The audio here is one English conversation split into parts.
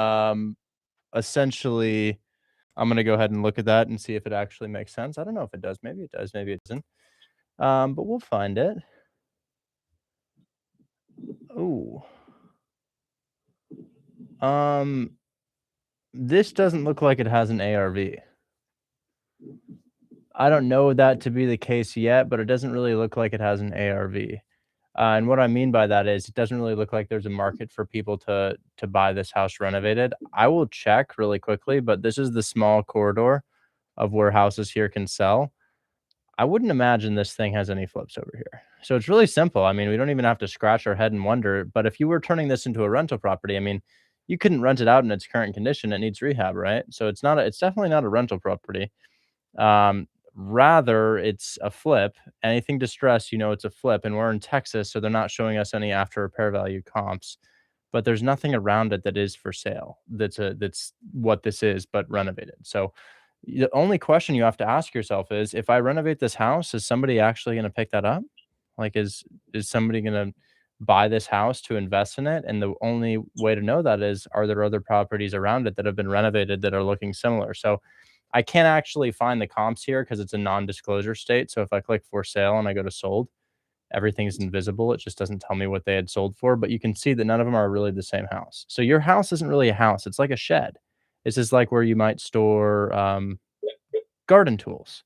Um, essentially, I'm gonna go ahead and look at that and see if it actually makes sense. I don't know if it does. Maybe it does. Maybe it doesn't. But we'll find it. Oh, um, this doesn't look like it has an ARV. I don't know that to be the case yet, but it doesn't really look like it has an ARV. And what I mean by that is it doesn't really look like there's a market for people to buy this house renovated. I will check really quickly, but this is the small corridor of where houses here can sell. I wouldn't imagine this thing has any flips over here. So it's really simple. I mean, we don't even have to scratch our head and wonder. But if you were turning this into a rental property, I mean, you couldn't rent it out in its current condition. It needs rehab, right? So it's definitely not a rental property. Rather, it's a flip. Anything distressed, it's a flip. And we're in Texas, so they're not showing us any after repair value comps. But there's nothing around it that is for sale. That's what this is, but renovated. So the only question you have to ask yourself is, if I renovate this house, is somebody actually going to pick that up? Like, is somebody going to buy this house to invest in it? And the only way to know that is, are there other properties around it that have been renovated that are looking similar? So I can't actually find the comps here because it's a non-disclosure state. So if I click for sale and I go to sold, everything's invisible. It just doesn't tell me what they had sold for, but you can see that none of them are really the same house. So your house isn't really a house. It's like a shed. This is like where you might store garden tools.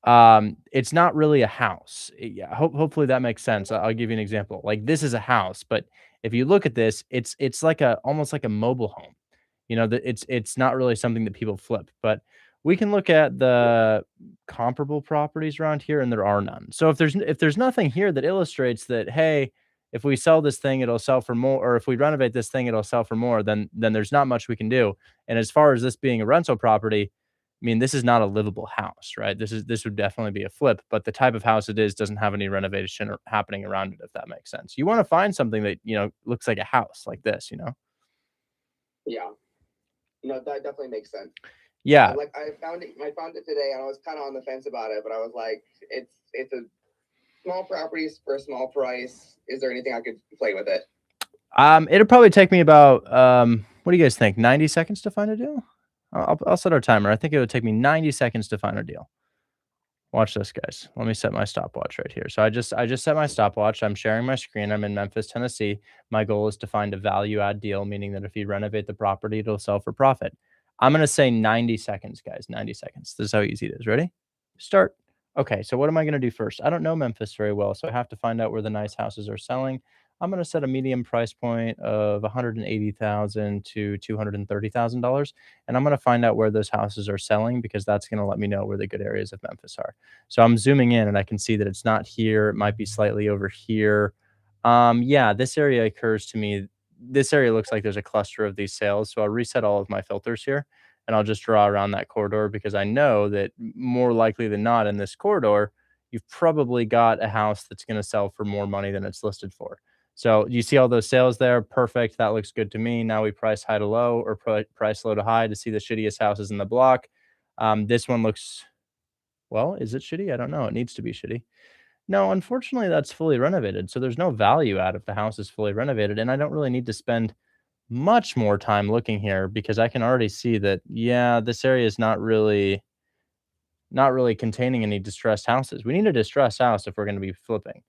It's not really a house. Yeah, hopefully that makes sense. I'll give you an example. Like, this is a house, but if you look at this, it's like a almost like a mobile home. That it's not really something that people flip, but we can look at the comparable properties around here, and there are none. So if there's nothing here that illustrates that, hey, if we sell this thing, it'll sell for more, or if we renovate this thing, it'll sell for more, then there's not much we can do. And as far as this being a rental property, I mean, this is not a livable house, right? This would definitely be a flip, but the type of house it is doesn't have any renovation happening around it, if that makes sense. You want to find something that, looks like a house like this. Yeah. No, that definitely makes sense. Yeah. Like I found it today, and I was kind of on the fence about it, but I was like, it's a small properties for a small price. Is there anything I could play with it? It'll probably take me about, what do you guys think? 90 seconds to find a deal? I'll set our timer. I think it would take me 90 seconds to find a deal. Watch this, guys. Let me set my stopwatch right here. So I just set my stopwatch. I'm sharing my screen. I'm in Memphis, Tennessee. My goal is to find a value add deal, meaning that if you renovate the property, it'll sell for profit. I'm gonna say 90 seconds, guys. 90 seconds. This is how easy it is. Ready? Start. Okay, so what am I gonna do first? I don't know Memphis very well, so I have to find out where the nice houses are selling. I'm gonna set a medium price point of 180,000 to $230,000, and I'm gonna find out where those houses are selling because that's gonna let me know where the good areas of Memphis are. So I'm zooming in and I can see that it's not here. It might be slightly over here. Yeah, this area occurs to me. This area looks like there's a cluster of these sales. So I'll reset all of my filters here and I'll just draw around that corridor because I know that more likely than not in this corridor, you've probably got a house that's going to sell for more money than it's listed for. So you see all those sales there? Perfect. That looks good to me. Now we price high to low or price low to high to see the shittiest houses in the block. This one looks, well, is it shitty? I don't know. It needs to be shitty. No, unfortunately, that's fully renovated. So there's no value out if the house is fully renovated. And I don't really need to spend much more time looking here because I can already see that, yeah, this area is not really containing any distressed houses. We need a distressed house if we're going to be flipping.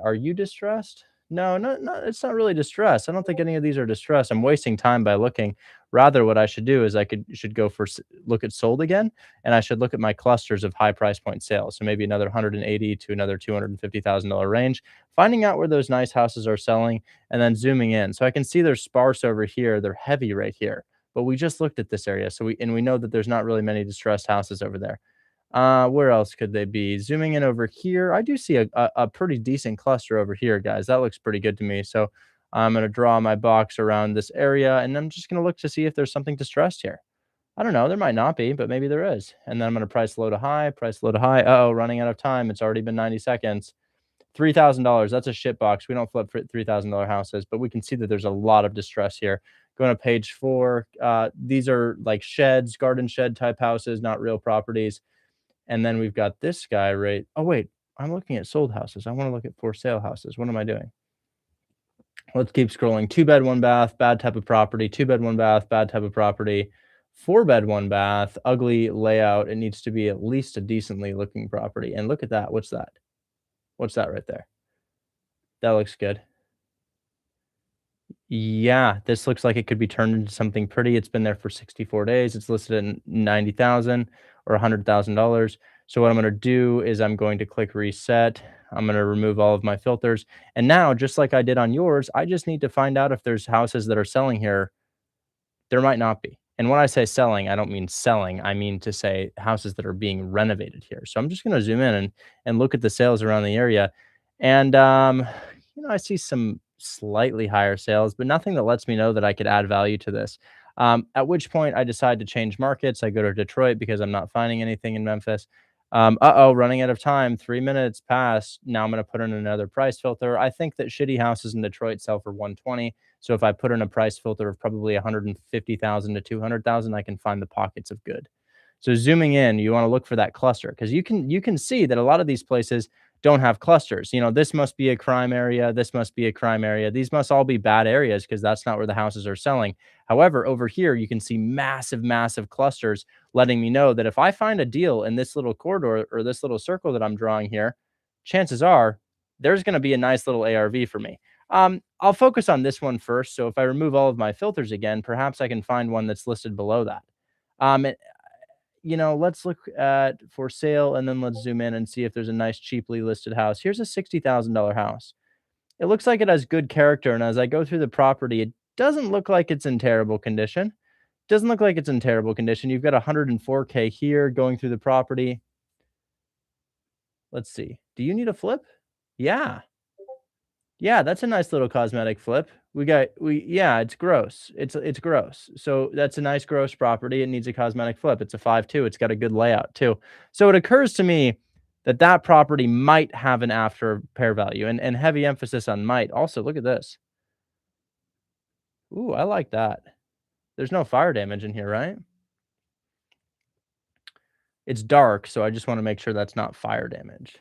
Are you distressed? No, no, it's not really distressed. I don't think any of these are distressed. I'm wasting time by looking. Rather, what I should do is should go for look at sold again, and I should look at my clusters of high price point sales. So maybe another 180 to another $250,000 range, finding out where those nice houses are selling, and then zooming in. So I can see they're sparse over here. They're heavy right here. But we just looked at this area, so we know that there's not really many distressed houses over there. Where else could they be? Zooming in over here, I do see a pretty decent cluster over here, guys. That looks pretty good to me. So I'm going to draw my box around this area, and I'm just going to look to see if there's something distressed here. I don't know. There might not be, but maybe there is. And then I'm going to price low to high, price low to high. Uh-oh, running out of time. It's already been 90 seconds. $3,000. That's a shit box. We don't flip for $3,000 houses, but we can see that there's a lot of distress here. Going to page 4. These are like sheds, garden shed type houses, not real properties. And then we've got this guy, right? Oh, wait, I'm looking at sold houses. I want to look at for sale houses. What am I doing? Let's keep scrolling. 2 bed, 1 bath, bad type of property. 2 bed, 1 bath, bad type of property. 4 bed, 1 bath, ugly layout. It needs to be at least a decently looking property. And look at that. What's that? What's that right there? That looks good. Yeah, this looks like it could be turned into something pretty. It's been there for 64 days. It's listed at 90,000 or $100,000. So what I'm going to do is I'm going to click reset. I'm going to remove all of my filters. And now, just like I did on yours, I just need to find out if there's houses that are selling here. There might not be. And when I say selling, I don't mean selling. I mean to say houses that are being renovated here. So I'm just going to zoom in and look at the sales around the area. And I see some slightly higher sales, but nothing that lets me know that I could add value to this. At which point I decide to change markets. I go to Detroit because I'm not finding anything in Memphis. Running out of time. 3 minutes passed. Now I'm going to put in another price filter. I think that shitty houses in Detroit sell for 120. So if I put in a price filter of probably 150,000 to 200,000, I can find the pockets of good. So zooming in, you want to look for that cluster because you can see that a lot of these places don't have clusters. This must be a crime area. This must be a crime area. These must all be bad areas because that's not where the houses are selling. However, over here, you can see massive, massive clusters letting me know that if I find a deal in this little corridor or this little circle that I'm drawing here, chances are there's going to be a nice little ARV for me. I'll focus on this one first. So if I remove all of my filters again, perhaps I can find one that's listed below that. Um, let's look at for sale and then let's zoom in and see if there's a nice cheaply listed house. Here's a $60,000 house. It looks like it has good character. And as I go through the property, it doesn't look like it's in terrible condition. Doesn't look like it's in terrible condition. You've got 104K here going through the property. Let's see. Do you need a flip? Yeah. Yeah, that's a nice little cosmetic flip. Yeah, it's gross. It's gross. So that's a nice gross property. It needs a cosmetic flip. It's a 5-2. It's got a good layout too. So it occurs to me that that property might have an after pair value and heavy emphasis on might. Also, look at this. Ooh, I like that. There's no fire damage in here, right? It's dark, so I just want to make sure that's not fire damage.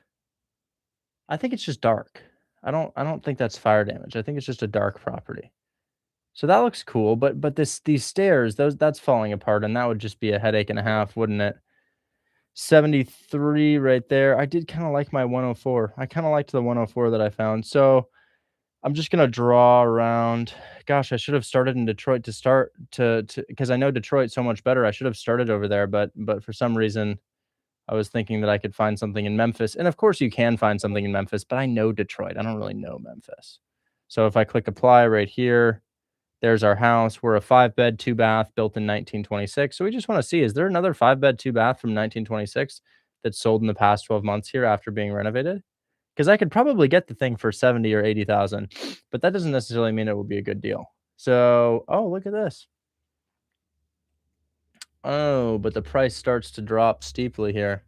I think it's just dark. I don't think that's fire damage. I think it's just a dark property. So that looks cool, but these stairs, that's falling apart, and that would just be a headache and a half, wouldn't it? 73 right there. I did kinda like my 104. I kinda liked the 104 that I found. So, I'm just gonna draw around. Gosh, I should have started in Detroit to start to because I know Detroit so much better. I should have started over there, but for some reason, I was thinking that I could find something in Memphis, and of course you can find something in Memphis, but I know Detroit. I don't really know Memphis. So if I click apply right here, there's our house. We're a 5 bed, 2 bath built in 1926. So we just want to see, is there another 5 bed, 2 bath from 1926 that's sold in the past 12 months here after being renovated? Because I could probably get the thing for 70 or 80,000, but that doesn't necessarily mean it will be a good deal. So, oh, look at this. Oh, but the price starts to drop steeply here.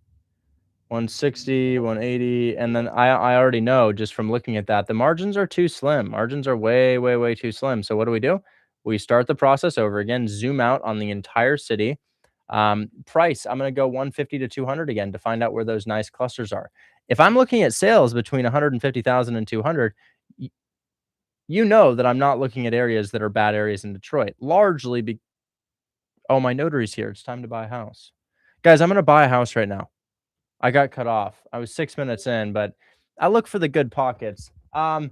160, 180, and then I already know just from looking at that, the margins are too slim. Margins are way, way, way too slim. So what do? We start the process over again, zoom out on the entire city. Price, I'm going to go 150 to 200 again to find out where those nice clusters are. If I'm looking at sales between 150,000 and 200, you know that I'm not looking at areas that are bad areas in Detroit, largely oh, my notary's here. It's time to buy a house. Guys, I'm going to buy a house right now. I got cut off. I was 6 minutes in, but I look for the good pockets. My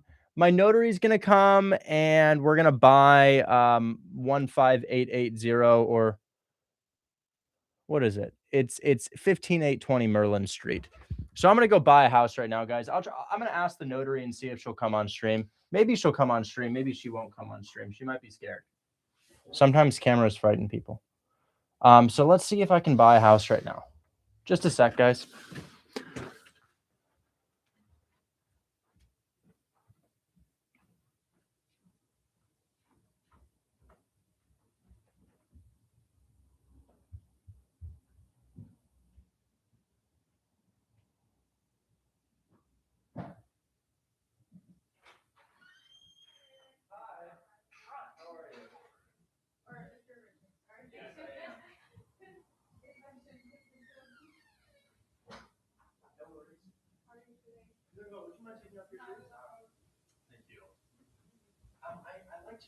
notary's gonna come and we're gonna buy 15880 or what is it? It's 15820 Merlin Street. So I'm gonna go buy a house right now, guys. I'm gonna ask the notary and see if she'll come on stream. Maybe she'll come on stream. Maybe she won't come on stream. She might be scared. Sometimes cameras frighten people. So let's see if I can buy a house right now. Just a sec, guys.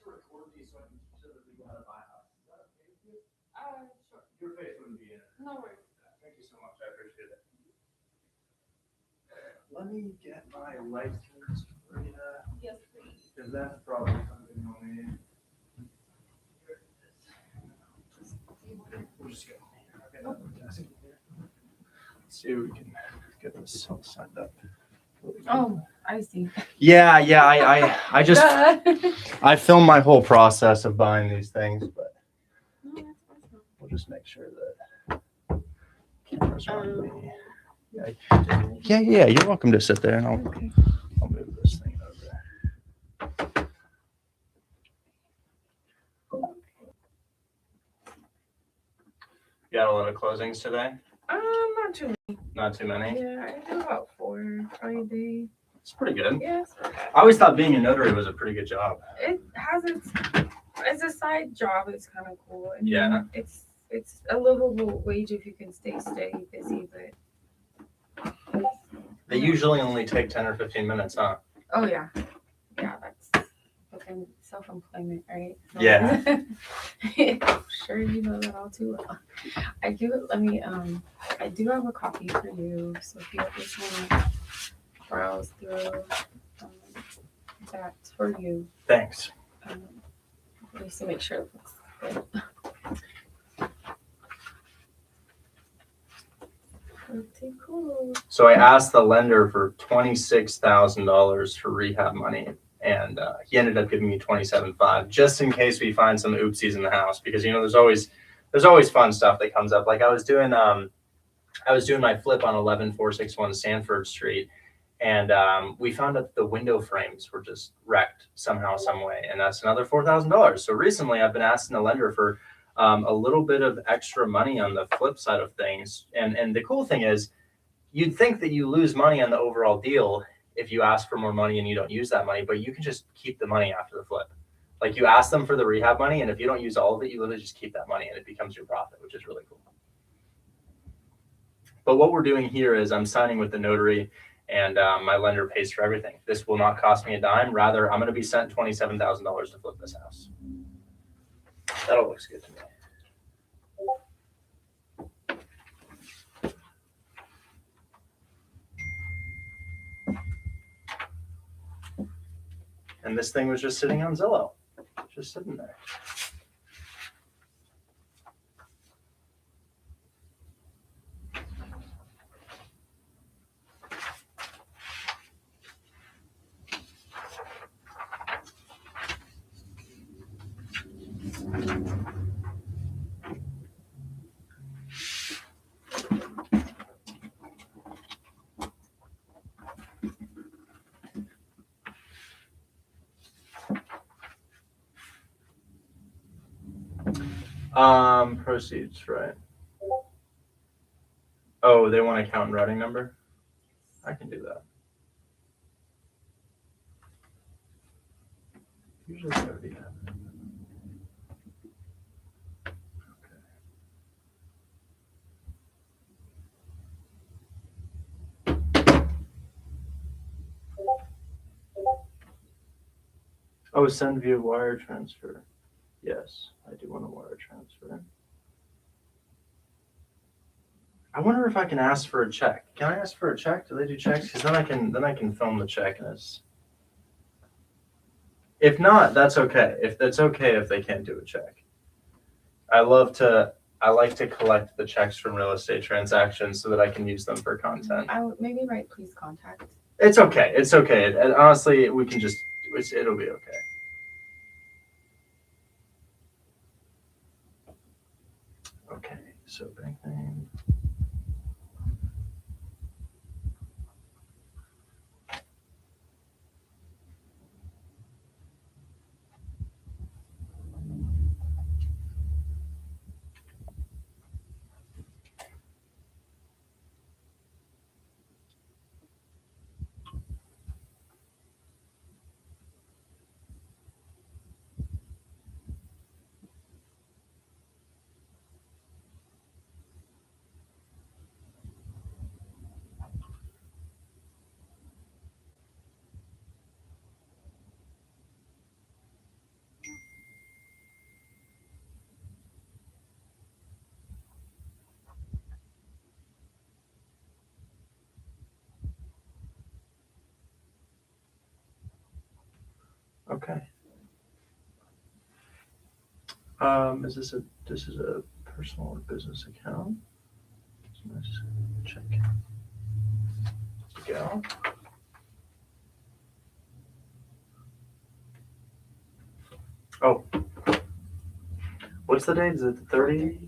to record these so that we know how to buy a house. Is that okay with you? Sure. Your face wouldn't be in it. No worries. Thank you so much. I appreciate it. Let me get my license for you. Yes, please. Because that's probably something you'll need. Here it is. We'll just go. Let's see if we can get this all signed up. Oh, I see. Yeah, I just I filmed my whole process of buying these things, but we'll just make sure that cameras are on me. Yeah, you're welcome to sit there and I'll move this thing over. You got a lot of closings today? Not too many. Not too many? Yeah, I do about 4 a day. It's pretty good. Yeah, I always thought being a notary was a pretty good job. it has it's a side job. It's kind of cool. I mean, Yeah. It's a livable wage if you can stay steady busy, but They usually only take 10 or 15 minutes, huh? oh yeah, that's fucking self-employment, right? So, Yeah. Sure, you know that all too well. I do have a copy for you, so if you just want to browse through, that's for you. Thanks. Just to make sure it looks good. Pretty cool. So I asked the lender for $26,000 for rehab money, and he ended up giving me $27,500 just in case we find some oopsies in the house, because there's always fun stuff that comes up. Like I was doing my flip on 11461 Sanford Street, and we found out the window frames were just wrecked somehow, some way, and that's another $4,000. So recently I've been asking the lender for a little bit of extra money on the flip side of things. And the cool thing is, you'd think that you lose money on the overall deal if you ask for more money and you don't use that money, but you can just keep the money after the flip. Like you ask them for the rehab money, and if you don't use all of it, you literally just keep that money and it becomes your profit, which is really cool. But what we're doing here is I'm signing with the notary, and my lender pays for everything. This will not cost me a dime. Rather, I'm going to be sent $27,000 to flip this house. That all looks good to me. And this thing was just sitting on Zillow, just sitting there. Proceeds, right? Oh, they want account and routing number? I can do that. Usually I already have it. Oh, send via wire transfer. Yes, I do want a wire transfer. I wonder if I can ask for a check. Can I ask for a check? Do they do checks? Because then I can film the check, and it's. If not, that's okay. If that's okay, if they can't do a check. I like to collect the checks from real estate transactions so that I can use them for content. I would maybe write please contact. It's okay. It's okay. And honestly, we can just. It'll be okay. Okay. So bank name. Okay. Is this a personal or business account? So let's check. Go. Oh. What's the date? Is it the 30?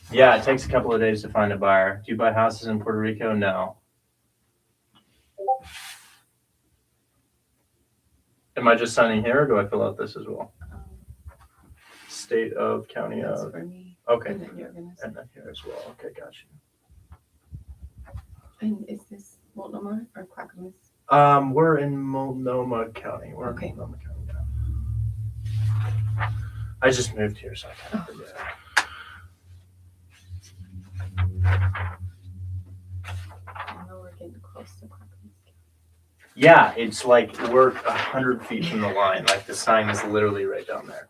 Yeah, it takes a couple of days to find a buyer. Do you buy houses in Puerto Rico? No. Am I just signing here, or do I fill out this as well? State of, county That's of. for me. Okay. And then you're gonna. And then here as well. Okay, got you. And is this Multnomah or Clackamas? We're in Multnomah County. We're Okay. in Multnomah County now. I just moved here, so I kind of forget. I know we're getting close to Clackamas. Yeah, it's like we're 100 feet from the line. Like the sign is literally right down there.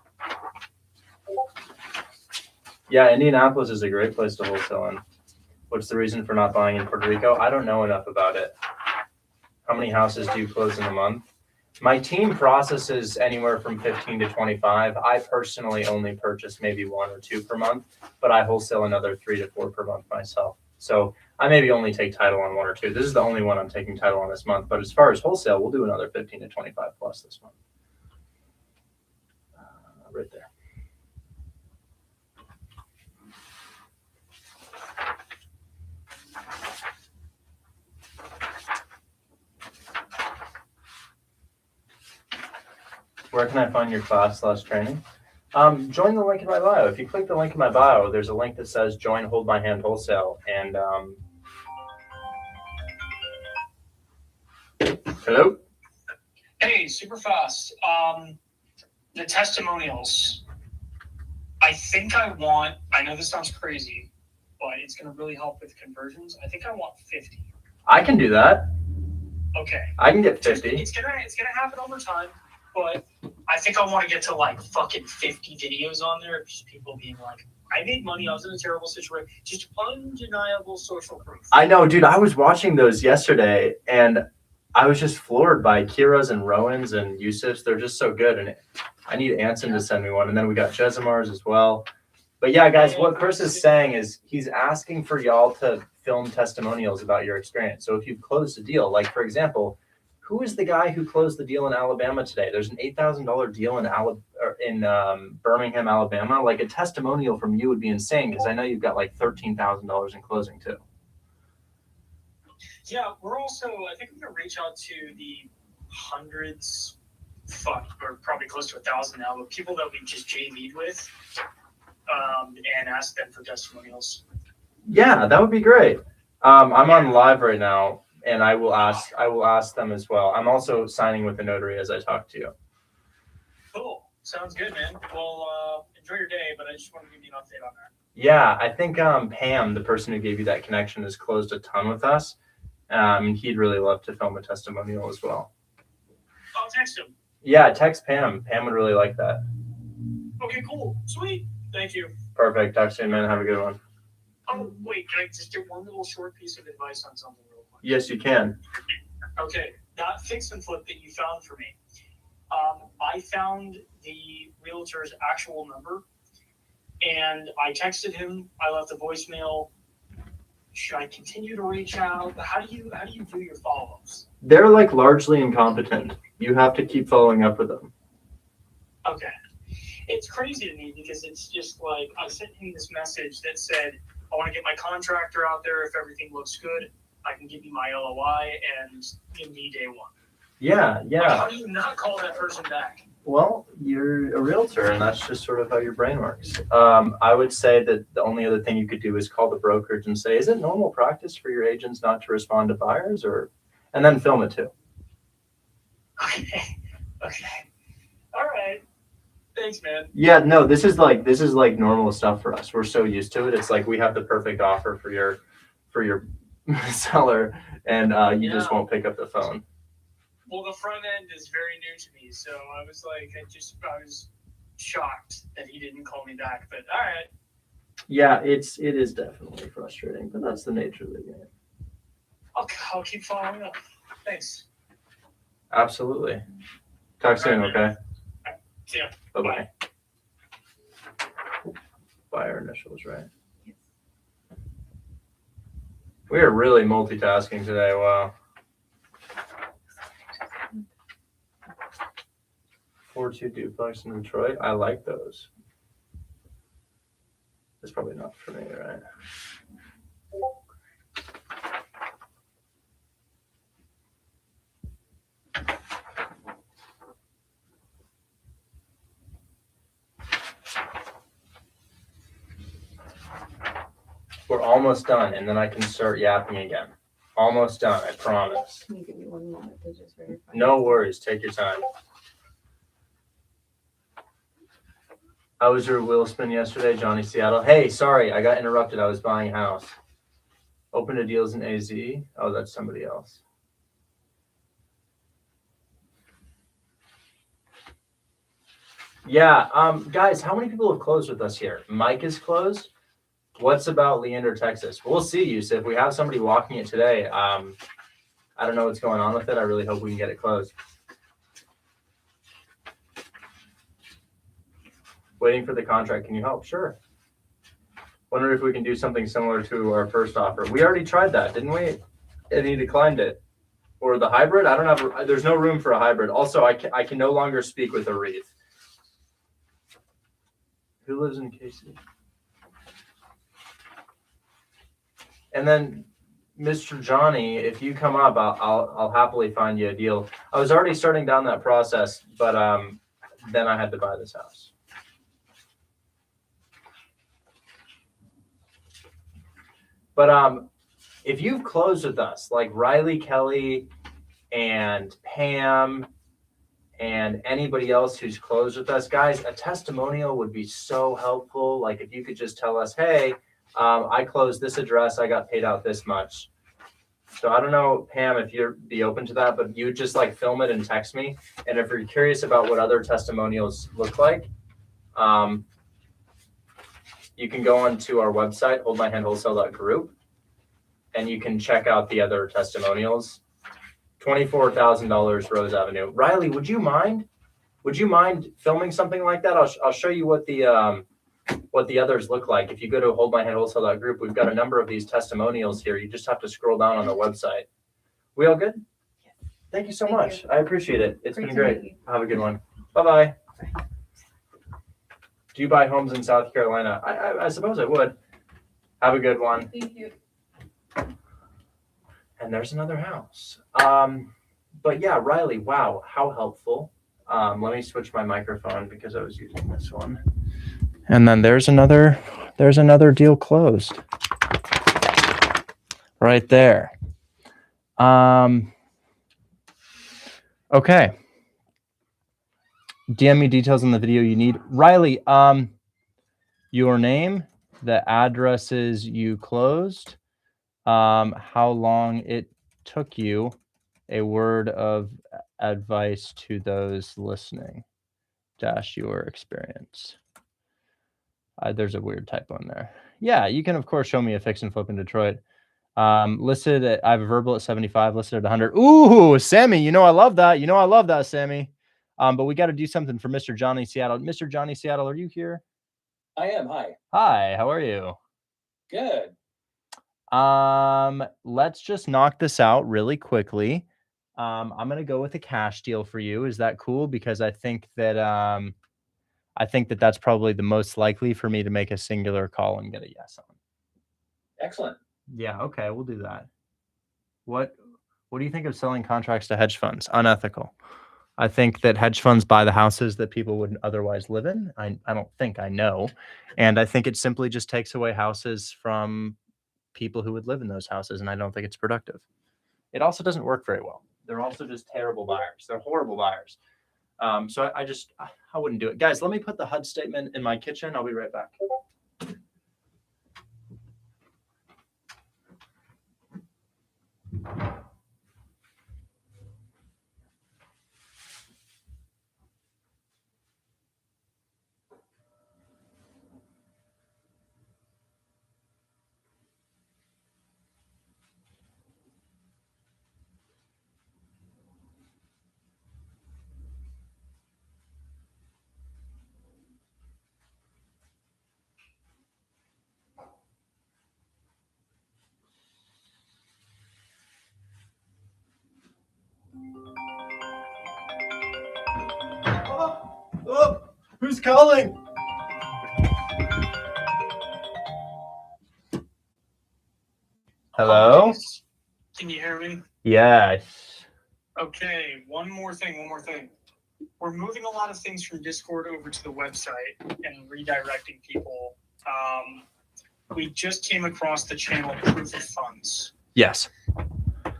Yeah, Indianapolis is a great place to wholesale in. What's the reason for not buying in Puerto Rico? I don't know enough about it. How many houses do you close in a month? My team processes anywhere from 15 to 25. I personally only purchase maybe 1 or 2 per month, but I wholesale another 3 to 4 per month myself. So I maybe only take title on 1 or 2. This is the only one I'm taking title on this month. But as far as wholesale, we'll do another 15 to 25 plus this month. Right there. Where can I find your class/training? Join the link in my bio. If you click the link in my bio, there's a link that says join Hold My Hand Wholesale. And hello? Hey, super fast. The testimonials. I think I know this sounds crazy, but it's going to really help with conversions. I think I want 50. I can do that. Okay. I can get 50. It's gonna happen over time, but I think I want to get to like fucking 50 videos on there of just people being like, I made money, I was in a terrible situation. Just undeniable social proof. I know, dude. I was watching those yesterday, and I was just floored by Kira's and Rowan's and Yusuf's. They're just so good, and I need Anson to send me one. And then we got Jezimar's as well. But yeah, guys, what Chris is saying is he's asking for y'all to film testimonials about your experience. So if you've closed a deal, like for example, who is the guy who closed the deal in Alabama today? There's an $8,000 deal in Birmingham, Alabama. Like a testimonial from you would be insane because I know you've got like $13,000 in closing too. Yeah, we're also, I think we're going to reach out to the hundreds, or probably close to 1,000 now, but people that we just JV'd with and ask them for testimonials. Yeah, that would be great. I'm on live right now, and I will ask them as well. I'm also signing with the notary as I talk to you. Cool. Sounds good, man. Well, enjoy your day, but I just want to give you an update on that. Yeah, I think Pam, the person who gave you that connection, has closed a ton with us. He'd really love to film a testimonial as well. I'll text him. Yeah, text Pam. Pam would really like that. Okay, cool. Sweet. Thank you. Perfect. Talk soon, man. Have a good one. Oh, wait, can I just get one little short piece of advice on something real quick? Yes, you can. Okay, that fix and flip that you found for me. I found the realtor's actual number, and I texted him. I left a voicemail. Should I continue to reach out? How do you do your follow-ups? They're like largely incompetent. You have to keep following up with them. Okay. It's crazy to me because it's just like I sent him this message that said, I want to get my contractor out there. If everything looks good, I can give you my LOI and give me day one. Yeah. Like, how do you not call that person back? Well, you're a realtor, and that's just sort of how your brain works. I would say that the only other thing you could do is call the brokerage and say, is it normal practice for your agents not to respond to buyers? And then film it too. Okay. All right. Thanks, man. Yeah, no, this is like normal stuff for us. We're so used to it. It's like we have the perfect offer for your seller, and you just won't pick up the phone. Well, the front end is very new to me, so I was like, shocked that he didn't call me back. But all right. Yeah, it is definitely frustrating, but that's the nature of the game. I'll keep following up. Thanks. Absolutely. Talk soon, okay? See ya. Bye-bye. Buyer initials, right? Yes. We are really multitasking today. Wow. 4-2 duplex in Detroit. I like those. That's probably not for me, right? We're almost done, and then I can start yapping again. Almost done, I promise. Can you give me one moment to just verify? No worries, take your time. How was your wheel spin yesterday, Johnny Seattle? Hey, sorry, I got interrupted. I was buying a house. Open to deals in AZ. Oh, that's somebody else. Yeah, guys, how many people have closed with us here? Mike is closed. What's about Leander, Texas? We'll see, Yusuf. We have somebody walking it today. I don't know what's going on with it. I really hope we can get it closed. Waiting for the contract. Can you help? Sure. Wonder if we can do something similar to our first offer. We already tried that, didn't we? And he declined it. Or the hybrid? I don't have. There's no room for a hybrid. Also, I can no longer speak with a wreath. Who lives in KC? And then, Mr. Johnny, if you come up, I'll happily find you a deal. I was already starting down that process, but then I had to buy this house. But if you've closed with us, like Riley Kelly and Pam and anybody else who's closed with us, guys, a testimonial would be so helpful. Like if you could just tell us, hey, I closed this address, I got paid out this much. So I don't know, Pam, if you'd be open to that, but you just like film it and text me. And if you're curious about what other testimonials look like, you can go on to our website, holdmyhandwholesale.group, and you can check out the other testimonials. $24,000 Rose Avenue. Riley, would you mind? Would you mind filming something like that? I'll show you what the others look like. If you go to holdmyhandwholesale.group, we've got a number of these testimonials here. You just have to scroll down on the website. We all good? Yes. Thank you so Thank much. you. I appreciate it. It's Great been to great. meet you. Have a good one. Bye-bye. Do you buy homes in South Carolina? I suppose I would. Have a good one. Thank you. And there's another house. But yeah, Riley, wow, how helpful. Let me switch my microphone because I was using this one. And then there's another deal closed. Right there. Okay. DM me details on the video you need. Riley, your name, the addresses you closed, how long it took you, a word of advice to those listening, dash your experience. There's a weird typo in there. Yeah, you can, of course, show me a fix and flip in Detroit. Listed at, I have a verbal at 75, listed at 100. Ooh, Sammy, you know I love that. You know I love that, Sammy. But we got to do something for Mr. Johnny Seattle. Mr. Johnny Seattle, are you here? I am. Hi. Hi, how are you? Good. Let's just knock this out really quickly. I'm gonna go with a cash deal for you. Is that cool? Because I think that that's probably the most likely for me to make a singular call and get a yes on. Excellent. Yeah, okay, we'll do that. What do you think of selling contracts to hedge funds? Unethical. I think that hedge funds buy the houses that people wouldn't otherwise live in. I don't think, I know. And I think it simply just takes away houses from people who would live in those houses, and I don't think it's productive. It also doesn't work very well. They're also just terrible buyers. They're horrible buyers. So I wouldn't do it. Guys, let me put the HUD statement in my kitchen. I'll be right back. Who's calling? Hello? Guys, can you hear me? Yes. Okay, one more thing. We're moving a lot of things from Discord over to the website and redirecting people. We just came across the channel Proof of Funds. Yes.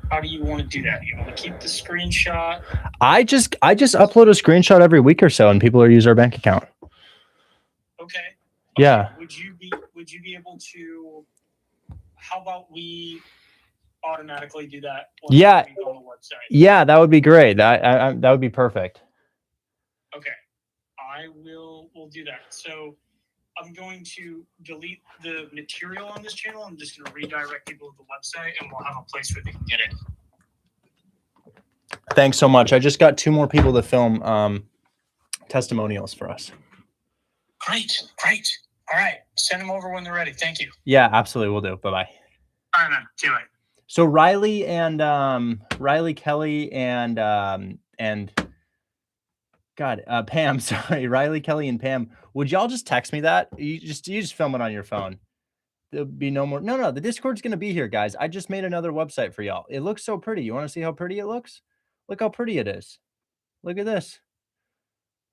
How do you want to do that? You want to keep the screenshot? I just upload a screenshot every week or so and people are use our bank account. Okay. Yeah. Would you be able to? How about we automatically do that? Yeah. On the website. Yeah, that would be great. That would be perfect. Okay. We'll do that. So I'm going to delete the material on this channel. I'm just going to redirect people to the website and we'll have a place where they can get it. Thanks so much. I just got 2 more people to film testimonials for us. Great. All right. Send them over when they're ready. Thank you. Yeah, absolutely. We'll do. Bye-bye. All right, man. See you later. So Riley Kelly and Pam, sorry, Riley, Kelly, and Pam. Would y'all just text me that? You just film it on your phone. There'll be no more. No, the Discord's gonna be here, guys. I just made another website for y'all. It looks so pretty. You want to see how pretty it looks? Look how pretty it is. Look at this.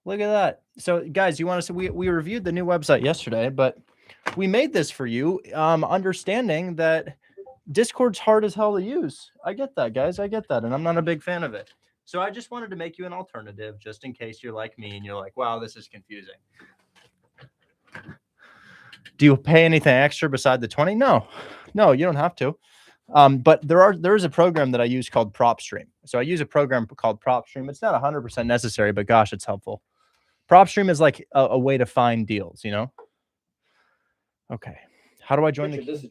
Look at that. So, guys, you want to see? We reviewed the new website yesterday, but we made this for you, understanding that Discord's hard as hell to use. I get that, guys. I get that, and I'm not a big fan of it. So I just wanted to make you an alternative, just in case you're like me and you're like, wow, this is confusing. Do you pay anything extra beside the 20? No, you don't have to. But there is a program that I use called PropStream. So I use a program called PropStream. It's not 100% necessary, but gosh, it's helpful. PropStream is like a way to find deals, you know? Okay. How do I join Richard, this is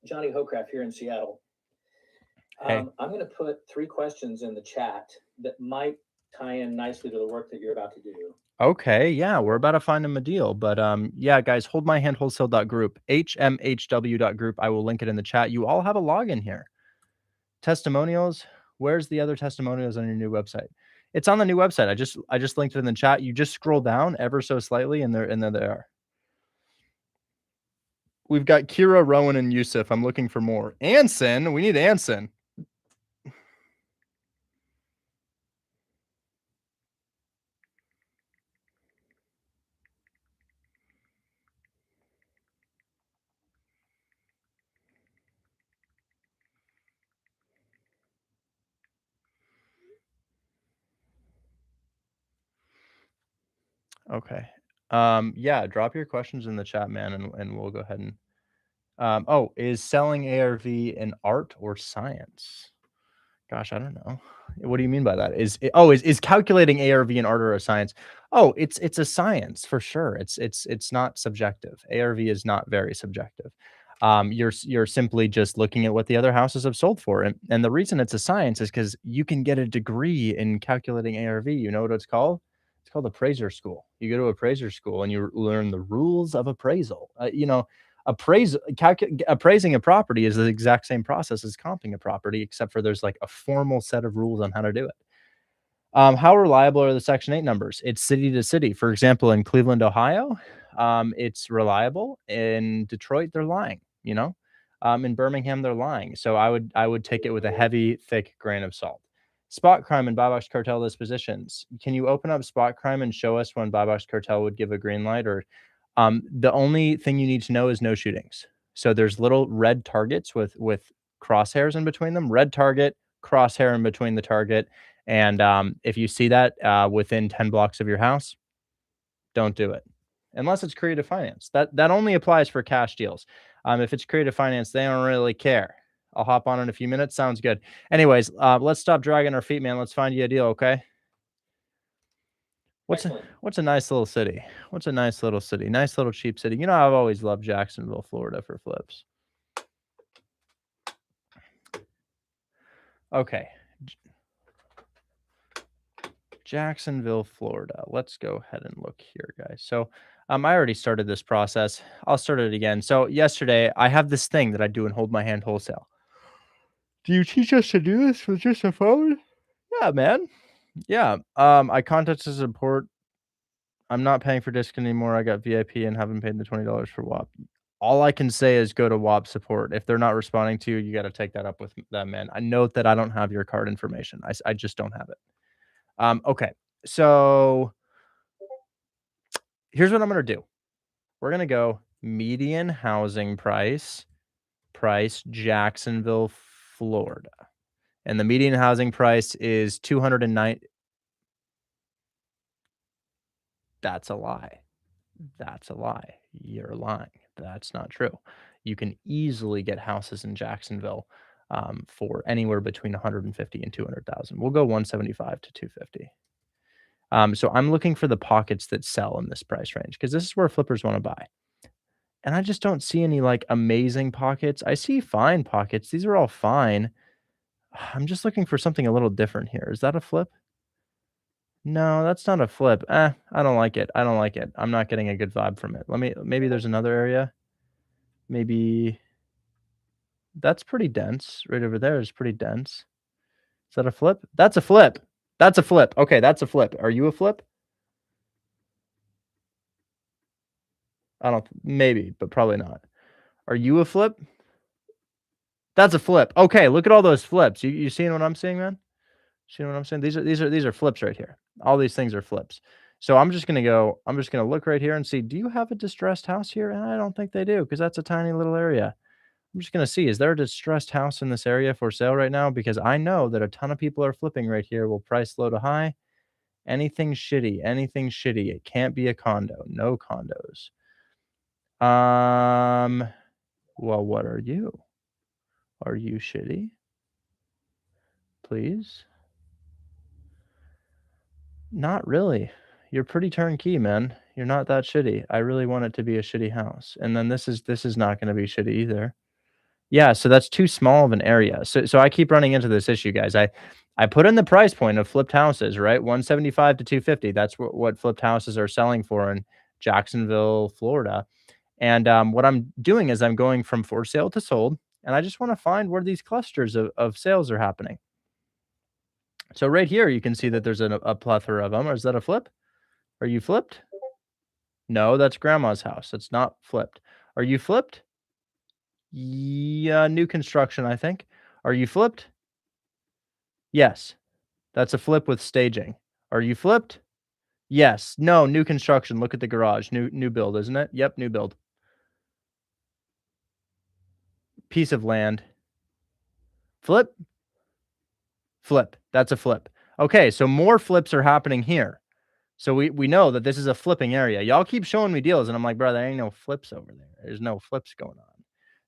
Johnny Hocraft here in Seattle. Hey. I'm going to put 3 questions in the chat that might tie in nicely to the work that you're about to do. Okay, yeah, we're about to find him a deal. But yeah, guys, hold my hand wholesale.group, hmhw.group. I will link it in the chat. You all have a login here. Testimonials. Where's the other testimonials on your new website? It's on the new website. I just linked it in the chat. You just scroll down ever so slightly, and there they are. We've got Kira, Rowan, and Yusuf. I'm looking for more. Anson. We need Anson. Okay. Yeah, drop your questions in the chat, man, and we'll go ahead and oh, is selling ARV an art or science? Gosh, I don't know. What do you mean by that? Is calculating ARV an art or a science? Oh, it's a science for sure. It's not subjective. ARV is not very subjective. You're simply just looking at what the other houses have sold for, and the reason it's a science is because you can get a degree in calculating ARV. You know what it's called? It's called appraiser school. You go to appraiser school and you learn the rules of appraisal. Appraising a property is the exact same process as comping a property, except for there's like a formal set of rules on how to do it. How reliable are the Section 8 numbers? It's city to city. For example, in Cleveland, Ohio, it's reliable. In Detroit, they're lying. You know, in Birmingham, they're lying. So I would take it with a heavy, thick grain of salt. Spot crime and buy box cartel dispositions. Can you open up spot crime and show us when buy box cartel would give a green light? Or the only thing you need to know is no shootings. So there's little red targets with crosshairs in between them. Red target, crosshair in between the target. And if you see that within 10 blocks of your house, don't do it. Unless it's creative finance. That only applies for cash deals. If it's creative finance, they don't really care. I'll hop on in a few minutes. Sounds good. Anyways, let's stop dragging our feet, man. Let's find you a deal, okay? What's a nice little city? What's a nice little city? Nice little cheap city. You know, I've always loved Jacksonville, Florida for flips. Okay. Jacksonville, Florida. Let's go ahead and look here, guys. So I already started this process. I'll start it again. So yesterday, I have this thing that I do in Hold My Hand Wholesale. Do you teach us to do this with just a phone? Yeah, man. Yeah. I contacted support. I'm not paying for disc anymore. I got VIP and haven't paid the $20 for WAP. All I can say is go to WAP support. If they're not responding to you, you got to take that up with them, man. I note that I don't have your card information. I just don't have it. Okay. So here's what I'm going to do. We're going to go median housing price, Jacksonville, Florida. And the median housing price is 209. That's a lie. That's a lie. You're lying. That's not true. You can easily get houses in Jacksonville for anywhere between 150 and 200,000. We'll go 175 to 250. So I'm looking for the pockets that sell in this price range because this is where flippers want to buy. And I just don't see any like amazing pockets. I see fine pockets. These are all fine. I'm just looking for something a little different here. Is that a flip? No, that's not a flip. I don't like it. I don't like it. I'm not getting a good vibe from it. Maybe there's another area. Maybe that's pretty dense. Right over there is pretty dense. Is that a flip? That's a flip. That's a flip. Okay, that's a flip. Are you a flip? Maybe, but probably not. Are you a flip? That's a flip. Okay, look at all those flips. You seeing what I'm seeing, man? See what I'm saying? These are flips right here. All these things are flips. So I'm just gonna look right here and see, do you have a distressed house here? And I don't think they do, because that's a tiny little area. I'm just gonna see, is there a distressed house in this area for sale right now? Because I know that a ton of people are flipping right here. Will price low to high. Anything shitty. It can't be a condo. No condos. Well, what are you? Are you shitty? Please? Not really. You're pretty turnkey, man. You're not that shitty. I really want it to be a shitty house. And then this is not gonna be shitty either. Yeah, so that's too small of an area. So I keep running into this issue, guys. I put in the price point of flipped houses, right? 175 to 250. That's what flipped houses are selling for in Jacksonville, Florida. And what I'm doing is I'm going from for sale to sold, and I just want to find where these clusters of sales are happening. So right here, you can see that there's a plethora of them. Or is that a flip? Are you flipped? No, that's grandma's house. That's not flipped. Are you flipped? Yeah, new construction, I think. Are you flipped? Yes. That's a flip with staging. Are you flipped? Yes. No, new construction. Look at the garage. New build, isn't it? Yep, new build. Piece of land. Flip? Flip. That's a flip. Okay, so more flips are happening here. So we know that this is a flipping area. Y'all keep showing me deals, and I'm like, bro, there ain't no flips over there. There's no flips going on.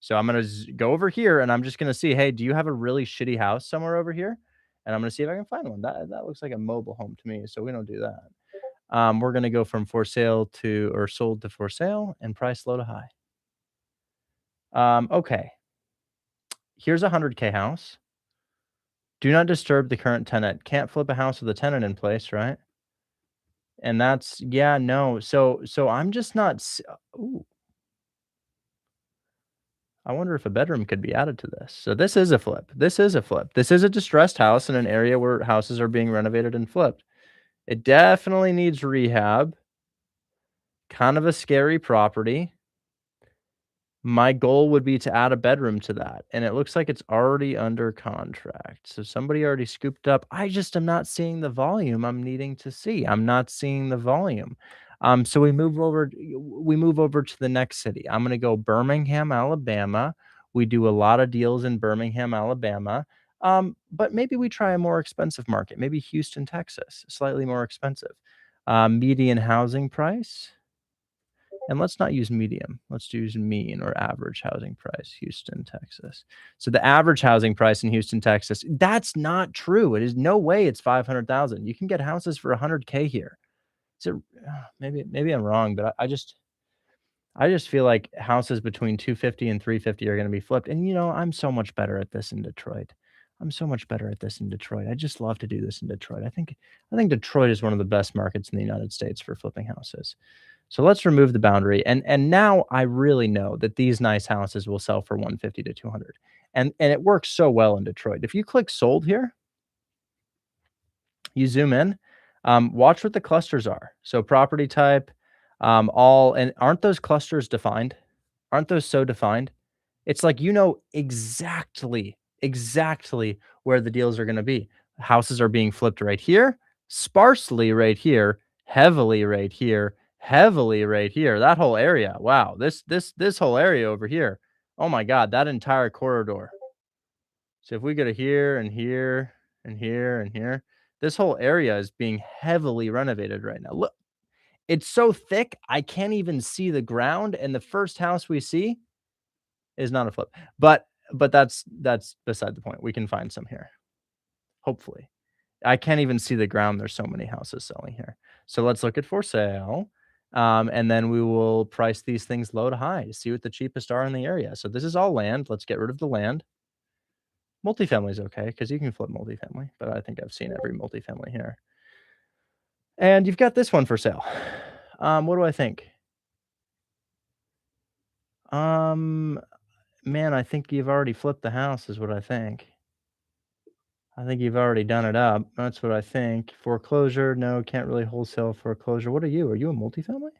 So I'm going to go over here, and I'm just going to see, hey, do you have a really shitty house somewhere over here? And I'm going to see if I can find one. That looks like a mobile home to me, so we don't do that. We're going to go from for sale to, or sold to for sale, and price low to high. Okay. Here's a 100K house. Do not disturb the current tenant. Can't flip a house with a tenant in place, right? And that's, yeah, no. So I'm just not, ooh. I wonder if a bedroom could be added to this. So this is a flip. This is a flip. This is a distressed house in an area where houses are being renovated and flipped. It definitely needs rehab. Kind of a scary property. My goal would be to add a bedroom to that, and it looks like it's already under contract. So somebody already scooped up. I just am not seeing the volume I'm needing to see. I'm not seeing the volume. So we move over to the next city. I'm going to go Birmingham, Alabama. We do a lot of deals in Birmingham, Alabama. But maybe we try a more expensive market, maybe Houston, Texas, slightly more expensive. Median housing price. And let's not use medium. Let's use mean or average housing price, Houston, Texas. So the average housing price in Houston, Texas, that's not true. It is no way it's 500,000. You can get houses for 100K here. So maybe I'm wrong, but I just feel like houses between 250 and 350 are going to be flipped. And I'm so much better at this in Detroit. I just love to do this in Detroit. I think Detroit is one of the best markets in the United States for flipping houses. So let's remove the boundary. And now I really know that these nice houses will sell for 150 to 200. And it works so well in Detroit. If you click sold here, you zoom in, Watch what the clusters are. So property type, all, and aren't those clusters defined? Aren't those so defined? It's like you know exactly where the deals are going to be. Houses are being flipped right here, sparsely right here, heavily right here, heavily right here. That whole area. Wow. This whole area over here. Oh my God, that entire corridor. So if we go to here and here and here and here, this whole area is being heavily renovated right now. Look, it's so thick, I can't even see the ground. And the first house we see is not a flip. But that's beside the point. We can find some here. Hopefully. I can't even see the ground. There's so many houses selling here. So let's look at for sale. And then we will price these things low to high to see what the cheapest are in the area. So this is all land. Let's get rid of the land. Multifamily is okay because you can flip multifamily, but I think I've seen every multifamily here. And you've got this one for sale. What do I think? Man, I think you've already flipped the house is what I think. I think you've already done it up. That's what I think. Foreclosure, no, can't really wholesale foreclosure. What are you? Are you a multifamily?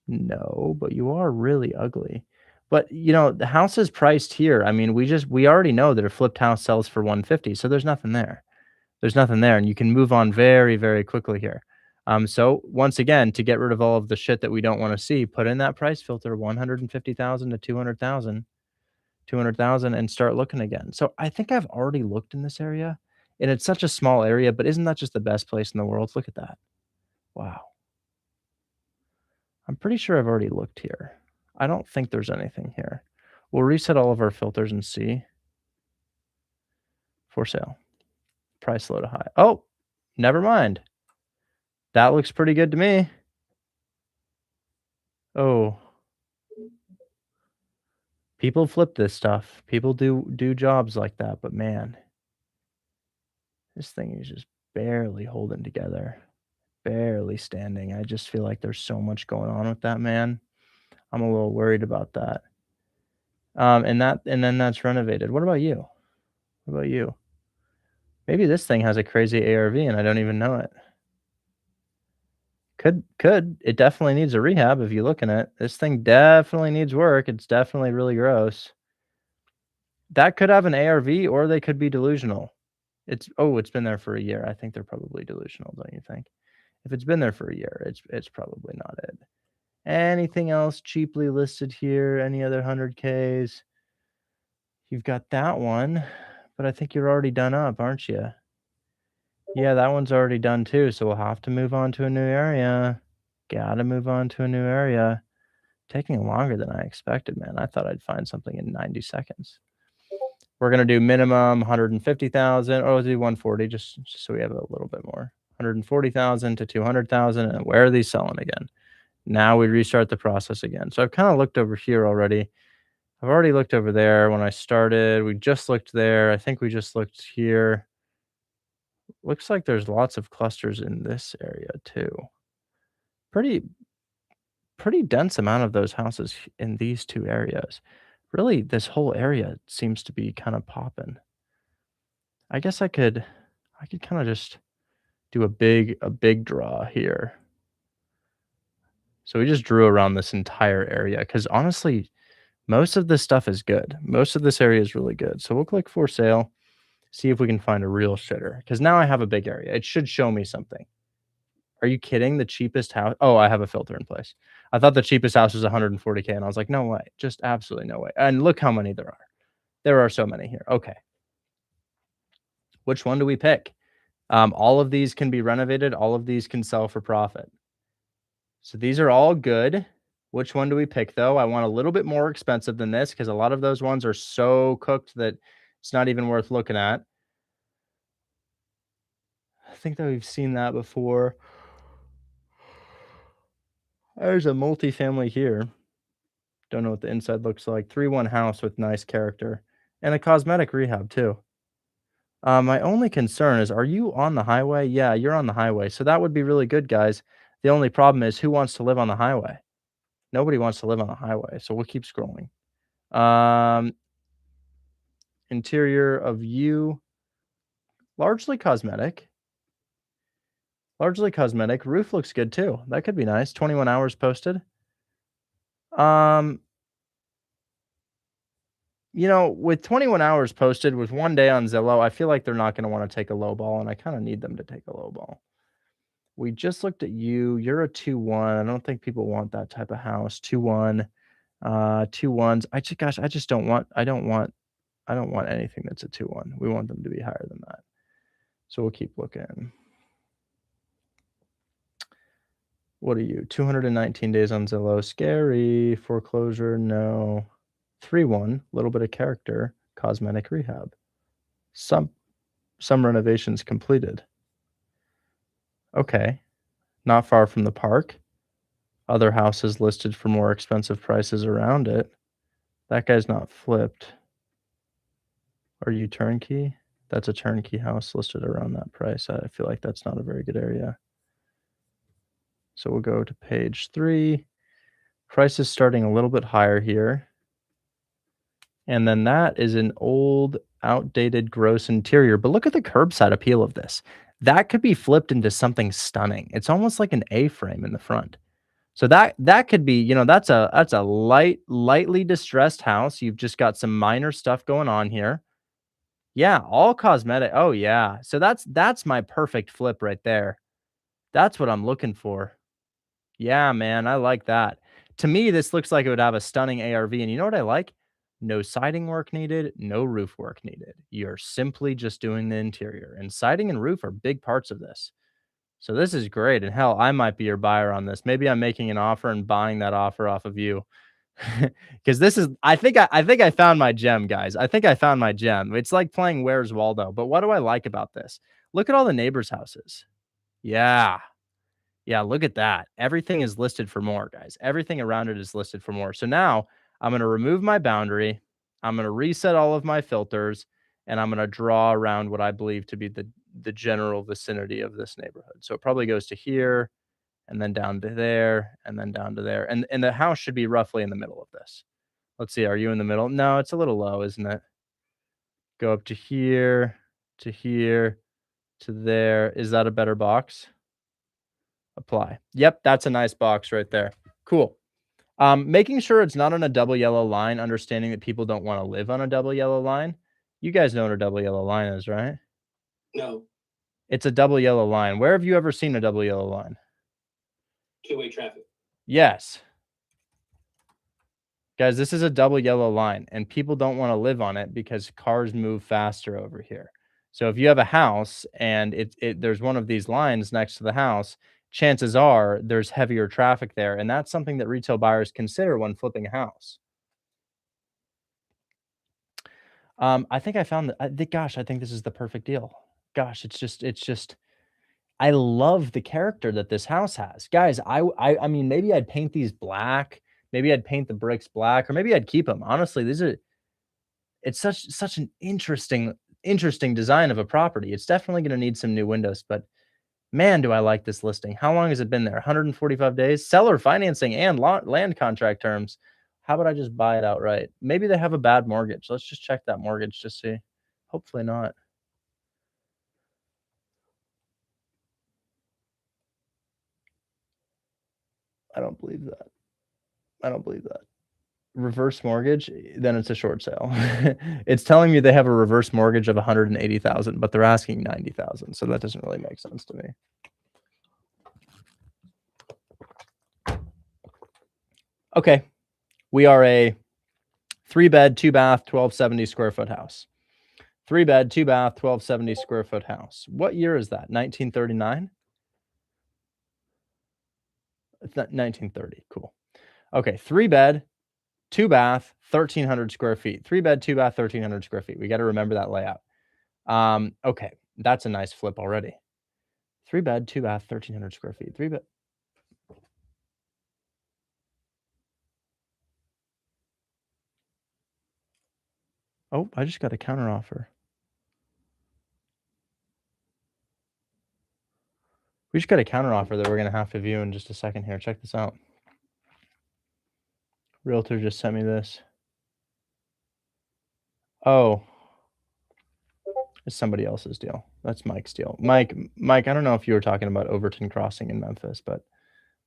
No, but you are really ugly. But, the house is priced here. I mean, we already know that a flipped house sells for 150, so there's nothing there. There's nothing there, and you can move on very, very quickly here. So once again, to get rid of all of the shit that we don't wanna see, put in that price filter, 150,000 to 200,000, and start looking again. So I think I've already looked in this area, and it's such a small area, but isn't that just the best place in the world? Look at that. Wow. I'm pretty sure I've already looked here. I don't think there's anything here. We'll reset all of our filters and see. For sale. Price low to high. Oh, never mind. That looks pretty good to me. Oh. People flip this stuff. People do jobs like that, but man, this thing is just barely holding together. Barely standing. I just feel like there's so much going on with that man. I'm a little worried about that. And then that's renovated. What about you? What about you? Maybe this thing has a crazy ARV and I don't even know it. Could. It definitely needs a rehab if you look in it. This thing definitely needs work. It's definitely really gross. That could have an ARV or they could be delusional. It's been there for a year. I think they're probably delusional, don't you think? If it's been there for a year, it's probably not it. Anything else cheaply listed here? Any other 100Ks? You've got that one, but I think you're already done up, aren't you? Yeah, that one's already done too, so we'll have to move on to a new area. Gotta move on to a new area. Taking longer than I expected, man. I thought I'd find something in 90 seconds. We're gonna do minimum 150,000. Oh, we'll do 140 just so we have a little bit more. 140,000 to 200,000. And where are these selling again? Now we restart the process again. So I've kind of looked over here already. I've already looked over there when I started. We just looked there. I think we just looked here. Looks like there's lots of clusters in this area too. Pretty dense amount of those houses in these two areas. Really, this whole area seems to be kind of popping. I guess I could kind of just do a big draw here. So we just drew around this entire area because honestly, most of this stuff is good. Most of this area is really good. So we'll click for sale, see if we can find a real shitter. Because now I have a big area. It should show me something. Are you kidding? The cheapest house? Oh, I have a filter in place. I thought the cheapest house was 140K, and I was like, no way. Just absolutely no way. And look how many there are. There are so many here. Okay. Which one do we pick? All of these can be renovated. All of these can sell for profit. So these are all good. Which one do we pick, though? I want a little bit more expensive than this because a lot of those ones are so cooked that it's not even worth looking at. I think that we've seen that before. There's a multifamily here. Don't know what the inside looks like. 3-1 house with nice character. And a cosmetic rehab, too. My only concern is, are you on the highway? Yeah, you're on the highway. So that would be really good, guys. The only problem is, who wants to live on the highway? Nobody wants to live on the highway. So we'll keep scrolling. Interior of you, largely cosmetic. Largely cosmetic. Roof looks good too. That could be nice. 21 hours posted. You know, with 21 hours posted with 1 day on Zillow, I feel like they're not going to want to take a low ball, and I kind of need them to take a low ball. We just looked at you. You're a 2-1. I don't think people want that type of house. 2-1, 2-1s. I just don't want. I don't want anything that's a 2-1. We want them to be higher than that. So we'll keep looking. What are you? 219 days on Zillow. Scary. Foreclosure. No. 3-1. Little bit of character. Cosmetic rehab. Some renovations completed. Okay. Not far from the park. Other houses listed for more expensive prices around it. That guy's not flipped. Are you turnkey? That's a turnkey house listed around that price. I feel like that's not a very good area. So we'll go to page 3. Price is starting a little bit higher here. And then that is an old, outdated, gross interior. But look at the curbside appeal of this. That could be flipped into something stunning. It's almost like an A-frame in the front. So that could be, that's a lightly distressed house. You've just got some minor stuff going on here. Yeah, all cosmetic. Oh yeah. So that's my perfect flip right there. That's what I'm looking for. Yeah, man, I like that. To me, this looks like it would have a stunning ARV. And you know what I like? No siding work needed, no roof work needed. You're simply just doing the interior. And siding and roof are big parts of this. So this is great. And hell, I might be your buyer on this. Maybe I'm making an offer and buying that offer off of you. Because this is, I think I found my gem, guys. I think I found my gem. It's like playing Where's Waldo. But what do I like about this? Look at all the neighbors' houses. Yeah. Yeah, look at that. Everything is listed for more, guys. Everything around it is listed for more. So now I'm going to remove my boundary. I'm going to reset all of my filters, and I'm going to draw around what I believe to be the general vicinity of this neighborhood. So it probably goes to here, and then down to there, and then down to there. And the house should be roughly in the middle of this. Let's see. Are you in the middle? No, it's a little low, isn't it? Go up to here, to here, to there. Is that a better box? Apply. Yep, that's a nice box right there. Cool. Making sure it's not on a double yellow line, understanding that people don't want to live on a double yellow line. You guys know what a double yellow line is, right? No, It's a double yellow line. Where have you ever seen a double yellow line? two-way traffic. Yes. Guys, this is a double yellow line, and people don't want to live on it because cars move faster over here. So if you have a house and there's one of these lines next to the house, chances are there's heavier traffic there, and that's something that retail buyers consider when flipping a house. I think I found gosh, I think this is the perfect deal. Gosh, it's just I love the character that this house has. Guys, I mean, maybe I'd paint these black, maybe I'd paint the bricks black, or maybe I'd keep them. Honestly, it's such an interesting design of a property. It's definitely going to need some new windows, but man, do I like this listing. How long has it been there? 145 days. Seller financing and land contract terms. How about I just buy it outright? Maybe they have a bad mortgage. Let's just check that mortgage to see. Hopefully not. I don't believe that. I don't believe that. Reverse mortgage, then it's a short sale. It's telling me they have a reverse mortgage of 180,000, but they're asking 90,000. So that doesn't really make sense to me. Okay. We are a 3-bed, 2-bath, 1,270 square foot house. 3-bed, 2-bath, 1,270 square foot house. What year is that? 1939? It's not 1930. Cool. Okay. 3-bed, 2-bath, 1,300 square feet. 3-bed, 2-bath, 1,300 square feet. We got to remember that layout. Okay. That's a nice flip already. 3-bed, 2-bath, 1,300 square feet. 3-bed. Oh, I just got a counter offer. We just got a counter offer that we're going to have to view in just a second here. Check this out. Realtor just sent me this. Oh, It's somebody else's deal. That's Mike's deal. Mike, I don't know if you were talking about Overton Crossing in Memphis, but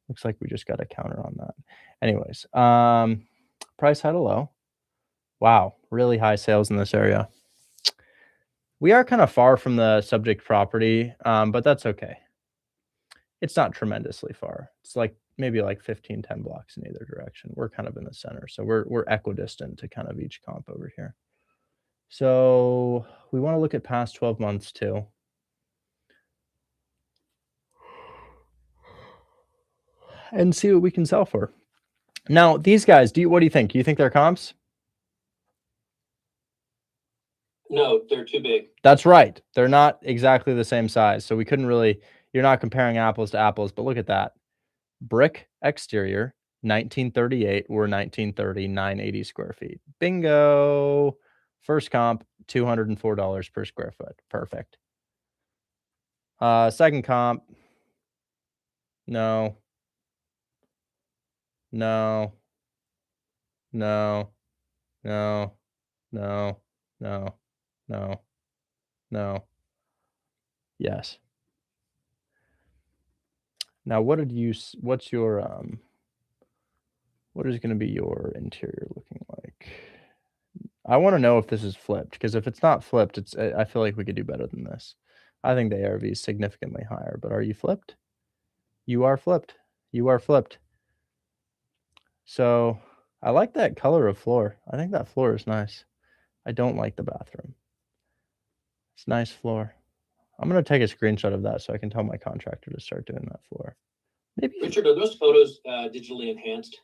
looks like we just got a counter on that. Anyways, price high to low. Wow, really high sales in this area. We are kind of far from the subject property, but that's okay. It's not tremendously far. It's like maybe like 15, 10 blocks in either direction. We're kind of in the center, so we're equidistant to kind of each comp over here. So we want to look at past 12 months too. And see what we can sell for. Now, these guys, what do you think? Do you think they're comps? No, they're too big. That's right. They're not exactly the same size. So we couldn't really, you're not comparing apples to apples, but look at that. Brick exterior, 1938 or 1930, 980 square feet. Bingo. First comp, $204 per square foot. Perfect. Second comp, no. No. No. No. No. No. No. No. Yes. Now, what is going to be your interior looking like? I want to know if this is flipped, because if it's not flipped, I feel like we could do better than this. I think the ARV is significantly higher, but are you flipped? You are flipped. You are flipped. So I like that color of floor. I think that floor is nice. I don't like the bathroom. It's nice floor. I'm going to take a screenshot of that so I can tell my contractor to start doing that floor. Maybe. Richard, are those photos digitally enhanced?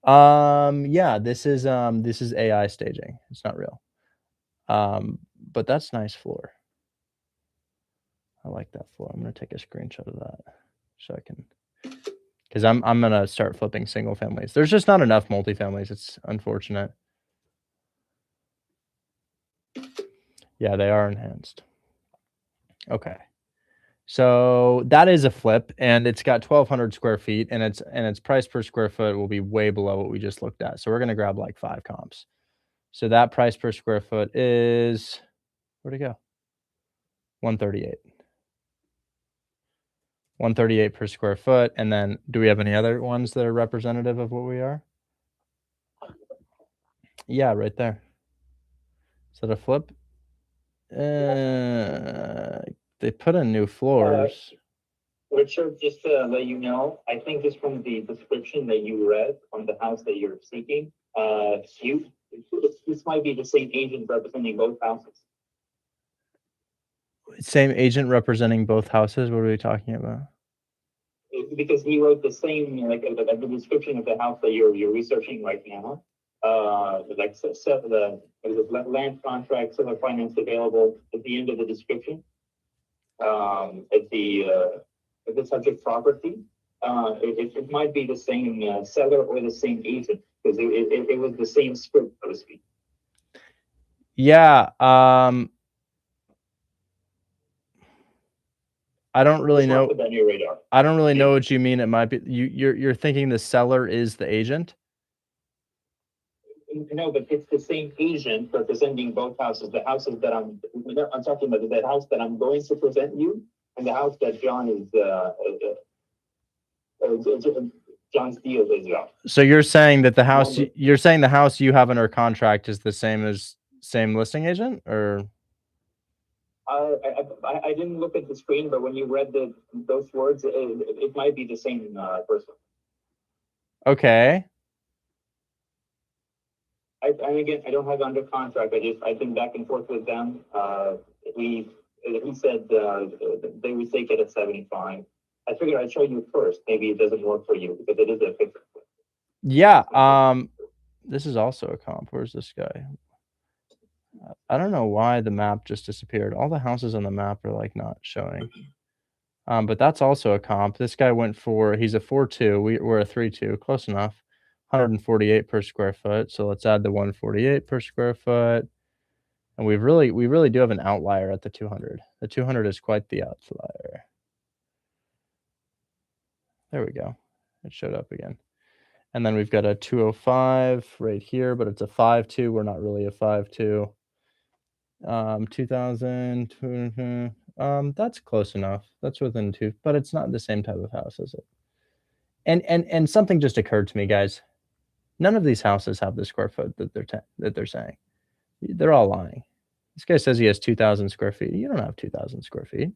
Yeah, this is AI staging. It's not real. But that's nice floor. I like that floor. I'm going to take a screenshot of that so I can, because I'm going to start flipping single families. There's just not enough multifamilies. It's unfortunate. Yeah, they are enhanced. Okay. So that is a flip, and it's got 1,200 square feet, and its price per square foot will be way below what we just looked at. So we're going to grab like 5 comps. So that price per square foot is, where'd it go? 138. 138 per square foot. And then do we have any other ones that are representative of what we are? Yeah, right there. Is that a flip? They put in new floors. Richard, just to let you know, I think just from the description that you read on the house that you're seeking, this might be the same agent representing both houses. Same agent representing both houses? What are we talking about? Because he wrote the same, like the description of the house that you're researching right now. The land contract, seller finance available at the end of the description. At the subject property, it might be the same seller or the same agent, because it was the same script, so to speak. Yeah. I don't really know. Put that on your radar. I don't really know what you mean. It might be you're thinking the seller is the agent? No, but it's the same agent representing both houses. The houses that I'm talking about, the house that I'm going to present you, and the house that John is John's deal is about. So you're saying that the house you have under contract is the same listing agent, or? I didn't look at the screen, but when you read those words, it might be the same person. Okay. And again, I don't have under contract. I've been back and forth with them. He said they would take it at 75. I figured I'd show you first. Maybe it doesn't work for you because it is a fixed. Yeah. This is also a comp. Where's this guy? I don't know why the map just disappeared. All the houses on the map are like not showing. But that's also a comp. This guy he's a 4.2. We're a 3.2. Close enough. 148 per square foot. So let's add the 148 per square foot. And we really do have an outlier at the 200. The 200 is quite the outlier. There we go. It showed up again. And then we've got a 205 right here, but it's a 5.2. We're not really a 5.2. 2000. That's close enough. That's within two, but it's not the same type of house, is it? And something just occurred to me, guys. None of these houses have the square foot that they're saying. They're all lying. This guy says he has 2,000 square feet. You don't have 2,000 square feet.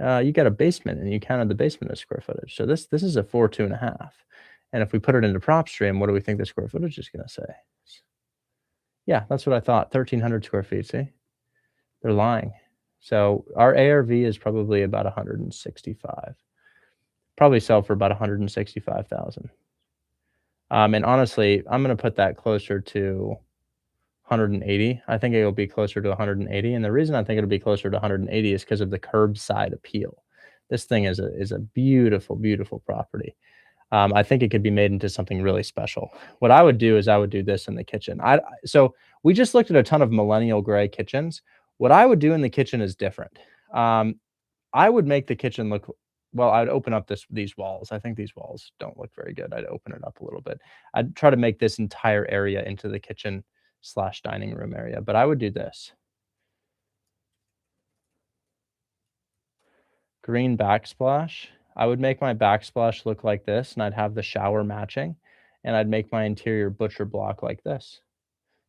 You got a basement, and you counted the basement as square footage. So this is a 4, 2.5. And if we put it into prop stream, what do we think the square footage is going to say? Yeah, that's what I thought. 1,300 square feet. See, they're lying. So our ARV is probably about 165. Probably sell for about 165,000. And honestly, I'm going to put that closer to 180. I think it'll be closer to 180. And the reason I think it'll be closer to 180 is because of the curbside appeal. This thing is a beautiful, beautiful property. I think it could be made into something really special. What I would do is I would do this in the kitchen. So we just looked at a ton of millennial gray kitchens. What I would do in the kitchen is different. I would make the kitchen look, well, I'd open up these walls. I think these walls don't look very good. I'd open it up a little bit. I'd try to make this entire area into the kitchen / dining room area, but I would do this. Green backsplash. I would make my backsplash look like this, and I'd have the shower matching, and I'd make my interior butcher block like this.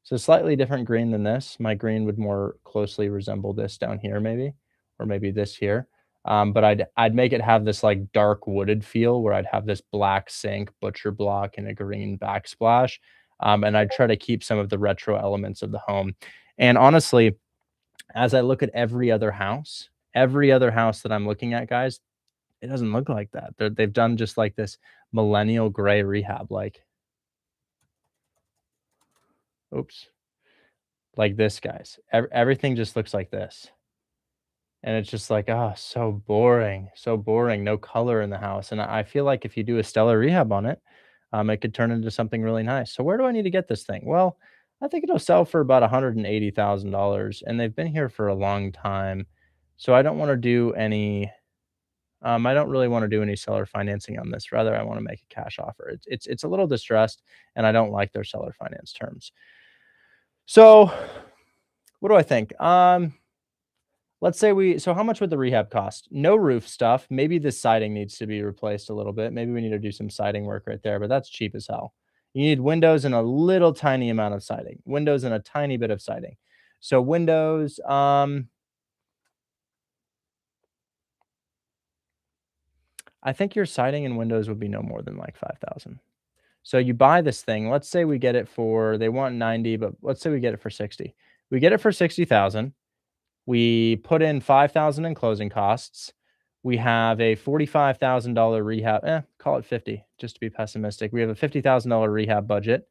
So slightly different green than this. My green would more closely resemble this down here, maybe, or maybe this here. But I'd make it have this like dark wooded feel where I'd have this black sink, butcher block, and a green backsplash. And I'd try to keep some of the retro elements of the home. And honestly, as I look at every other house that I'm looking at, guys, it doesn't look like that. They've done just like this millennial gray rehab, like, oops, like this, guys. Everything just looks like this. And it's just like, oh, so boring, no color in the house. And I feel like if you do a stellar rehab on it, it could turn into something really nice. So where do I need to get this thing? Well, I think it'll sell for about $180,000, and they've been here for a long time. So I don't want to do any. I don't really want to do any seller financing on this. Rather, I want to make a cash offer. It's a little distressed, and I don't like their seller finance terms. So, what do I think? Let's say so how much would the rehab cost? No roof stuff. Maybe the siding needs to be replaced a little bit. Maybe we need to do some siding work right there, but that's cheap as hell. You need windows and a little tiny amount of siding. Windows and a tiny bit of siding. So windows, I think your siding and windows would be no more than like 5,000. So you buy this thing. Let's say we get it for, they want 90, but let's say we get it for 60. We get it for 60,000. We put in 5,000 in closing costs. We have a $45,000 rehab, call it 50, just to be pessimistic. We have a $50,000 rehab budget,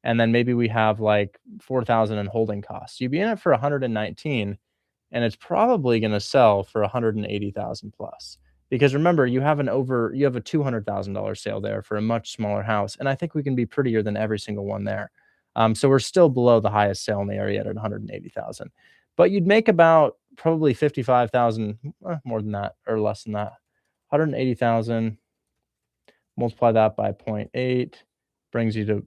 and then maybe we have like 4,000 in holding costs. You'd be in it for 119, and it's probably going to sell for 180,000 plus. Because remember, you have a $200,000 sale there for a much smaller house, and I think we can be prettier than every single one there. So we're still below the highest sale in the area at 180,000. But you'd make about probably 55,000, more than that or less than that. 180,000, multiply that by 0.8, brings you to,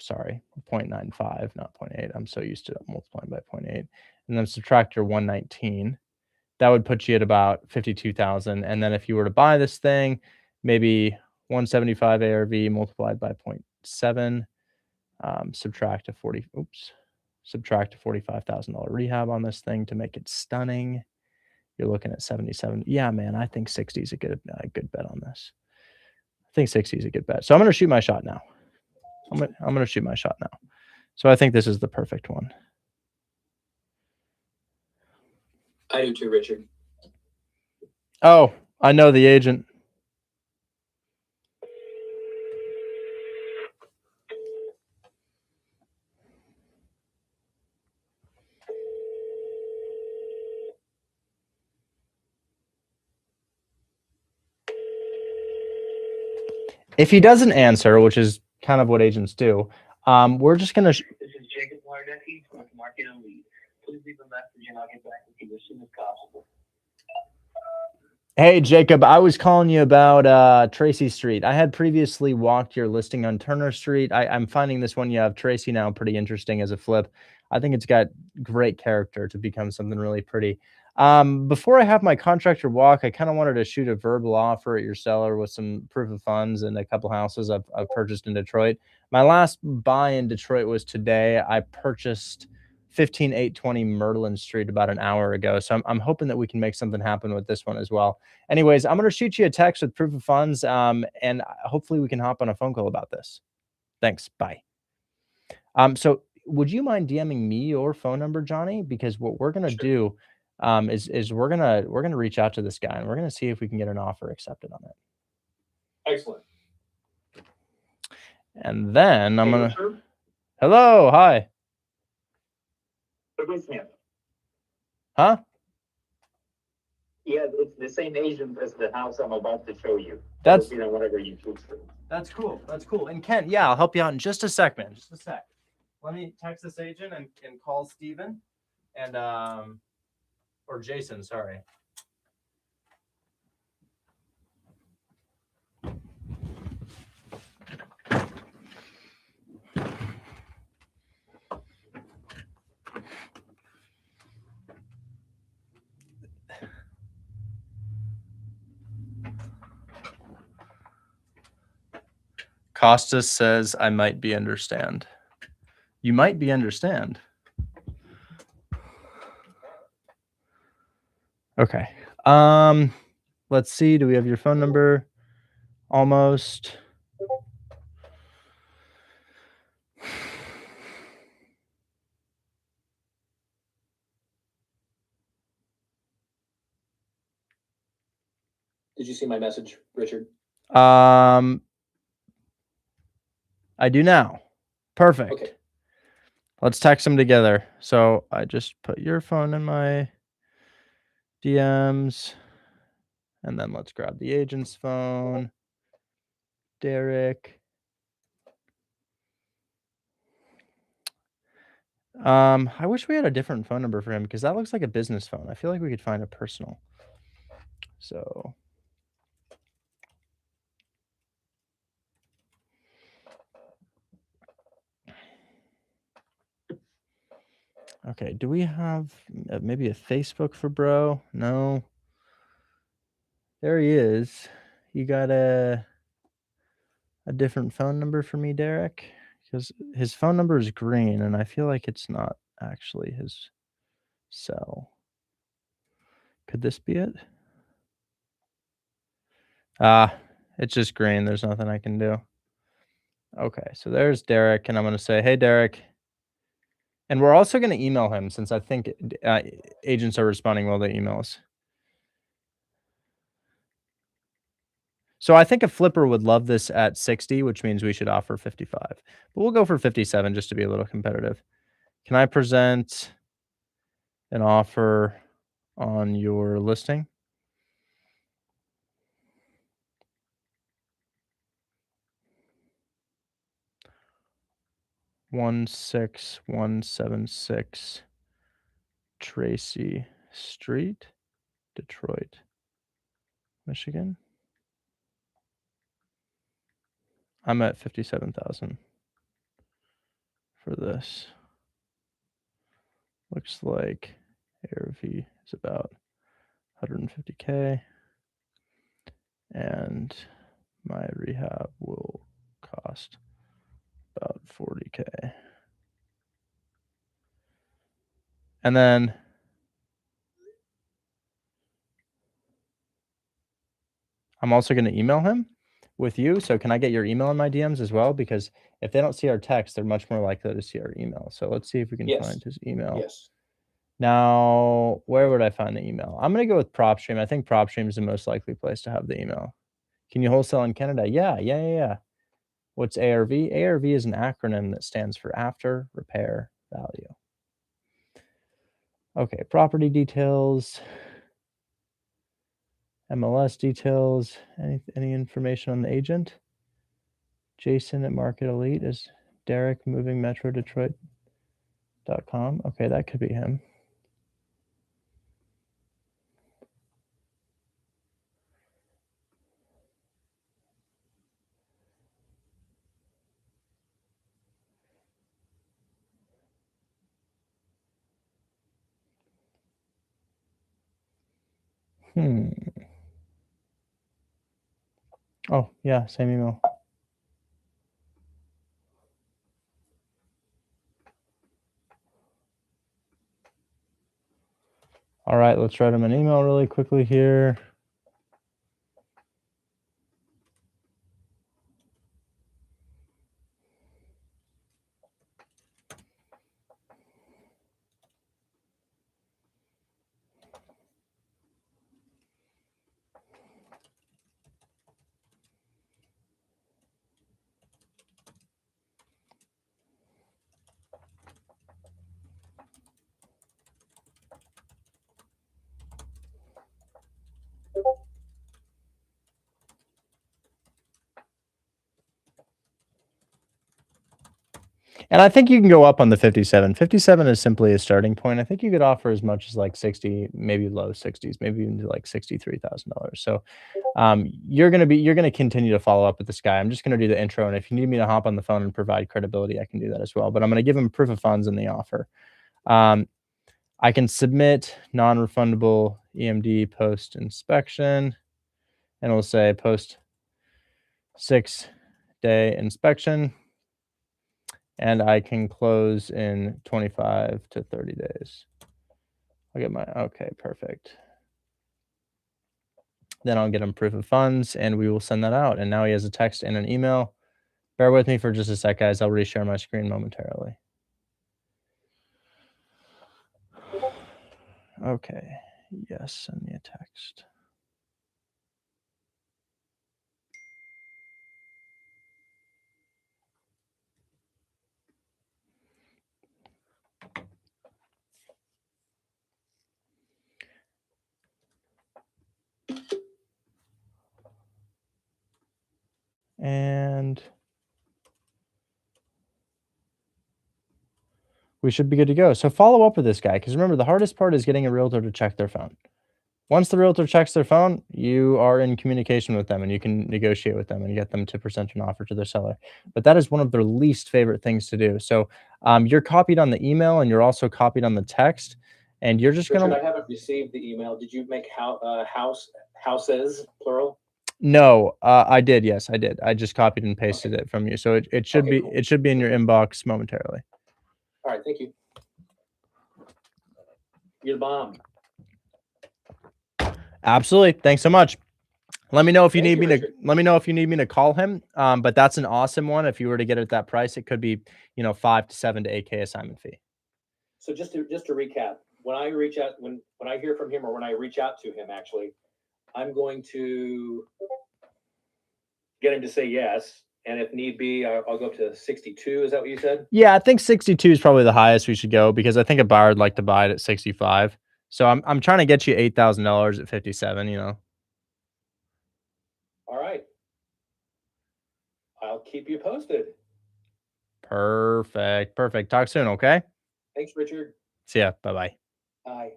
0.95, not 0.8. I'm so used to multiplying by 0.8. And then subtract your 119. That would put you at about 52,000. And then if you were to buy this thing, maybe 175 ARV multiplied by 0.7, subtract a $45,000 rehab on this thing to make it stunning. You're looking at 77. Yeah, man, I think 60 is a good bet on this. I think 60 is a good bet. So I'm going to shoot my shot now. I'm going to shoot my shot now. So I think this is the perfect one. I do too, Richard. Oh, I know the agent. If he doesn't answer, which is kind of what agents do, we're just going to... This is Jacob Larnecki from Market and Lead. Please leave a message and I'll get back with you as soon as possible. Hey, Jacob, I was calling you about Tracy Street. I had previously walked your listing on Turner Street. I'm finding this one you have, Tracy, now pretty interesting as a flip. I think it's got great character to become something really pretty. Before I have my contractor walk, I kind of wanted to shoot a verbal offer at your seller with some proof of funds and a couple houses I've purchased in Detroit. My last buy in Detroit was today. I purchased 15820 Merlin Street about an hour ago. So I'm hoping that we can make something happen with this one as well. Anyways, I'm going to shoot you a text with proof of funds, and hopefully we can hop on a phone call about this. Thanks. Bye. So would you mind DMing me your phone number, Johnny? Because what we're gonna Sure. do is we're gonna reach out to this guy and we're gonna see if we can get an offer accepted on it. Excellent. And then I'm Hey, gonna Richard, hello, hi. the voicemail. Huh? Yeah, it's the same agent as the house I'm about to show you. That's So, whatever you choose. that's cool. That's cool. And Ken, yeah, I'll help you out in just a sec, man. Just a sec. Let me text this agent and call Steven and or Jason, sorry. Costas says I might be understand. You might be understand. Okay. Let's see. Do we have your phone number? Almost. Did you see my message, Richard? I do now. Perfect. Okay. Let's text them together. So I just put your phone in my DMs, and then let's grab the agent's phone. Derek. I wish we had a different phone number for him because that looks like a business phone. I feel like we could find a personal. So okay, do we have maybe a Facebook for bro? No. There he is. You got a different phone number for me, Derek? Because his phone number is green, and I feel like it's not actually his cell. Could this be it? It's just green. There's nothing I can do. Okay, so there's Derek, and I'm going to say, hey, Derek. And we're also going to email him since I think agents are responding well to emails. So I think a flipper would love this at 60, which means we should offer 55. But we'll go for 57 just to be a little competitive. Can I present an offer on your listing? One 16176 Tracy Street, Detroit, Michigan. I'm at 57,000 for this. Looks like ARV is about 150K, and my rehab will cost about 40K. And then I'm also going to email him with you. So can I get your email in my DMs as well? Because if they don't see our text, they're much more likely to see our email. So let's see if we can Yes. find his email. Yes. Now, where would I find the email? I'm going to go with PropStream. I think PropStream is the most likely place to have the email. Can you wholesale in Canada? Yeah. What's ARV? ARV is an acronym that stands for After Repair Value. Okay, property details, MLS details, any information on the agent? Jason at Market Elite is Derek moving Metro Detroit.com. Okay, that could be him. Oh, yeah, same email. All right, let's write him an email really quickly here. And I think you can go up on the 57. 57 is simply a starting point. I think you could offer as much as like 60, maybe low 60s, maybe even to like $63,000. So you're gonna continue to follow up with this guy. I'm just gonna do the intro, and if you need me to hop on the phone and provide credibility, I can do that as well. But I'm gonna give him proof of funds in the offer. I can submit non-refundable EMD post inspection, and we'll say post 6-day inspection. And I can close in 25 to 30 days. I'll get my, okay, perfect. Then I'll get him proof of funds and we will send that out. And now he has a text and an email. Bear with me for just a sec, guys. I'll reshare my screen momentarily. Okay, yes, send me a text. And we should be good to go. So follow up with this guy, because remember, the hardest part is getting a realtor to check their phone. Once the realtor checks their phone, you are in communication with them and you can negotiate with them and get them to present an offer to their seller. But that is one of their least favorite things to do. So you're copied on the email and you're also copied on the text, and you're just Richard, gonna. I haven't received the email. Did you make houses plural? No, I did. Yes, I did. I just copied and pasted it from you. So it should Okay, be cool. it should be in your inbox momentarily. All right, thank you. You're the bomb. Absolutely. Thanks so much. Let me know if you Thank need you, me to Richard. let me know if you need me to call him. But that's an awesome one. If you were to get it at that price, it could be, 5 to 7 to 8K assignment fee. So just to recap, when I reach out, when I hear from him or when I reach out to him, actually, I'm going to get him to say yes. And if need be, I'll go up to 62. Is that what you said? Yeah, I think 62 is probably the highest we should go, because I think a buyer would like to buy it at 65. So I'm trying to get you $8,000 at 57, All right. I'll keep you posted. Perfect. Perfect. Talk soon, okay? Thanks, Richard. See ya. Bye-bye. Bye.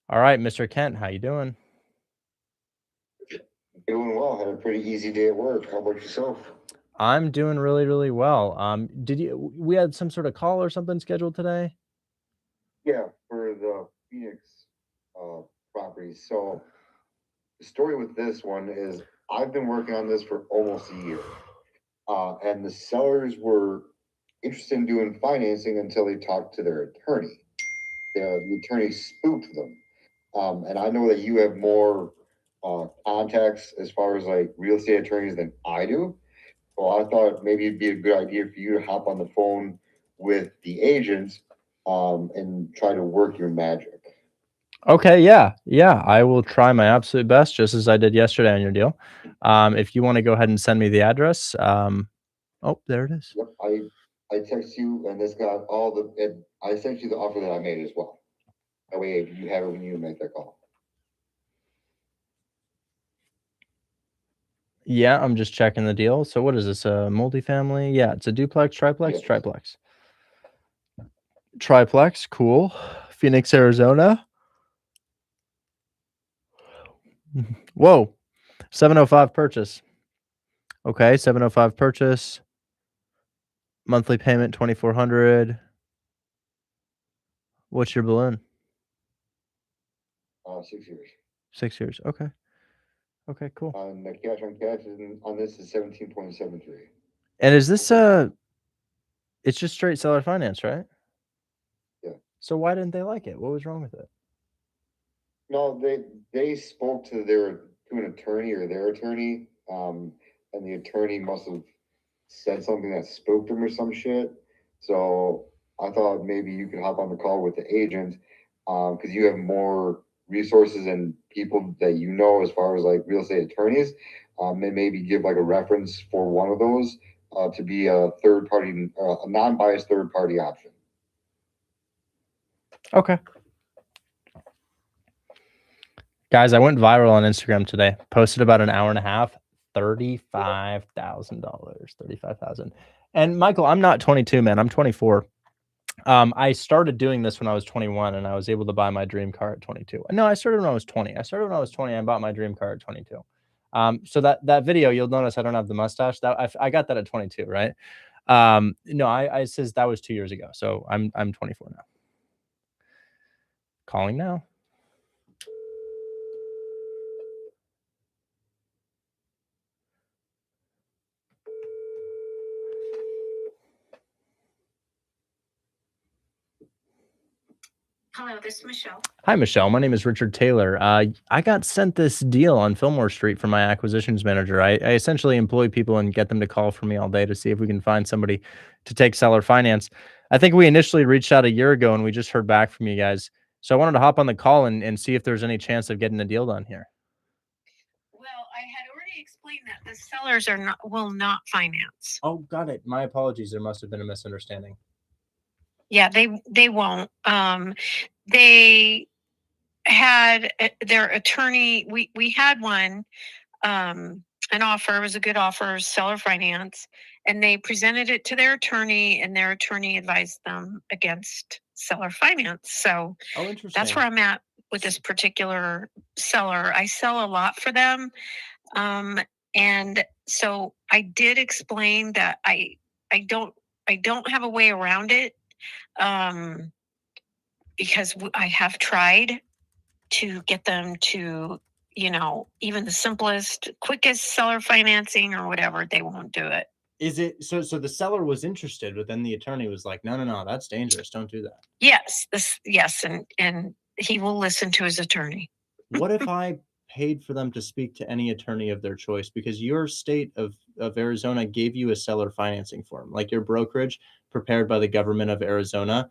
All right, Mr. Kent, how you doing? Doing well. Had a pretty easy day at work. How about yourself? I'm doing really, really well. We had some sort of call or something scheduled today? Yeah, for the Phoenix properties. So the story with this one is I've been working on this for almost a year. And the sellers were interested in doing financing until they talked to their attorney. The attorney spooked them. And I know that you have more contacts as far as like real estate attorneys than I do. So I thought maybe it'd be a good idea for you to hop on the phone with the agents and try to work your magic. Okay, yeah. Yeah, I will try my absolute best, just as I did yesterday on your deal. If you wanna go ahead and send me the address, oh, there it is. Yep, I text you and this got I sent you the offer that I made as well. That way you have it when you make that call. Yeah, I'm just checking the deal. So what is this, a multifamily? Yeah, it's a duplex, triplex, Yes. triplex. Triplex, cool. Phoenix, Arizona. Whoa, 705 purchase. Okay, 705 purchase. Monthly payment 2,400. What's your balloon? 6 years. 6 years. Okay. Okay, cool. On the cash on cash on this is 17.73. And is this it's just straight seller finance, right? Yeah. So why didn't they like it? What was wrong with it? No, they spoke to an attorney or their attorney, and the attorney must have said something that spooked them or some shit. So I thought maybe you could hop on the call with the agent, because you have more resources and people that you know as far as like real estate attorneys, and maybe give like a reference for one of those to be a third party, a non-biased third party option. Okay. Guys, I went viral on Instagram today. Posted about an hour and a half, $35,000. 35,000. And Michael, I'm not 22, man. I'm 24. I started doing this when I was 21 and I was able to buy my dream car at 22. No, I started when I was 20. I bought my dream car at 22. So that video, you'll notice I don't have the mustache. That I got that at 22, right? No, I says that was 2 years ago. So I'm 24 now. Calling now. Hello, this is Michelle. Hi, Michelle. My name is Richard Taylor. I got sent this deal on Fillmore Street from my acquisitions manager. I essentially employ people and get them to call for me all day to see if we can find somebody to take seller finance. I think we initially reached out a year ago and we just heard back from you guys. So I wanted to hop on the call and see if there's any chance of getting a deal done here. Well, I had already explained that the sellers will not finance. Oh, got it. My apologies. There must have been a misunderstanding. Yeah, they won't. They had their attorney. We had one, an offer. It was a good offer, seller finance, and they presented it to their attorney, and their attorney advised them against seller finance. So Oh, interesting. that's where I'm at with this particular seller. I sell a lot for them, and so I did explain that I don't have a way around it. Because I have tried to get them to, even the simplest, quickest seller financing or whatever, they won't do it. Is it so the seller was interested, but then the attorney was like, no, that's dangerous. Don't do that. Yes, and he will listen to his attorney. What if I paid for them to speak to any attorney of their choice? Because your state of Arizona gave you a seller financing form, like your brokerage prepared by the government of Arizona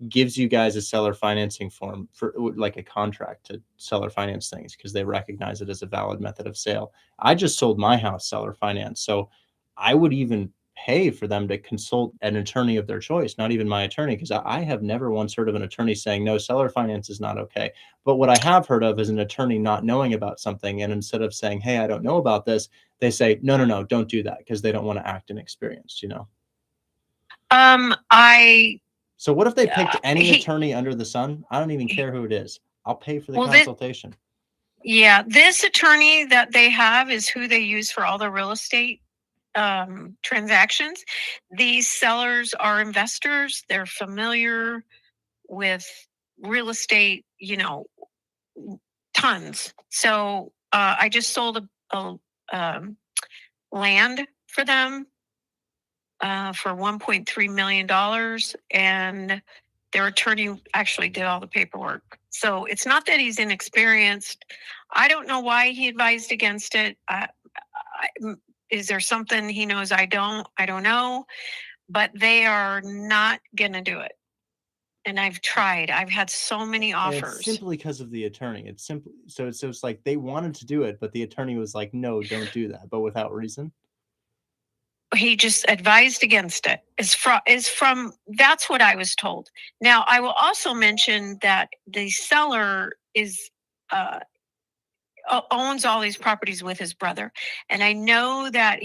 gives you guys a seller financing form for like a contract to seller finance things because they recognize it as a valid method of sale. I just sold my house seller finance. So I would even pay for them to consult an attorney of their choice, not even my attorney, because I have never once heard of an attorney saying, no, seller finance is not okay. But what I have heard of is an attorney not knowing about something. And instead of saying, hey, I don't know about this, they say, no, don't do that because they don't want to act inexperienced, So what if they picked any attorney under the sun? I don't even care who it is. I'll pay for the consultation. This attorney that they have is who they use for all their real estate transactions. These sellers are investors. They're familiar with real estate, tons. So I just sold a land for them for $1.3 million, and their attorney actually did all the paperwork. So it's not that he's inexperienced. I don't know why he advised against it. Is there something he knows I don't know, but they are not gonna do it. And I've tried. I've had so many offers. It's simply because of the attorney. It's simply so it's like they wanted to do it, but the attorney was like, no, don't do that, but without reason. He just advised against it. That's what I was told. Now, I will also mention that the seller owns all these properties with his brother. And I know that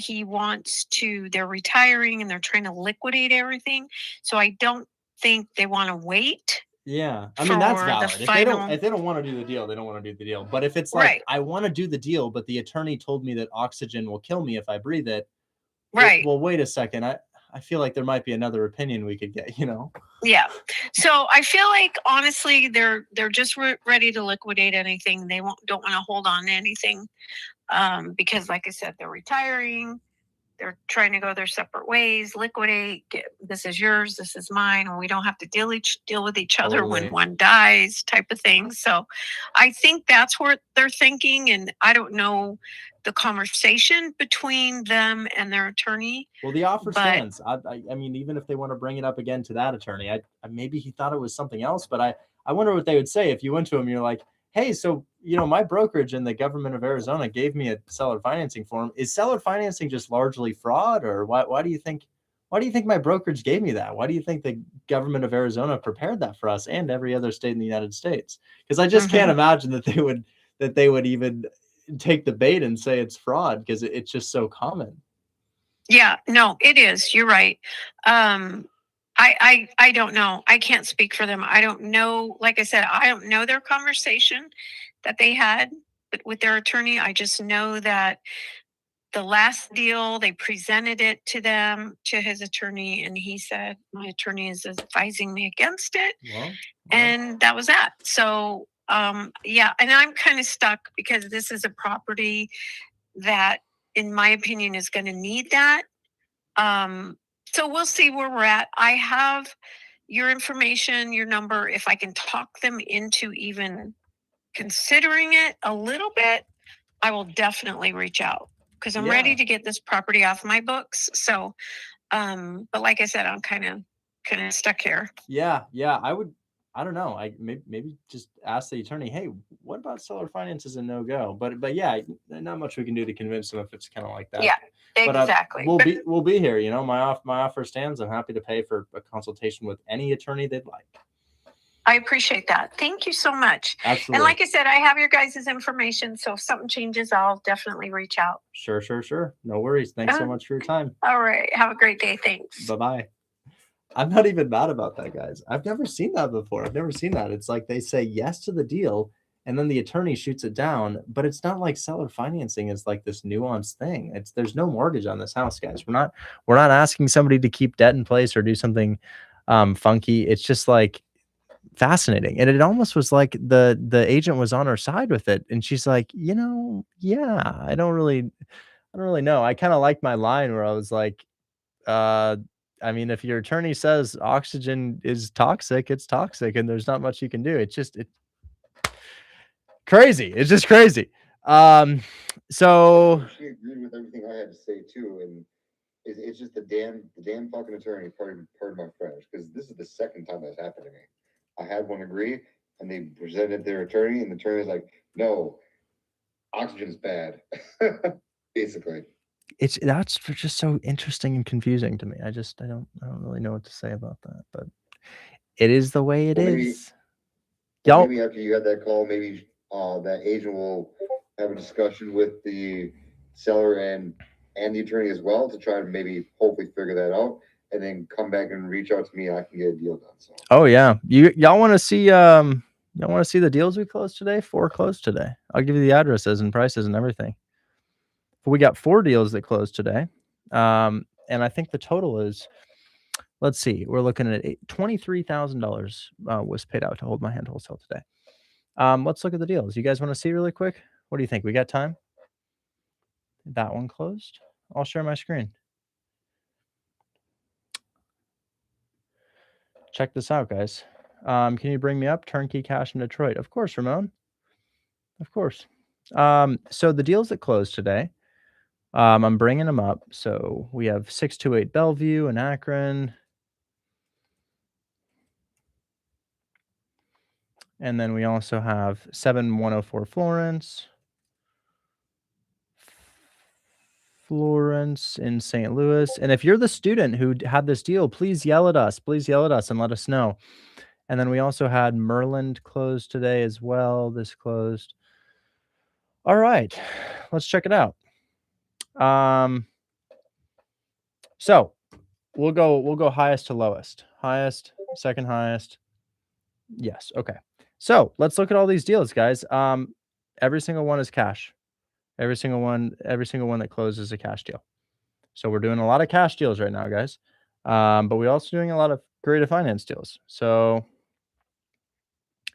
they're retiring and they're trying to liquidate everything. So I don't think they want to wait. Yeah. I mean, that's valid. If they don't want to do the deal, they don't want to do the deal. But if it's like, right, I want to do the deal, but the attorney told me that oxygen will kill me if I breathe it. Right. Well, wait a second. I feel like there might be another opinion we could get, you know? Yeah. So I feel like honestly, they're just ready to liquidate anything. They don't want to hold on to anything, because, like I said, they're retiring. They're trying to go their separate ways, liquidate. This is yours, this is mine, and we don't have to deal with each other Totally. when one dies, type of thing. So, I think that's what they're thinking, and I don't know the conversation between them and their attorney. Well, the offer But stands. I mean, even if they want to bring it up again to that attorney, maybe he thought it was something else, but I wonder what they would say if you went to him. You're like, hey, so my brokerage in the government of Arizona gave me a seller financing form. Is seller financing just largely fraud, or why do you think my brokerage gave me that? Why do you think the government of Arizona prepared that for us and every other state in the United States? Because I just can't imagine that they would even take the bait and say it's fraud, because it's just so common. yeah, no, it is. You're right. I don't know. I can't speak for them. I don't know. Like I said, I don't know their conversation that they had with their attorney. I just know that the last deal, they presented it to his attorney, and he said, my attorney is advising me against it. Well, And that was that. So, yeah, and I'm kind of stuck because this is a property that, in my opinion, is going to need that. So we'll see where we're at. I have your information, your number. If I can talk them into even considering it a little bit, I will definitely reach out, because I'm ready to get this property off my books. So, but like I said, I'm kind of stuck here. Yeah. I don't know. I maybe just ask the attorney, hey, what about seller finance is a no-go? But yeah, not much we can do to convince them if it's kind of like that. Yeah, But exactly. we'll be here. My offer stands. I'm happy to pay for a consultation with any attorney they'd like. I appreciate that. Thank you so much. Absolutely. And like I said, I have your guys' information. So if something changes, I'll definitely reach out. Sure. No worries. Thanks so much for your time. All right. Have a great day. Thanks. Bye-bye. I'm not even mad about that, guys. I've never seen that before. I've never seen that. It's like they say yes to the deal and then the attorney shoots it down, but it's not like seller financing is like this nuanced thing. There's no mortgage on this house, guys. We're not asking somebody to keep debt in place or do something funky. It's just like fascinating. And it almost was like the agent was on her side with it. And she's like, yeah, I don't really know. I kind of like my line where I was like, I mean, if your attorney says oxygen is toxic, it's toxic, and there's not much you can do. It's crazy. It's just crazy. So she agreed with everything I had to say too, and it's just the damn fucking attorney. Pardon my French, because this is the second time that's happened to me. I had one agree, and they presented their attorney, and the attorney was like, "No, oxygen's bad," basically. That's just so interesting and confusing to me. I don't really know what to say about that, but it is the way it is. Maybe after you had that call, maybe that agent will have a discussion with the seller and the attorney as well to try to maybe hopefully figure that out, and then come back and reach out to me and I can get a deal done. So. Oh yeah, y'all want to see the deals we closed today? 4 closed today. I'll give you the addresses and prices and everything. We got 4 deals that closed today. And I think the total is, let's see, we're looking at $23,000 was paid out to Hold My Hand Wholesale today. Let's look at the deals. You guys want to see really quick? What do you think? We got time? That one closed. I'll share my screen. Check this out, guys. Can you bring me up? Turnkey Cash in Detroit. Of course, Ramon. Of course. So the deals that closed today, I'm bringing them up. So we have 628 Bellevue in Akron. And then we also have 7104 Florence in St. Louis. And if you're the student who had this deal, please yell at us. Please yell at us and let us know. And then we also had Merland closed today as well. This closed. All right, let's check it out. So we'll go highest to lowest. Highest, second highest. Yes. Okay. So let's look at all these deals, guys. Every single one is cash. Every single one that closes is a cash deal. So we're doing a lot of cash deals right now, guys. But we're also doing a lot of creative finance deals. So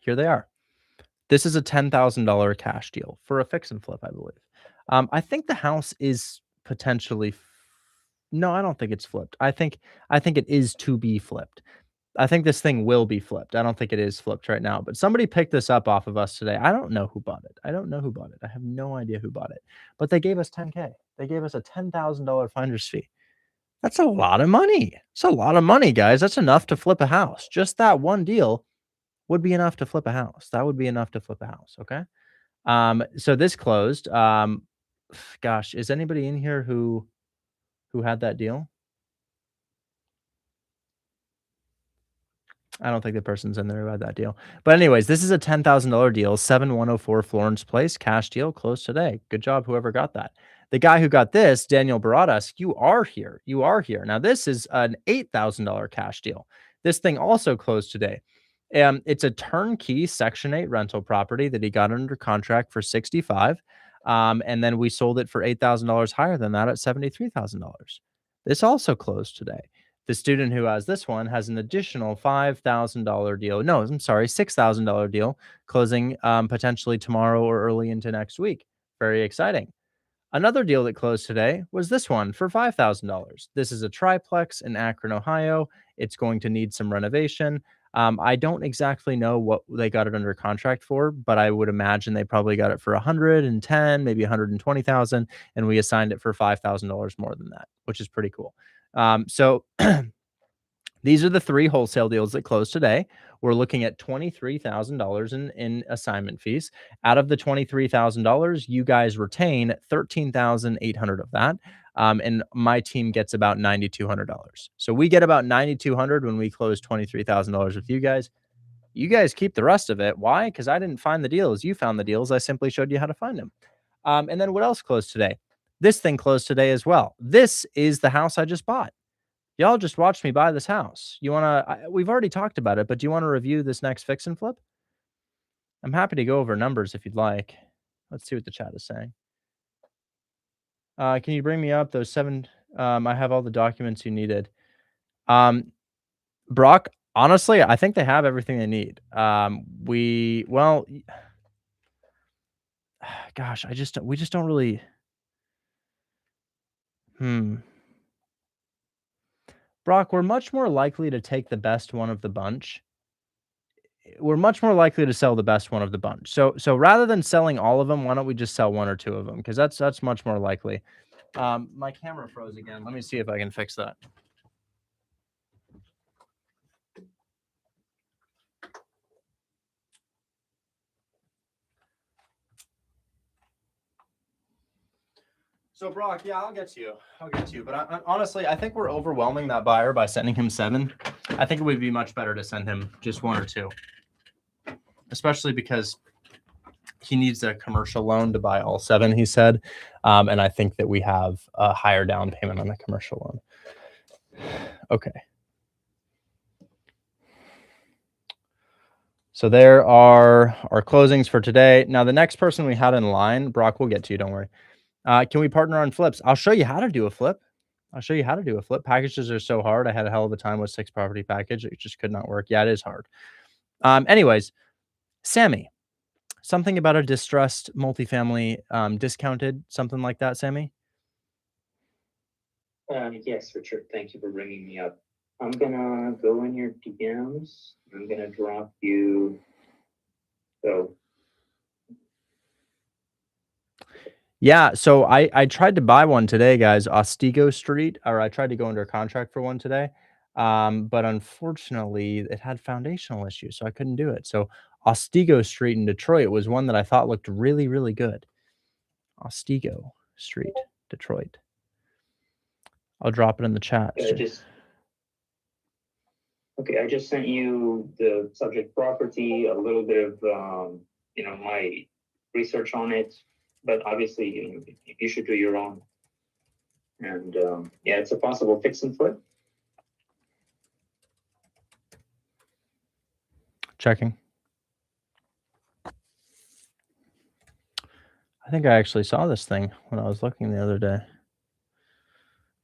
here they are. This is a $10,000 cash deal for a fix and flip, I believe. I think the house is potentially. No, I don't think it's flipped. I think it is to be flipped. I think this thing will be flipped. I don't think it is flipped right now, but somebody picked this up off of us today. I don't know who bought it. I don't know who bought it. I have no idea who bought it, but they gave us 10K. They gave us a $10,000 finder's fee. That's a lot of money. It's a lot of money, guys. That's enough to flip a house. Just that one deal would be enough to flip a house. That would be enough to flip a house. Okay. So this closed. Gosh, is anybody in here who had that deal? I don't think the person's in there who had that deal. But anyways, this is a $10,000 deal, 7104 Florence Place, cash deal, closed today. Good job, whoever got that. The guy who got this, Daniel Baradas, you are here. You are here. Now, this is an $8,000 cash deal. This thing also closed today. It's a turnkey Section 8 rental property that he got under contract for $65,000. And then we sold it for $8,000 higher than that at $73,000. This also closed today. The student who has this one has an additional $5,000 deal. No, I'm sorry, $6,000 deal closing potentially tomorrow or early into next week. Very exciting. Another deal that closed today was this one for $5,000. This is a triplex in Akron, Ohio. It's going to need some renovation. I don't exactly know what they got it under contract for, but I would imagine they probably got it for 110, maybe 120,000, and we assigned it for $5,000 more than that, which is pretty cool. So these are the 3 wholesale deals that closed today. We're looking at $23,000 in assignment fees. Out of the $23,000, you guys retain $13,800 of that. And my team gets about $9,200. So we get about $9,200 when we close $23,000 with you guys. You guys keep the rest of it. Why? Because I didn't find the deals. You found the deals. I simply showed you how to find them. And then what else closed today? This thing closed today as well. This is the house I just bought. Y'all just watched me buy this house. You want to, we've already talked about it, but do you want to review this next fix and flip? I'm happy to go over numbers if you'd like. Let's see what the chat is saying. Can you bring me up those 7? I have all the documents you needed. Brock, honestly, I think they have everything they need. Well, gosh, we just don't really. Brock, we're much more likely to take the best one of the bunch. We're much more likely to sell the best one of the bunch. So rather than selling all of them, why don't we just sell 1 or 2 of them? Because that's much more likely. My camera froze again. Let me see if I can fix that. So Brock, yeah, I'll get to you. But honestly, I think we're overwhelming that buyer by sending him 7. I think it would be much better to send him just 1 or 2, especially because he needs a commercial loan to buy all 7. He said, and I think that we have a higher down payment on the commercial loan. Okay. So there are our closings for today. Now the next person we had in line, Brock, we'll get to you. Don't worry. Can we partner on flips? I'll show you how to do a flip. Packages are so hard. I had a hell of a time with 6 property package. It just could not work. Yeah, it is hard. Anyways, Sammy, something about a distressed multifamily discounted, something like that, Sammy? Yes, Richard, thank you for bringing me up. I'm gonna go in your DMs. I'm gonna drop you. So Yeah, so I tried to buy one today, guys, Otsego Street, or I tried to go under contract for one today. But unfortunately, it had foundational issues, so I couldn't do it. So Otsego Street in Detroit was one that I thought looked really, really good. Otsego Street, Detroit. I'll drop it in the chat. I just sent you the subject property, a little bit of my research on it, but obviously you should do your own. And yeah, it's a possible fix and flip. Checking. I think I actually saw this thing when I was looking the other day.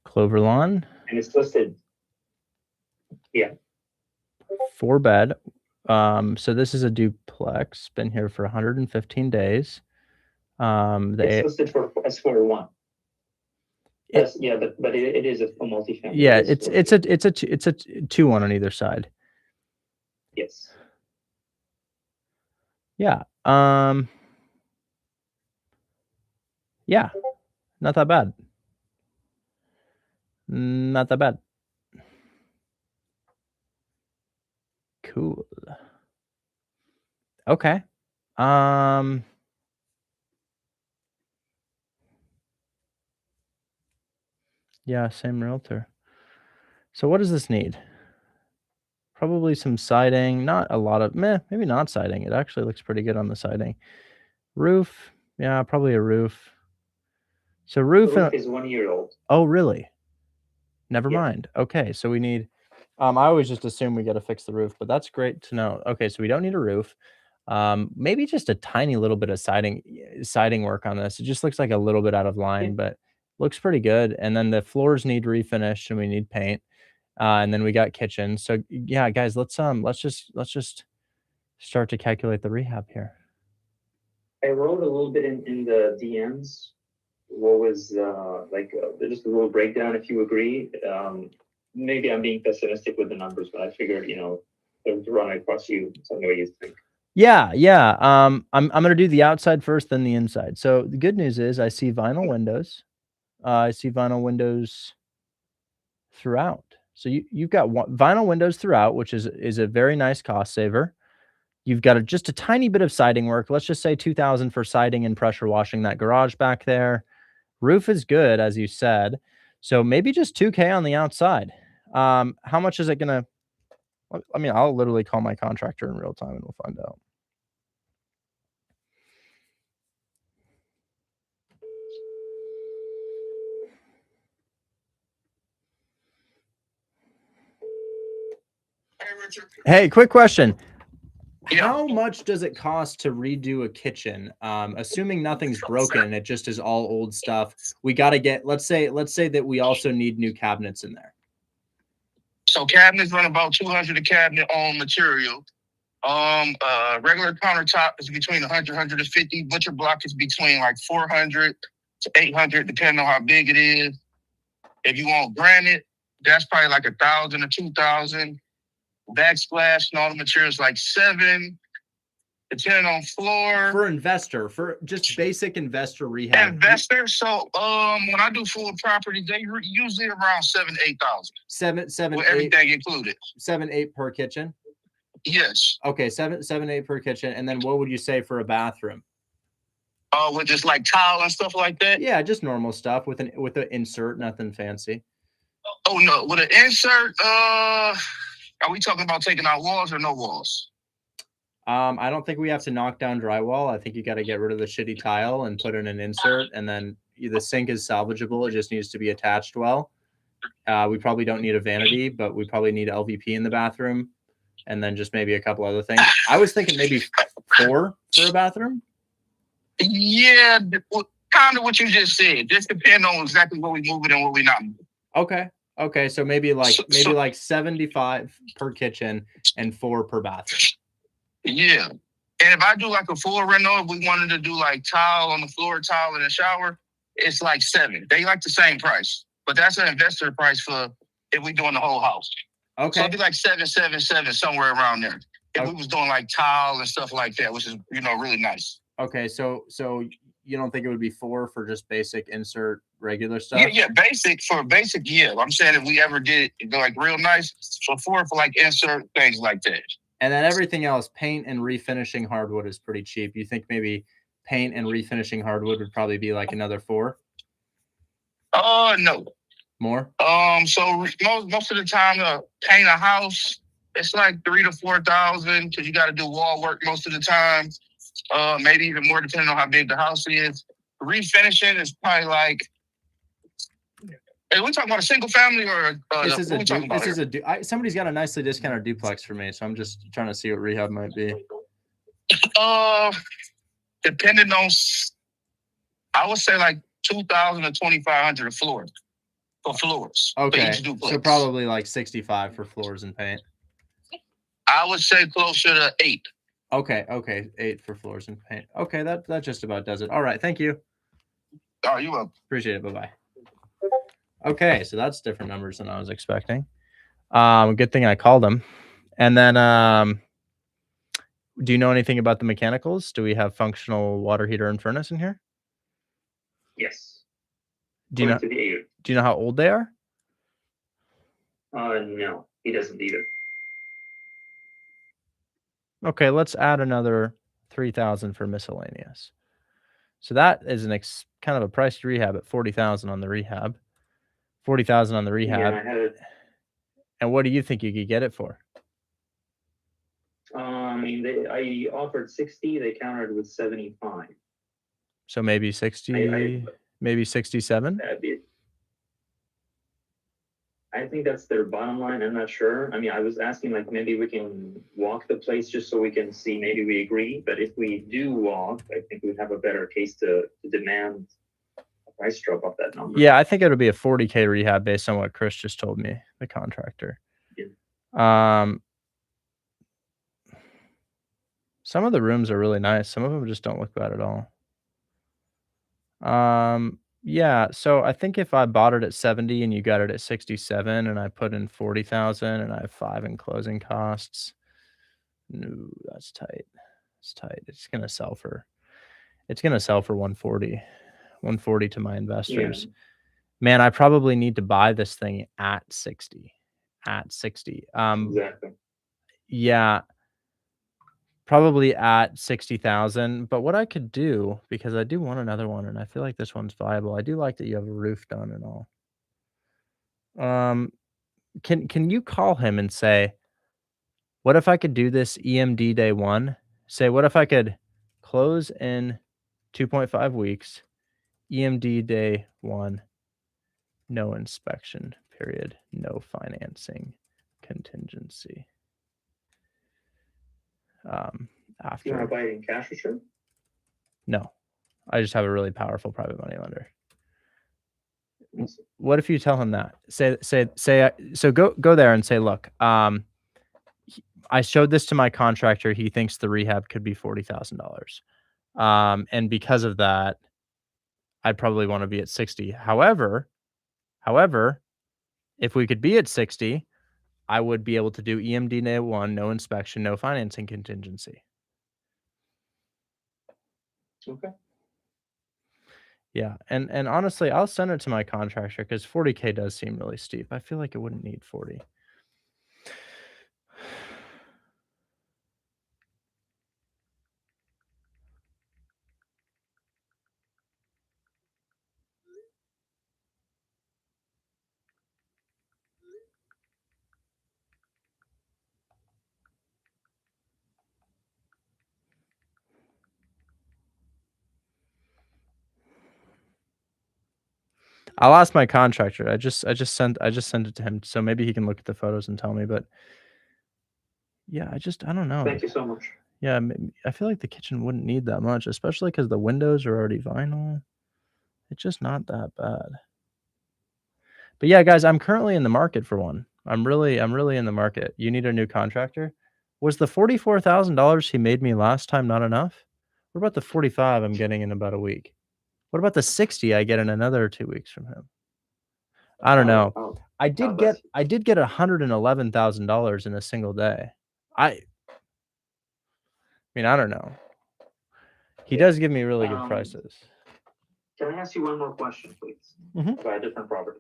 Clover Lawn. And it's listed Yeah. 4-bed. So this is a duplex, been here for 115 days. It's The listed for as 4-1. It- Yeah, but it is a multifamily. yeah, It is it's a 2-1 on either side. yes. Yeah. Yeah, not that bad. Not that bad. Cool. Okay. Yeah, same realtor. So what does this need? Probably some siding, not a lot of maybe not siding. It actually looks pretty good on the siding. Roof, yeah, probably a roof. So The roof roof is 1 year old. oh, really? Never Yeah. mind. Okay, so we need I always just assume we gotta fix the roof, but that's great to know. Okay, so we don't need a roof. Maybe just a tiny little bit of siding work on this. It just looks like a little bit out of line, but looks pretty good. And then the floors need refinish and we need paint. And then we got kitchen. So yeah, guys, let's just start to calculate the rehab here. I wrote a little bit in the DMs. What was just a little breakdown, if you agree. Maybe I'm being pessimistic with the numbers, but I figured, to run it across you, so I know what you think. Yeah, yeah. I'm gonna do the outside first, then the inside. So the good news is I see vinyl windows. I see vinyl windows throughout. So you've got vinyl windows throughout, which is a very nice cost saver. You've got just a tiny bit of siding work. Let's just say 2,000 for siding and pressure washing that garage back there. Roof is good, as you said. So maybe just 2K on the outside. How much is it gonna? I mean, I'll literally call my contractor in real time and we'll find out. Hey, quick question. Yeah. How much does it cost to redo a kitchen? Assuming nothing's broken, it just is all old stuff. We got to get, let's say that we also need new cabinets in there. So cabinets run about 200 a cabinet on material. Regular countertop is between 100, 150. Butcher block is between like 400 to 800, depending on how big it is. If you want granite, that's probably like 1,000 or 2,000. Backsplash and all the materials like 7, depending on floor. For investor, for just basic investor rehab. Investor. So when I do full property, they usually around 7,000 to 8,000. Seven, with eight, everything included. 7, 8 per kitchen. Yes. Okay, 7, 8 per kitchen. And then what would you say for a bathroom? With just like tile and stuff like that. Yeah, just normal stuff with an insert, nothing fancy. Oh no, with an insert, are we talking about taking out walls or no walls? I don't think we have to knock down drywall. I think you got to get rid of the shitty tile and put in an insert, and then the sink is salvageable. It just needs to be attached well. We probably don't need a vanity, but we probably need LVP in the bathroom, and then just maybe a couple other things. I was thinking maybe 4 for a bathroom. Yeah, kind of what you just said. Just depend on exactly what we move it and what we not moving. Okay. So maybe like 75 per kitchen and 4 per bathroom. Yeah. And if I do like a full reno, if we wanted to do like tile on the floor, tile in the shower, it's like 7. They like the same price, but that's an investor price for if we doing the whole house. Okay. So it'd be like 7, 7, 7, somewhere around there. If we was doing like tile and stuff like that, which is, really nice. Okay. So you don't think it would be 4 for just basic insert regular stuff? Yeah. Basic. Yeah. I'm saying if we ever did it like real nice, so 4 for like insert things like that. And then everything else, paint and refinishing hardwood is pretty cheap. You think maybe paint and refinishing hardwood would probably be like another 4? No. More? So most of the time to paint a house, it's like 3,000 to 4,000 because you got to do wall work most of the time. Maybe even more depending on how big the house is. Refinishing is probably like. Hey, we talking about a single family or somebody's got a nicely discounted duplex for me, so I'm just trying to see what rehab might be. Depending on, I would say like 2,000 to 2,500 a floor. for floors. For Okay, each duplex. so probably like 65 for floors and paint. I would say closer to 8. Okay, 8 for floors and paint. Okay, that just about does it. All right, thank you. Oh, you up? Appreciate it. Bye-bye. Okay, so that's different numbers than I was expecting. Good thing I called them. And then, do you know anything about the mechanicals? Do we have functional water heater and furnace in here? Yes. Do you know? To the eight. Do you know how old they are? No, he doesn't either. Okay, let's add another 3,000 for miscellaneous. So that is an kind of a priced rehab at 40,000 on the rehab. 40,000 on the rehab. Yeah, I had it. And what do you think you could get it for? I mean, I offered 60. They countered with 75. So maybe 60, maybe 67. That'd be. I think that's their bottom line. I'm not sure. I mean, I was asking like maybe we can walk the place just so we can see. Maybe we agree. But if we do walk, I think we'd have a better case to demand a price drop off that number. Yeah, I think it'll be a 40K rehab based on what Chris just told me, the contractor. Yeah. Some of the rooms are really nice. Some of them just don't look bad at all. Yeah, so I think if I bought it at 70 and you got it at 67 and I put in 40,000 and I have 5 in closing costs. No, that's tight. It's tight. It's going to sell for 140. 140 to my investors. Yeah. Man, I probably need to buy this thing at 60. At 60. Exactly. Yeah. Probably at 60,000, but what I could do, because I do want another one and I feel like this one's viable. I do like that you have a roof done and all. Can you call him and say, what if I could do this EMD day 1? Say, what if I could close in 2.5 weeks, EMD day 1, no inspection period, no financing contingency. After. You want to buy it in cash or sure? No, I just have a really powerful private money lender. What if you tell him that? Say. So go there and say, look, I showed this to my contractor. He thinks the rehab could be $40,000, and because of that, I'd probably want to be at 60. However, if we could be at 60, I would be able to do EMD day 1, no inspection, no financing contingency. Okay. Yeah, and honestly, I'll send it to my contractor because 40K does seem really steep. I feel like it wouldn't need 40. I'll ask my contractor. I just sent it to him, so maybe he can look at the photos and tell me. But yeah, I don't know. Thank you so much. Yeah, I feel like the kitchen wouldn't need that much, especially because the windows are already vinyl. It's just not that bad. But yeah, guys, I'm currently in the market for one. I'm really in the market. You need a new contractor? Was the $44,000 he made me last time not enough? What about the 45 I'm getting in about a week? What about the 60 I get in another 2 weeks from him? I don't know. I did get $111,000 in a single day. I mean, I don't know. He does give me really good prices. Can I ask you one more question, please? Mhm. About a different property.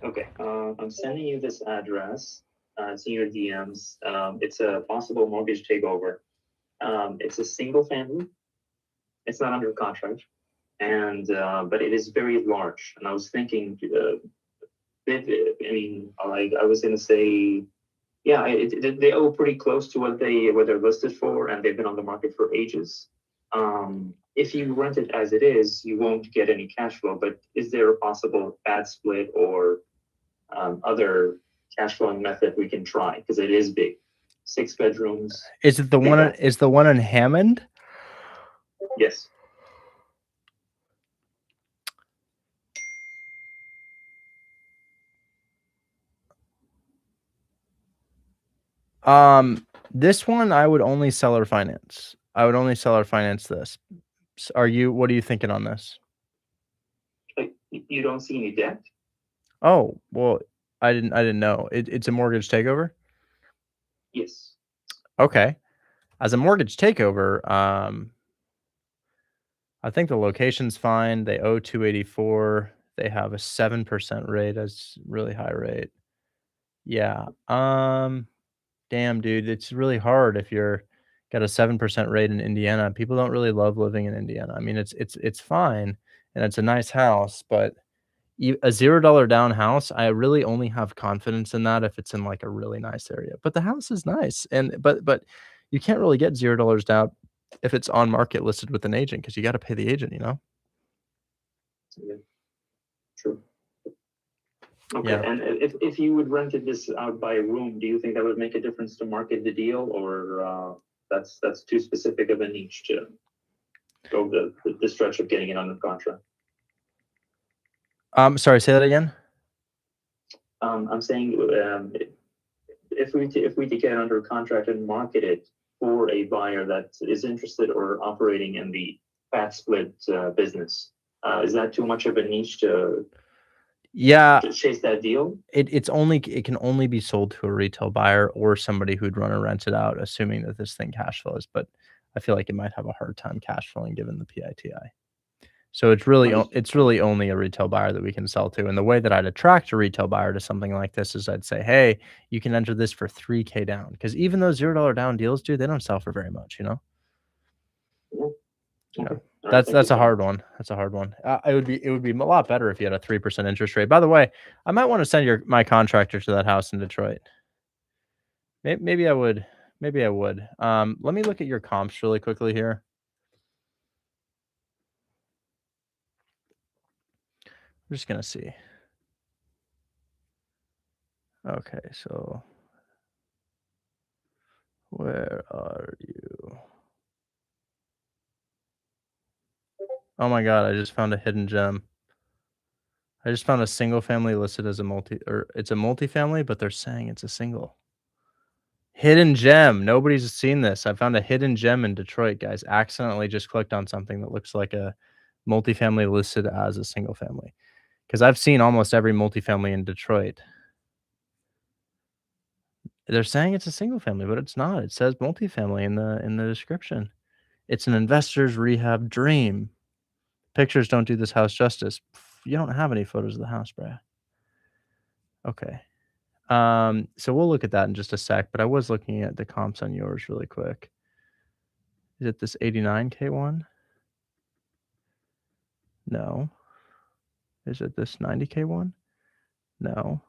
Okay, I'm sending you this address. It's in your DMs. It's a possible mortgage takeover. It's a single family. It's not under contract, and but it is very large. And I was thinking, I was gonna say, yeah, they owe pretty close to what they're listed for, and they've been on the market for ages. If you rent it as it is, you won't get any cash flow. But is there a possible pad split or other cash flowing method we can try? Because it is big, 6 bedrooms. Is it the one? Is the one in Hammond? Yes. This one I would only seller finance. I would only seller finance this. What are you thinking on this? Like, you don't see any debt? Oh, well, I didn't know. It's a mortgage takeover? Yes. Okay. As a mortgage takeover, I think the location's fine. They owe 284. They have a 7% rate. That's really high rate. Yeah. Damn, dude, it's really hard if you're got a 7% rate in Indiana. People don't really love living in Indiana. I mean, it's fine and it's a nice house, but a $0 down house, I really only have confidence in that if it's in like a really nice area. But the house is nice, and but you can't really get $0 down if it's on market listed with an agent because you got to pay the agent. You know? Yeah, true. Okay, Yeah. and if you would rented this out by room, do you think that would make a difference to market the deal, or that's too specific of a niche to go the stretch of getting it under contract? Sorry, say that again. I'm saying if we to get under contract and market it for a buyer that is interested or operating in the fat split business, is that too much of a niche to Yeah, chase that deal? it can only be sold to a retail buyer or somebody who'd run or rent it out, assuming that this thing cash flows. But I feel like it might have a hard time cash flowing given the PITI. So it's really only a retail buyer that we can sell to. And the way that I'd attract a retail buyer to something like this is I'd say, hey, you can enter this for 3K down. Because even those $0 down deals, dude, they don't sell for very much, you know? Okay. Yeah. All right, thank you That's a so hard much. one. That's a hard one. It would be a lot better if you had a 3% interest rate. By the way, I might want to send my contractor to that house in Detroit. Maybe I would. Maybe I would. Let me look at your comps really quickly here. I'm just gonna see. Okay, so where are you? Oh my god, I just found a hidden gem. I just found a single family listed as it's a multifamily, but they're saying it's a single. Hidden gem. Nobody's seen this. I found a hidden gem in Detroit, guys. Accidentally just clicked on something that looks like a multifamily listed as a single family. Because I've seen almost every multifamily in Detroit. They're saying it's a single family, but it's not. It says multifamily in the description. It's an investor's rehab dream. Pictures don't do this house justice. You don't have any photos of the house, bruh. Okay. So we'll look at that in just a sec, but I was looking at the comps on yours really quick. Is it this 89K one? No. Is it this 90K one? No.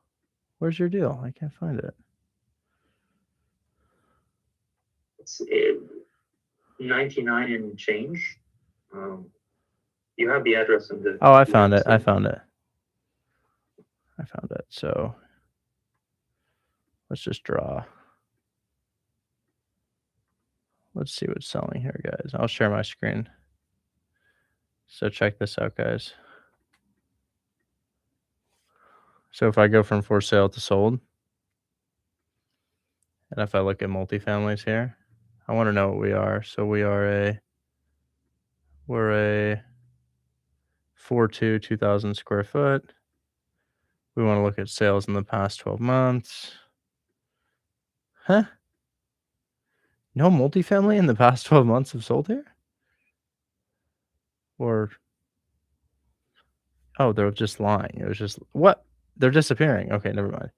Where's your deal? I can't find it. It's 99 and change. You have the address in the. Oh, I found it. I found it. So let's just draw. Let's see what's selling here, guys. I'll share my screen. So check this out, guys. So if I go from for sale to sold, and if I look at multifamilies here, I want to know what we are. So we're a 2,000 square foot. We want to look at sales in the past 12 months. Huh? No multifamily in the past 12 months have sold here? Or, oh, they're just lying. It was just, what? They're disappearing. Okay, never mind.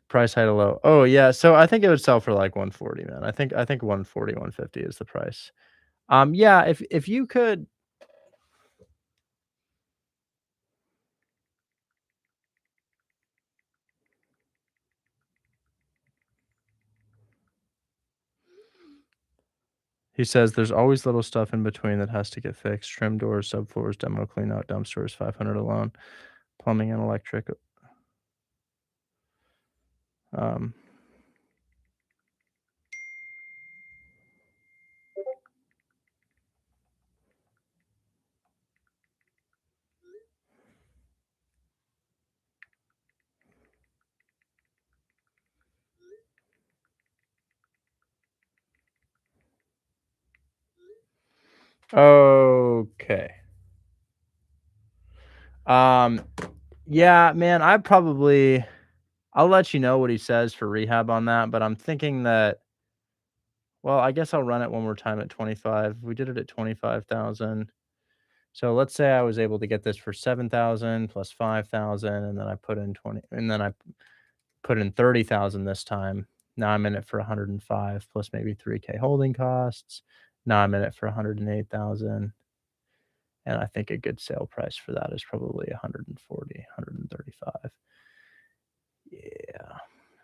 Price high to low. Oh, yeah. So I think it would sell for like 140, man. I think 140, 150 is the price. Yeah, if you could. He says there's always little stuff in between that has to get fixed. Trim doors, subfloors, demo clean out, dumpsters, 500 alone. Plumbing and electric. Um, Okay. Yeah, man, I'll let you know what he says for rehab on that, but I'm thinking that, well, I guess I'll run it one more time at 25. We did it at 25,000. So let's say I was able to get this for 7,000 plus 5,000, and then I put in 20, and then I put in 30,000 this time. Now I'm in it for 105 plus maybe 3K holding costs. Now I'm in it for 108,000. And I think a good sale price for that is probably 140, 135. Yeah,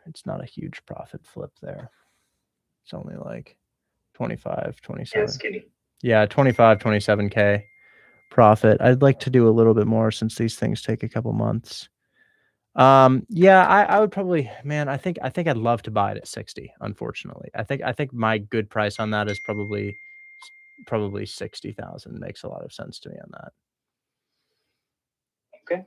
it's not a huge profit flip there. It's only like 25, 27. Yeah, skinny. Yeah, 25, 27K profit. I'd like to do a little bit more since these things take a couple months. Yeah, I would probably, man, I think I'd love to buy it at 60, unfortunately. I think my good price on that is probably 60,000. Makes a lot of sense to me on that. Okay.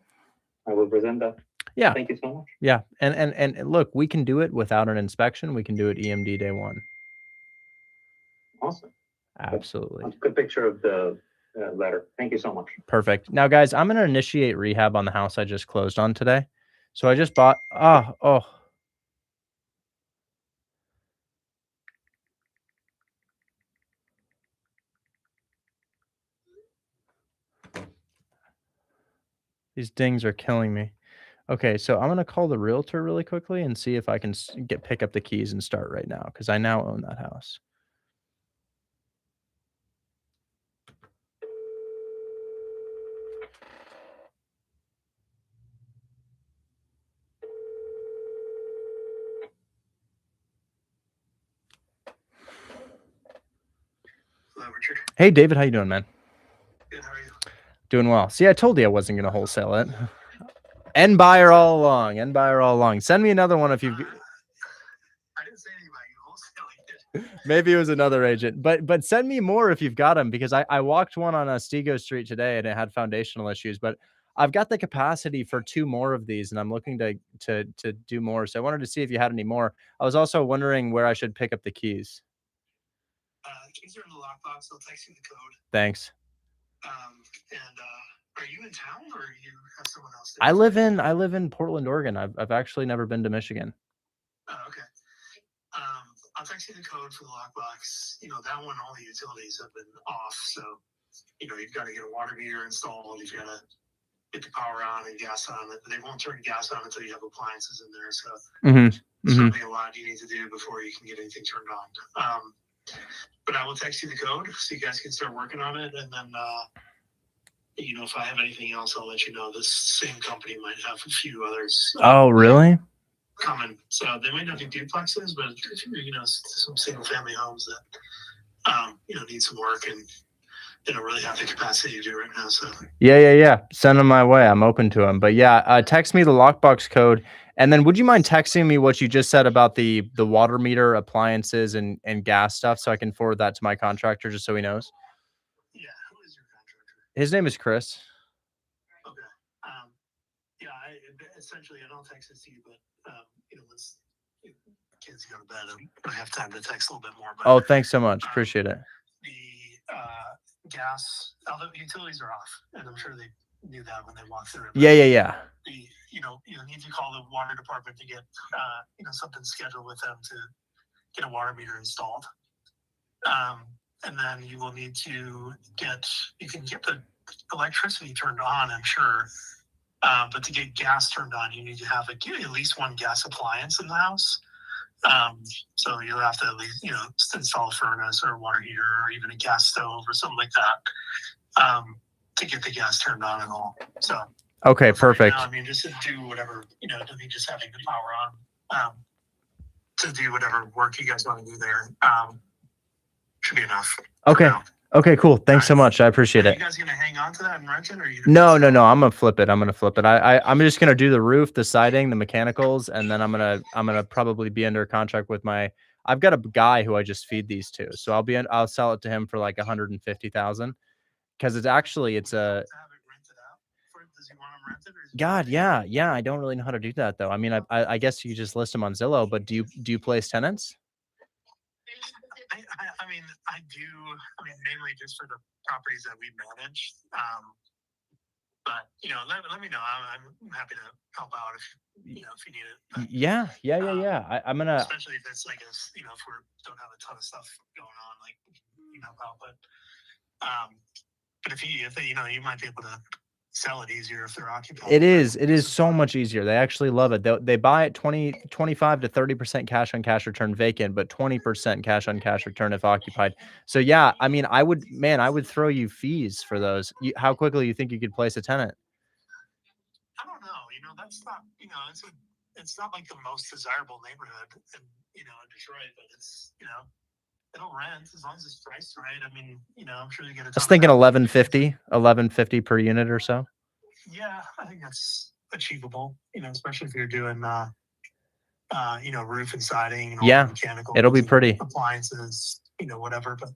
I will present that. Yeah. Thank you so much. Yeah. And look, we can do it without an inspection. We can do it EMD day one. Awesome. Absolutely. Good picture of the letter. Thank you so much. Perfect. Now, guys, I'm going to initiate rehab on the house I just closed on today. So I just bought, oh. These dings are killing me. Okay, so I'm going to call the realtor really quickly and see if I can pick up the keys and start right now, because I now own that house. Hello, Richard. Hey, David, how you doing, man? Good, how are you? Doing well. See, I told you I wasn't going to wholesale it. End buyer all along. End buyer all along. Send me another one if you've... I didn't say anything about you wholesaling it. Maybe it was another agent, but send me more if you've got them, because I walked one on Stego Street today and it had foundational issues, but I've got the capacity for 2 more of these and I'm looking to do more. So I wanted to see if you had any more. I was also wondering where I should pick up the keys. The keys are in the lockbox. I'll text you the code. Thanks. Are you in town or you have someone else? I live in Portland, Oregon. I've actually never been to Michigan. Oh, okay. I'll text you the code for the lockbox. You know, that one, all the utilities have been off. So, you know, you've got to get a water meter installed. You've got to get the power on and gas on. They won't turn gas on until you have appliances in there. So there's probably a lot you need to do before you can get anything turned on. But I will text you the code so you guys can start working on it. And then, you know, if I have anything else, I'll let you know. This same company might have a few others. Oh, really? Coming. So they might not be duplexes, but you know, some single family homes that you know, need some work and they don't really have the capacity to do right now. So yeah. Send them my way. I'm open to them. But yeah, text me the lockbox code. And then would you mind texting me what you just said about the water meter, appliances, and gas stuff, so I can forward that to my contractor just so he knows? Yeah, who is your contractor? His name is Chris. Okay. Yeah, essentially I don't text it to you, but you know, once kids go to bed, I have time to text a little bit more. But, oh, thanks so much. Appreciate it. The gas, all the utilities are off, and I'm sure they knew that when they walked through it. Yeah. You know, you need to call the water department to get you know, something scheduled with them to get a water meter installed. And then you will need to you can get the electricity turned on, I'm sure. But to get gas turned on, you need to have at least one gas appliance in the house. So you'll have to at least, you know, install a furnace or a water heater or even a gas stove or something like that to get the gas turned on and all. So okay, perfect. Right now, I mean, just to do whatever, you know, to be just having the power on to do whatever work you guys want to do there should be enough. Okay. Okay, cool. Thanks so much. I appreciate it. Are you guys gonna hang on to that and rent it, or No. I'm gonna flip it. I'm just gonna do the roof, the siding, the mechanicals, and then I'm gonna probably be under contract with I've got a guy who I just feed these to, so I'll sell it to him for like 150,000, because it's a. Does he want them rented, or God, yeah. I don't really know how to do that though. I mean, I guess you just list them on Zillow, but do you place tenants? I mean, I I do. I mean, mainly just for the properties that we manage. But let me know. I'm happy to help out if if you need it. But, Yeah. I'm gonna. especially if it's like if we don't have a ton of stuff going on, like help out. But if you might be able to sell it easier if they're occupied. It is so much easier. They actually love it. They buy it 25 to 30% cash on cash return vacant, but 20% cash on cash return if occupied. So yeah, I mean, I would throw you fees for those. How quickly you think you could place a tenant? I don't know. That's not. It's not like the most desirable neighborhood in Detroit, but it's it'll rent as long as it's priced right. I mean, I'm sure you get a ton I was thinking of 1150 per unit or so. Yeah, I think that's achievable. Especially if you're doing roof and siding and all Yeah, the mechanical. it'll be pretty. Appliances, whatever. But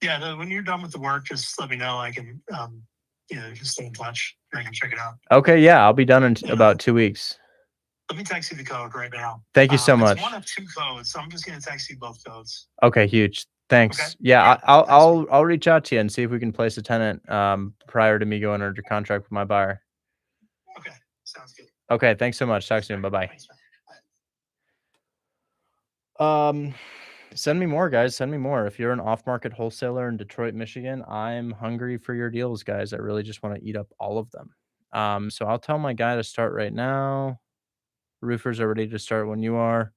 yeah, when you're done with the work, just let me know. I can just stay in touch. I can check it out. Okay, yeah, I'll be done in about 2 weeks. Let me text you the code right now. Thank you so much. It's one of two codes, so I'm just gonna text you both codes. Okay, huge. Thanks. Okay. Yeah, I'll reach out to you and see if we can place a tenant prior to me going under contract with my buyer. Okay, sounds good. Okay, thanks so much. Talk soon. Bye-bye. Thanks, man. Send me more, guys. Send me more. If you're an off-market wholesaler in Detroit, Michigan, I'm hungry for your deals, guys. I really just want to eat up all of them. So I'll tell my guy to start right now. Roofers are ready to start when you are.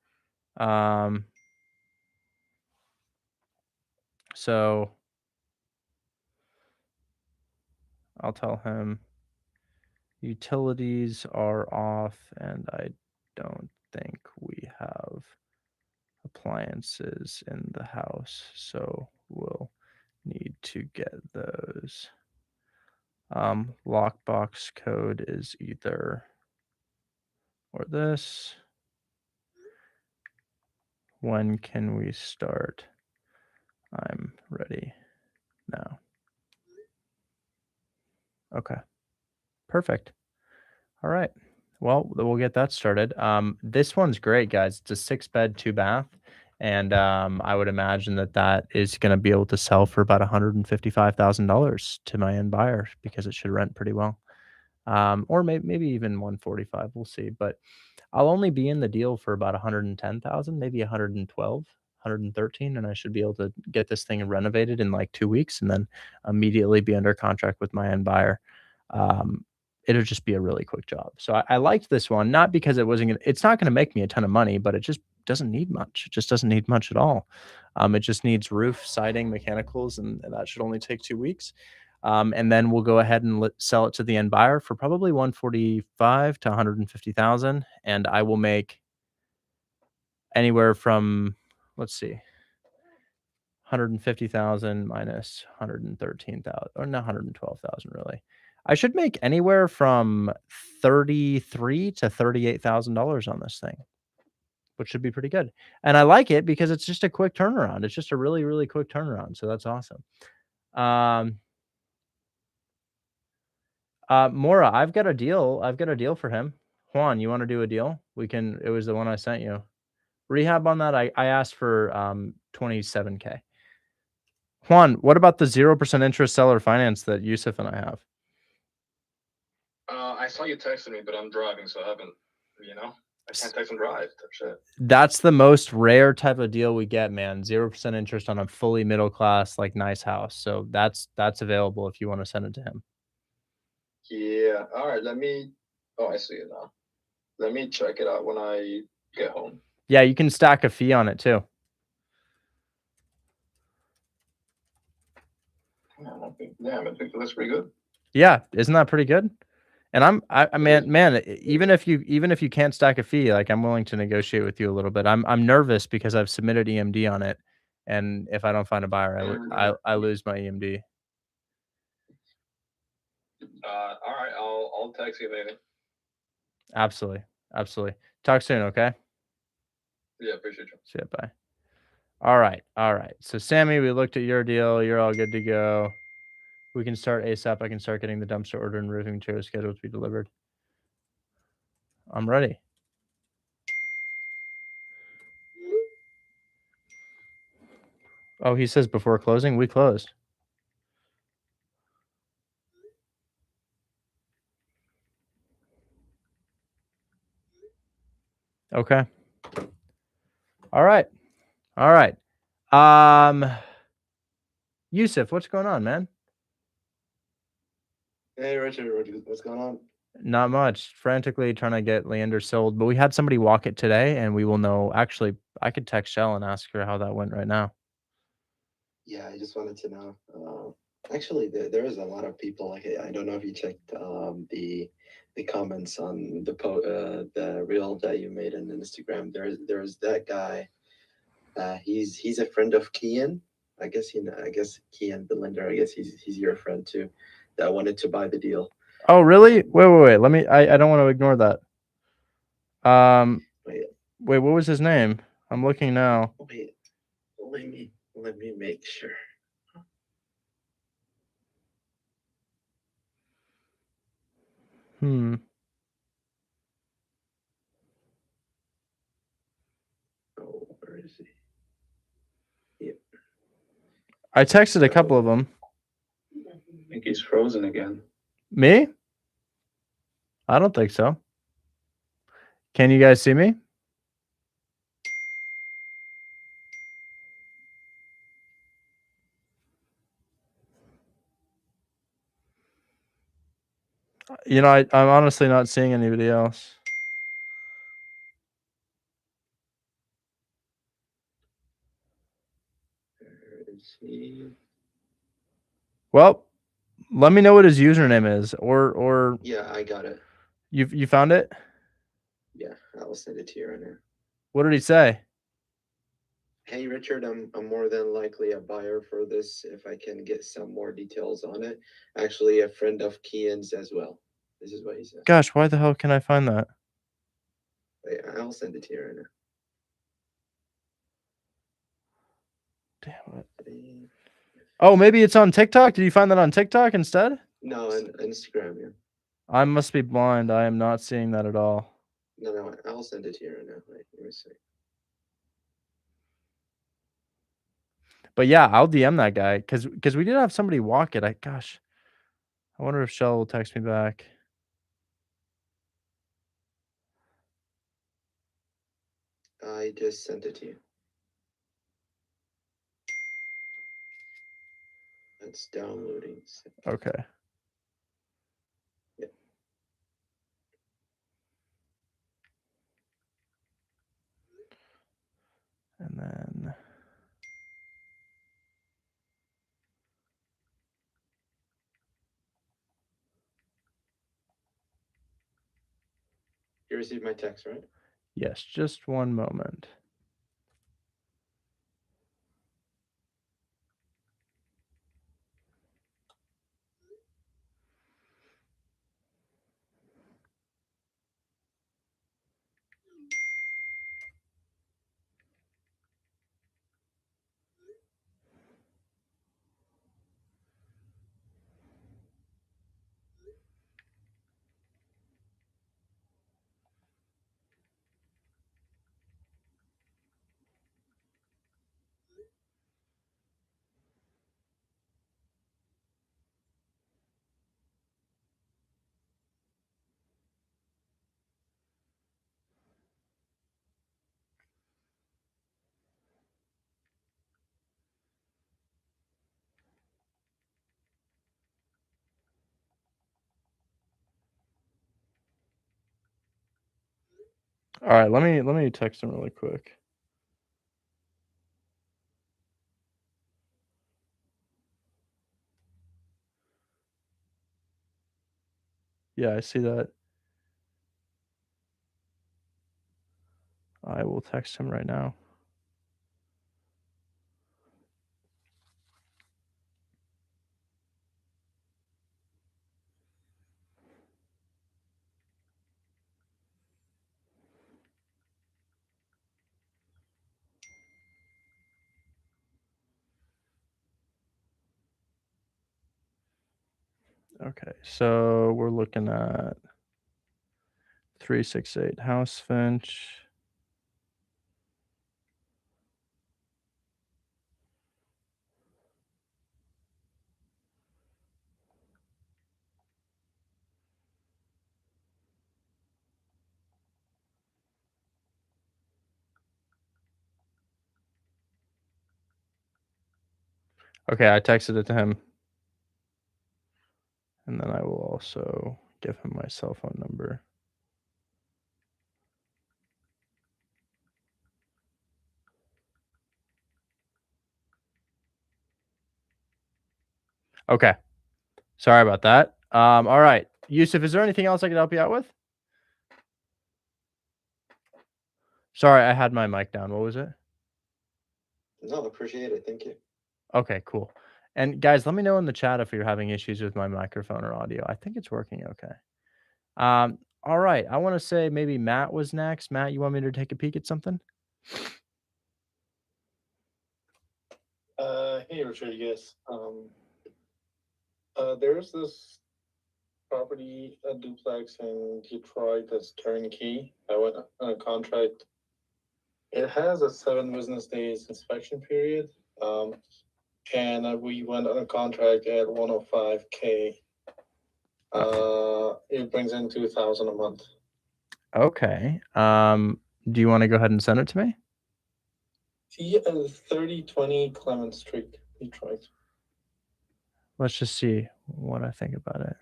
So I'll tell him utilities are off and I don't think we have appliances in the house, so we'll need to get those. Lockbox code is either or this. When can we start? I'm ready now. Okay, perfect. All right. Well, we'll get that started. This one's great, guys. It's a 6-bed, 2-bath. And I would imagine that is going to be able to sell for about $155,000 to my end buyer because it should rent pretty well. Or maybe even 145. We'll see. But I'll only be in the deal for about 110,000, maybe 112, 113, and I should be able to get this thing renovated in like 2 weeks and then immediately be under contract with my end buyer. It'll just be a really quick job. So I liked this one, not because it's not going to make me a ton of money, but it just doesn't need much. It just doesn't need much at all. It just needs roof, siding, mechanicals, and that should only take 2 weeks. And then we'll go ahead and sell it to the end buyer for probably 145 to 150,000. And I will make anywhere from, let's see, 150,000 minus 113,000, or not 112,000 really. I should make anywhere from $33,000 to $38,000 on this thing, which should be pretty good. And I like it because it's just a quick turnaround. It's just a really, really quick turnaround. So that's awesome. Mora, I've got a deal for him. Juan, you want to do a deal? It was the one I sent you. Rehab on that, I asked for 27K. Juan, what about the 0% interest seller finance that Yusuf and I have? I saw you texting me, but I'm driving, so I haven't, I can't text and drive. That's it. That's the most rare type of deal we get, man. 0% interest on a fully middle class, like nice house. So that's available if you want to send it to him. Yeah. All right. I see it now. Let me check it out when I get home. Yeah, you can stack a fee on it too. I think that's pretty good. Yeah, isn't that pretty good? And man, even if you can't stack a fee, like I'm willing to negotiate with you a little bit. I'm nervous because I've submitted EMD on it, and if I don't find a buyer, I lose my EMD. All right, I'll text you later. Absolutely. Talk soon, okay? Yeah, appreciate you. See ya, bye. All right. So Sammy, we looked at your deal. You're all good to go. We can start ASAP. I can start getting the dumpster order and roofing materials scheduled to be delivered. I'm ready. Oh, he says before closing? We closed. Okay. All right. All right. Yusuf, what's going on, man? Hey, Richard, what's going on? Not much. Frantically trying to get Leander sold, but we had somebody walk it today, and we will know. Actually, I could text Shell and ask her how that went right now. Yeah, I just wanted to know. Actually, there is a lot of people. Like, I don't know if you checked the comments on the reel that you made on Instagram. There's that guy. He's a friend of Kian. I guess Kian the lender. I guess he's your friend too. That wanted to buy the deal. Oh, really? Wait. Let me. I don't want to ignore that. Wait, Wait. What was his name? I'm looking now. wait. Let me make sure. Hmm. Oh, where is he? Yep. I texted a couple of them. I think he's frozen again. Me? I don't think so. Can you guys see me? You know, I'm honestly not seeing anybody else. Where is he? Well, let me know what his username is, or Yeah, I got it. you found it. Yeah, I'll send it to you right now. What did he say? Hey Richard, I'm more than likely a buyer for this if I can get some more details on it. Actually, a friend of Kian's as well. This is what he says. Gosh, why the hell can I find that? Wait, I'll send it to you right now. Damn it. Oh, maybe it's on TikTok. Did you find that on TikTok instead? No, on Instagram, yeah. I must be blind. I am not seeing that at all. No, I'll send it to you right now. Wait, let me see. But yeah, I'll DM that guy because we did have somebody walk it. I wonder if Shell will text me back. I just sent it to you. It's downloading. Okay. Yeah. And then You received my text, right? yes, just one moment. All right, let me text him really quick. Yeah, I see that. I will text him right now. Okay, so we're looking at 368 House Finch. Okay, I texted it to him. And then I will also give him my cell phone number. Okay. Sorry about that. All right. Yusuf, is there anything else I could help you out with? Sorry, I had my mic down. What was it? No, appreciate it. Thank you. Okay, cool. And guys, let me know in the chat if you're having issues with my microphone or audio. I think it's working okay. All right. I want to say maybe Matt was next. Matt, you want me to take a peek at something? Hey Rodriguez. There's this property, a duplex in Detroit that's turnkey. I went on a contract. It has a 7 business days inspection period. And we went on a contract at 105K. It brings in 2,000 a month. Okay. Do you want to go ahead and send it to me? Yeah, 3020 Clement Street, Detroit. Let's just see what I think about it.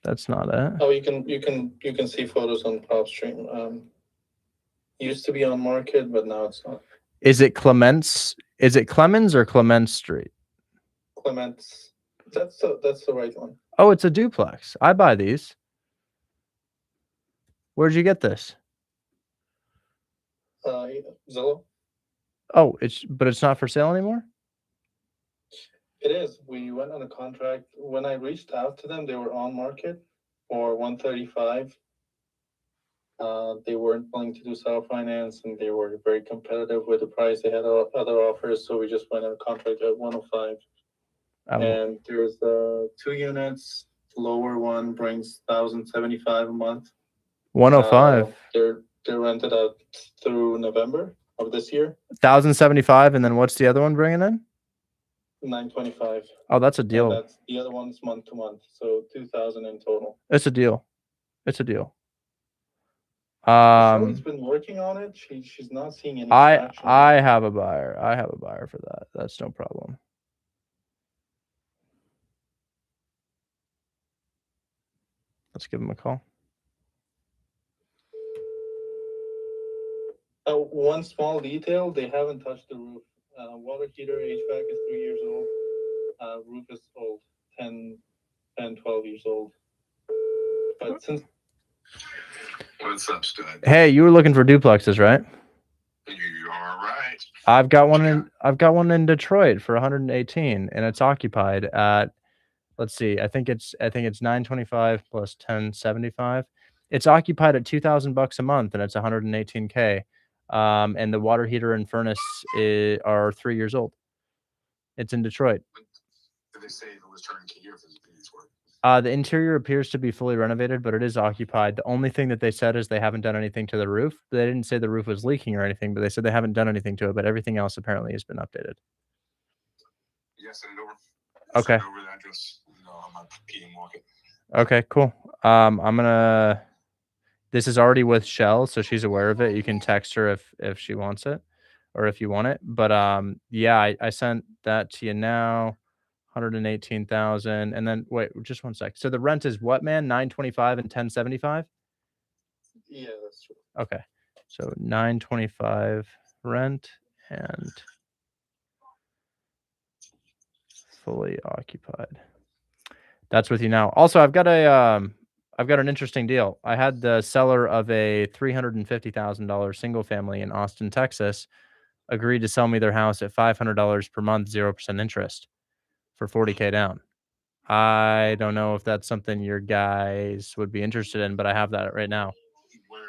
That's not it. Oh, you can see photos on PropStream. Used to be on market, but now it's not. Is it Clements? Is it Clemens or Clements Street? Clements. That's the right one. Oh, it's a duplex. I buy these. Where'd you get this? Zillow. Oh, but it's not for sale anymore? It is. We went on a contract. When I reached out to them, they were on market for 135. They weren't willing to do self-finance, and they were very competitive with the price. They had other offers, so we just went on a contract at 105. And there's 2 units. The lower one brings 1,075 a month. 105. They're rented out through November of this year. 1,075, and then what's the other one bringing in? 925. Oh, that's a deal. And that's the other one's month to month, so 2,000 in total. It's a deal. It's a deal. Shelley's been working on it. She's not seeing any traction. I have a buyer. I have a buyer for that. That's no problem. Let's give him a call. One small detail, they haven't touched the roof. Water heater, HVAC is 3 years old. Roof is old, 10, 12 years old. But since... What's up, stud? Hey, you were looking for duplexes, right? You are right. I've got one in Detroit for 118, and it's occupied at, let's see, I think it's 925 plus 1075. It's occupied at $2,000 a month, and it's 118K. And the water heater and furnace are 3 years old. It's in Detroit. Did they say it was turnkey or if it's work? The interior appears to be fully renovated, but it is occupied. The only thing that they said is they haven't done anything to the roof. They didn't say the roof was leaking or anything, but they said they haven't done anything to it, but everything else apparently has been updated. Yeah, send it over. Okay. Send over the address. I'm on PM Market. Okay, cool. This is already with Shell, so she's aware of it. You can text her if she wants it or if you want it. But yeah, I sent that to you now. 118,000. And then wait, just one sec. So the rent is what, man? 925 and 1075? Yeah, that's true. Okay. So 925 rent and fully occupied. That's with you now. Also, I've got an interesting deal. I had the seller of a $350,000 single family in Austin, Texas, agreed to sell me their house at $500 per month, 0% interest for $40K down. I don't know if that's something your guys would be interested in, but I have that right now. Where in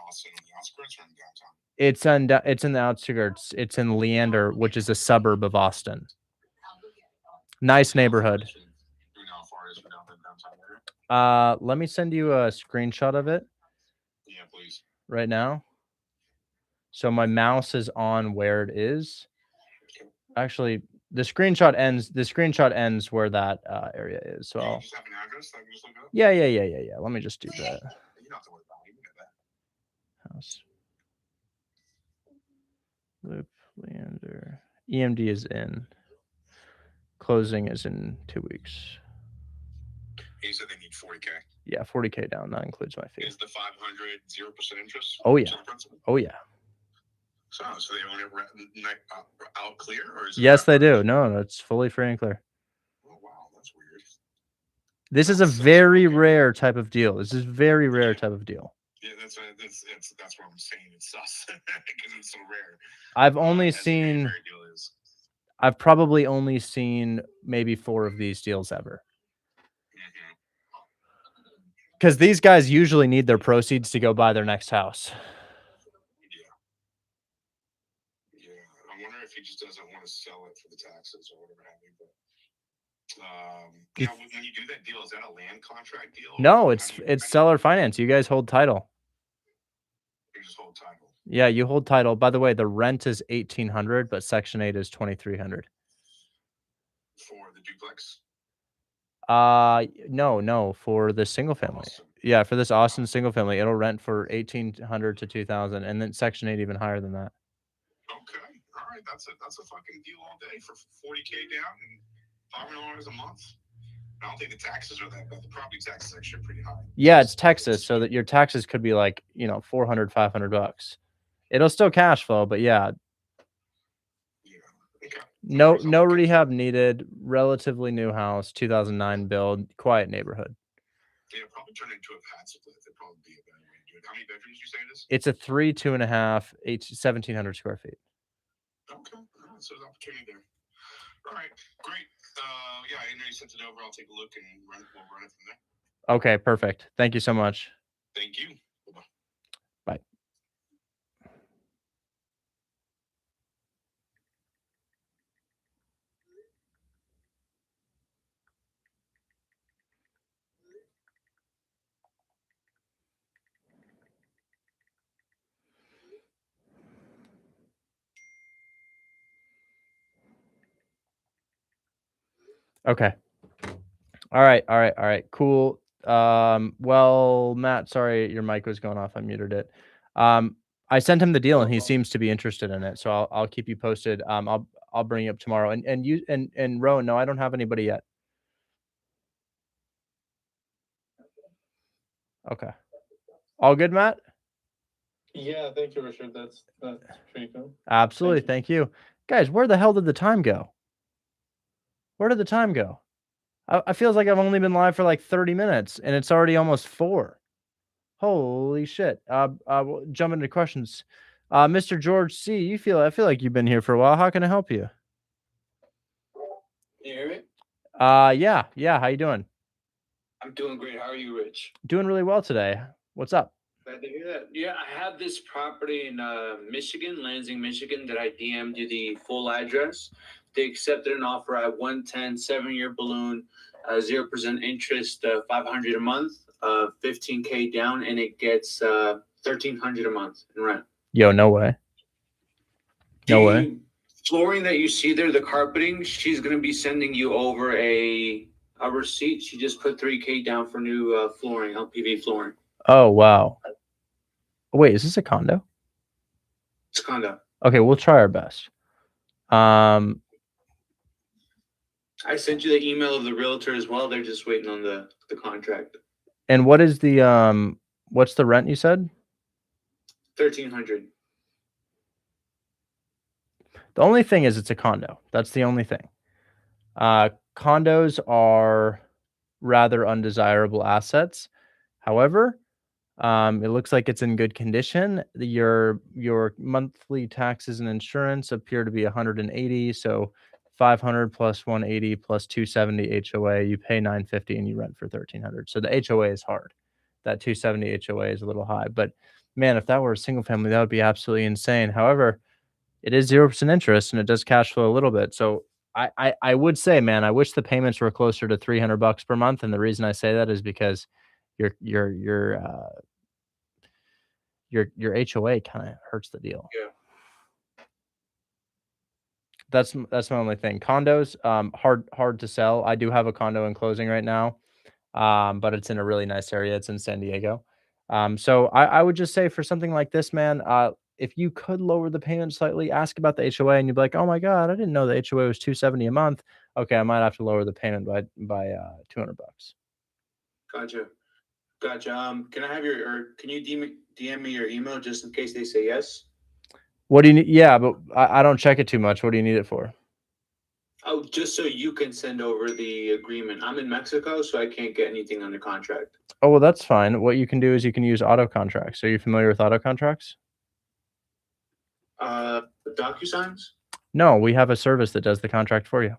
Austin? On the outskirts or in downtown? It's in the outskirts. It's in Leander, which is a suburb of Austin. Nice neighborhood. Let me send you a screenshot of it. Yeah, please. Right now. So my mouse is on where it is. Actually, the screenshot ends where that area is. So You just have an address that I can just look up? yeah. Let me just do that. You don't have to worry about it. You can get that. house. Loop, Leander. EMD is in. Closing is in 2 weeks. You said they need 40K. Yeah, 40K down. That includes my fee. Is the 500 0% interest? Oh, yeah. To the principal? Oh, yeah. So they own it out clear, or is it? Yes, they do. No, it's fully free and clear. Oh, wow, that's weird. This is a very rare type of deal. This is very rare type of deal. Yeah, that's what I'm saying. It's sus because it's so rare. I've only as a seen. very rare deal is. I've probably only seen maybe 4 of these deals ever. Because these guys usually need their proceeds to go buy their next house. Yeah, I wonder if he just doesn't want to sell it for the taxes or whatever have you. But now, when you do that deal, is that a land contract deal? No, it's seller finance. You guys hold title. You just hold title. Yeah, you hold title. By the way, the rent is $1,800, but Section 8 is $2,300. For the duplex? No, for the single family. Awesome. Yeah, for this Austin single family, it'll rent for $1,800 to $2,000, and then Section 8 even higher than that. Okay, all right, that's a fucking deal all day for 40K down and $500 a month. I don't think the taxes are that bad. The property tax is actually pretty high. Yeah, it's Texas, so that your taxes could be like, $400, $500. It'll still cash flow, but yeah. Okay. No rehab needed. Relatively new house, 2009 build, quiet neighborhood. Yeah, probably turn it into a passive lift. It'd probably be a better way to do it. How many bedrooms you say it is? It's a 3, 2.5, 1,700 square feet. Okay, so there's opportunity there. All right, great. Yeah, I know you sent it over. I'll take a look and we'll run it from there. Okay, perfect. Thank you so much. Thank you. Bye-bye. Bye. Okay. All right. Cool. Well, Matt, sorry your mic was going off. I muted it. I sent him the deal and he seems to be interested in it. So I'll keep you posted. I'll bring you up tomorrow. And Rowan, no, I don't have anybody yet. Okay. All good, Matt? Yeah, thank you, Richard. That's pretty cool. Absolutely. Thank you. Guys, where the hell did the time go? Where did the time go? I feels like I've only been live for like 30 minutes and it's already almost 4. Holy shit. We'll jump into questions. Mr. George C, I feel like you've been here for a while. How can I help you? Can you hear me? Yeah. How you doing? I'm doing great. How are you, Rich? Doing really well today. What's up? Glad to hear that. Yeah, I have this property in Michigan, Lansing, Michigan, that I DM'd you the full address. They accepted an offer at 110, 7-year balloon, 0% interest, 500 a month, 15K down, and it gets 1,300 a month in rent. Yo, no way. No way. Flooring that you see there, the carpeting, she's gonna be sending you over a receipt. She just put 3K down for new flooring, LPV flooring. Oh, wow. Wait, is this a condo? It's a condo. Okay, we'll try our best. I sent you the email of the realtor as well. They're just waiting on the contract. And what is the what's the rent you said? 1,300. The only thing is it's a condo. That's the only thing. Condos are rather undesirable assets. However, it looks like it's in good condition. Your monthly taxes and insurance appear to be 180. So 500 plus 180 plus 270 HOA. You pay 950 and you rent for 1,300. So the HOA is hard. That 270 HOA is a little high. But man, if that were a single family, that would be absolutely insane. However, it is 0% interest and it does cash flow a little bit. So I would say, man, I wish the payments were closer to $300 per month. And the reason I say that is because your HOA kind of hurts the deal. Yeah. That's my only thing. Condos, hard to sell. I do have a condo in closing right now, but it's in a really nice area. It's in San Diego. So I would just say for something like this, man, if you could lower the payment slightly, ask about the HOA, and you'd be like, "Oh my god, I didn't know the HOA was $270 a month. Okay, I might have to lower the payment by $200." Gotcha. Gotcha. Can I have or can you DM me your email just in case they say yes? What do you need? Yeah, but I don't check it too much. What do you need it for? Oh, just so you can send over the agreement. I'm in Mexico, so I can't get anything under contract. Oh, well, that's fine. What you can do is you can use auto contracts. Are you familiar with auto contracts? DocuSigns? No, we have a service that does the contract for you.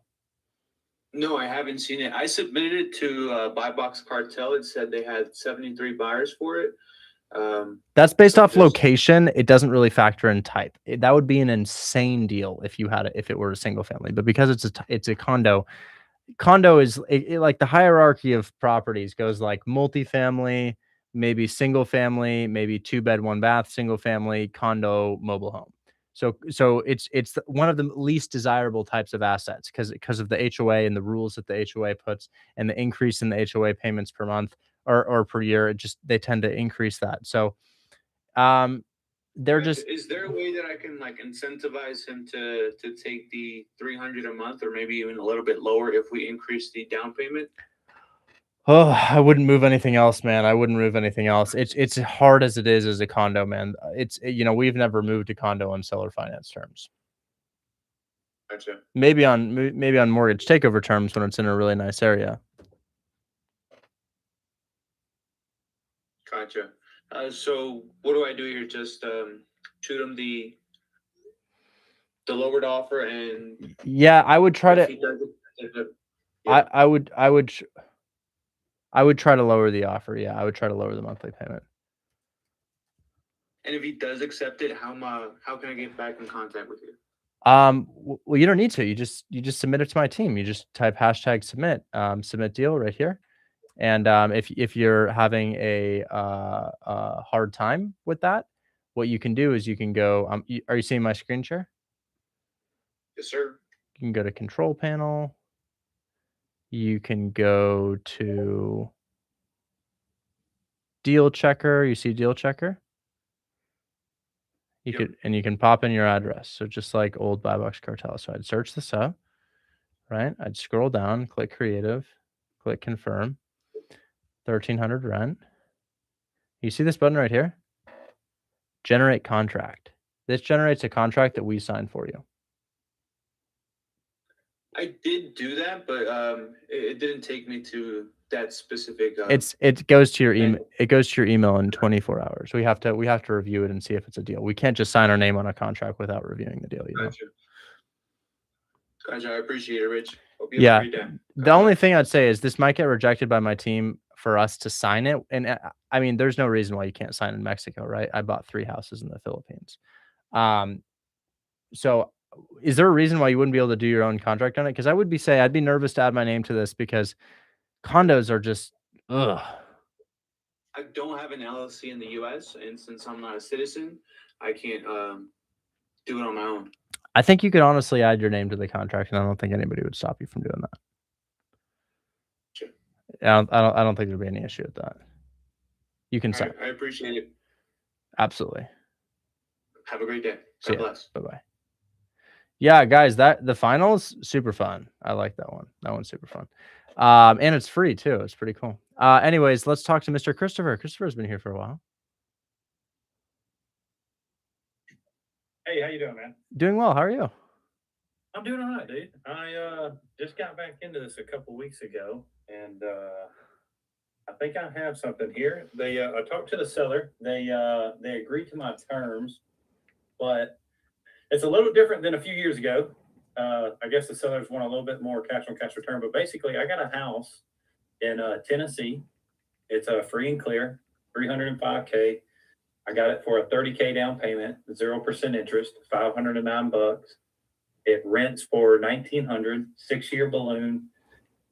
No, I haven't seen it. I submitted it to Buy Box Cartel. It said they had 73 buyers for it. That's based off location. It doesn't really factor in type. That would be an insane deal if you had it, if it were a single family. But because it's a condo, condo is like the hierarchy of properties goes like multifamily, maybe single family, maybe 2 bed, 1 bath, single family, condo, mobile home. So it's one of the least desirable types of assets because of the HOA and the rules that the HOA puts and the increase in the HOA payments per month or per year. It just they tend to increase that. So they're just Is there a way that I can like incentivize him to take the 300 a month or maybe even a little bit lower if we increase the down payment? Oh, I wouldn't move anything else, man. I wouldn't move anything else. It's hard as it is as a condo, man. We've never moved a condo on seller finance terms. Gotcha. Maybe on mortgage takeover terms when it's in a really nice area. Gotcha. So what do I do here? Just shoot him the lowered offer and Yeah, I would try to. I would try to lower the offer. Yeah, I would try to lower the monthly payment. And if he does accept it, how can I get back in contact with you? Well, you don't need to. You just submit it to my team. You just type #submit, submit deal right here. And if you're having a hard time with that, what you can do is you can go. Are you seeing my screen share? Yes, sir. You can go to control panel. You can go to deal checker. You see deal checker? You can pop in your address. So just like old Buy Box Cartel. So I'd search this up, right? I'd scroll down, click creative, click confirm. 1,300 rent. You see this button right here? Generate contract. This generates a contract that we sign for you. I did do that, but it didn't take me to that specific. It goes to your email. It goes to your email in 24 hours. We have to review it and see if it's a deal. We can't just sign our name on a contract without reviewing the deal. Gotcha. I appreciate it, Rich. Hope you have a great day. The only thing I'd say is this might get rejected by my team for us to sign it. And I mean, there's no reason why you can't sign in Mexico, right? I bought 3 houses in the Philippines. So is there a reason why you wouldn't be able to do your own contract on it? Because I'd be nervous to add my name to this because condos are just ugh. I don't have an LLC in the U.S. and since I'm not a citizen, I can't do it on my own. I think you could honestly add your name to the contract, and I don't think anybody would stop you from doing that. Sure. I don't think there'd be any issue with that. You can sign. I appreciate it. Absolutely. Have a great day. God bless. Bye-bye. Yeah, guys, the finals super fun. I like that one. That one's super fun. And it's free too. It's pretty cool. Anyways, let's talk to Mr. Christopher. Christopher's been here for a while. Hey, how you doing, man? Doing well. How are you? I'm doing all right, dude. I just got back into this a couple weeks ago, and I think I have something here. I talked to the seller. They agreed to my terms, but it's a little different than a few years ago. I guess the sellers want a little bit more cash on cash return, but basically, I got a house in Tennessee. It's free and clear, $305K. I got it for a $30K down payment, 0% interest, $509. It rents for $1,900, 6-year balloon.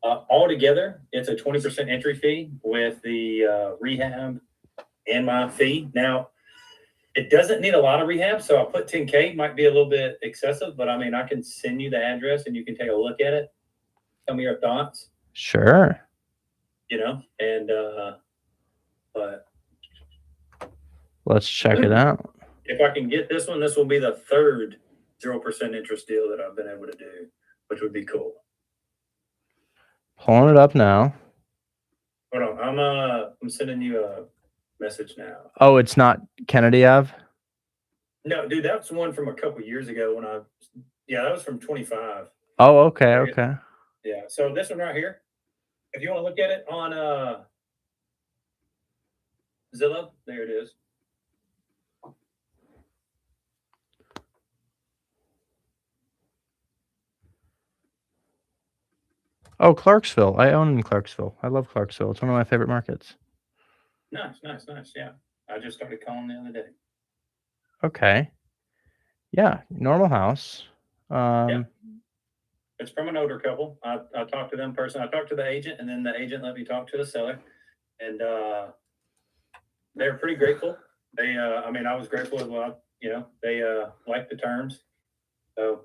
Altogether, it's a 20% entry fee with the rehab and my fee. Now, it doesn't need a lot of rehab, so I put 10K. Might be a little bit excessive, but I mean, I can send you the address and you can take a look at it. Tell me your thoughts. Sure. And but Let's check it out. If I can get this one, this will be the third 0% interest deal that I've been able to do, which would be cool. Pulling it up now. Hold on, I'm sending you a message now. Oh, it's not Kennedy Ave? No, dude, that's one from a couple years ago when that was from 25. Oh, okay, okay. Yeah, so this one right here, if you want to look at it on Zillow, there it is. Oh, Clarksville. I own in Clarksville. I love Clarksville. It's one of my favorite markets. Nice. Yeah, I just started calling the other day. Okay. Yeah, normal house. It's from an older couple. I talked to them personally. I talked to the agent, and then the agent let me talk to the seller, and they're pretty grateful. They, I was grateful as well. They liked the terms. So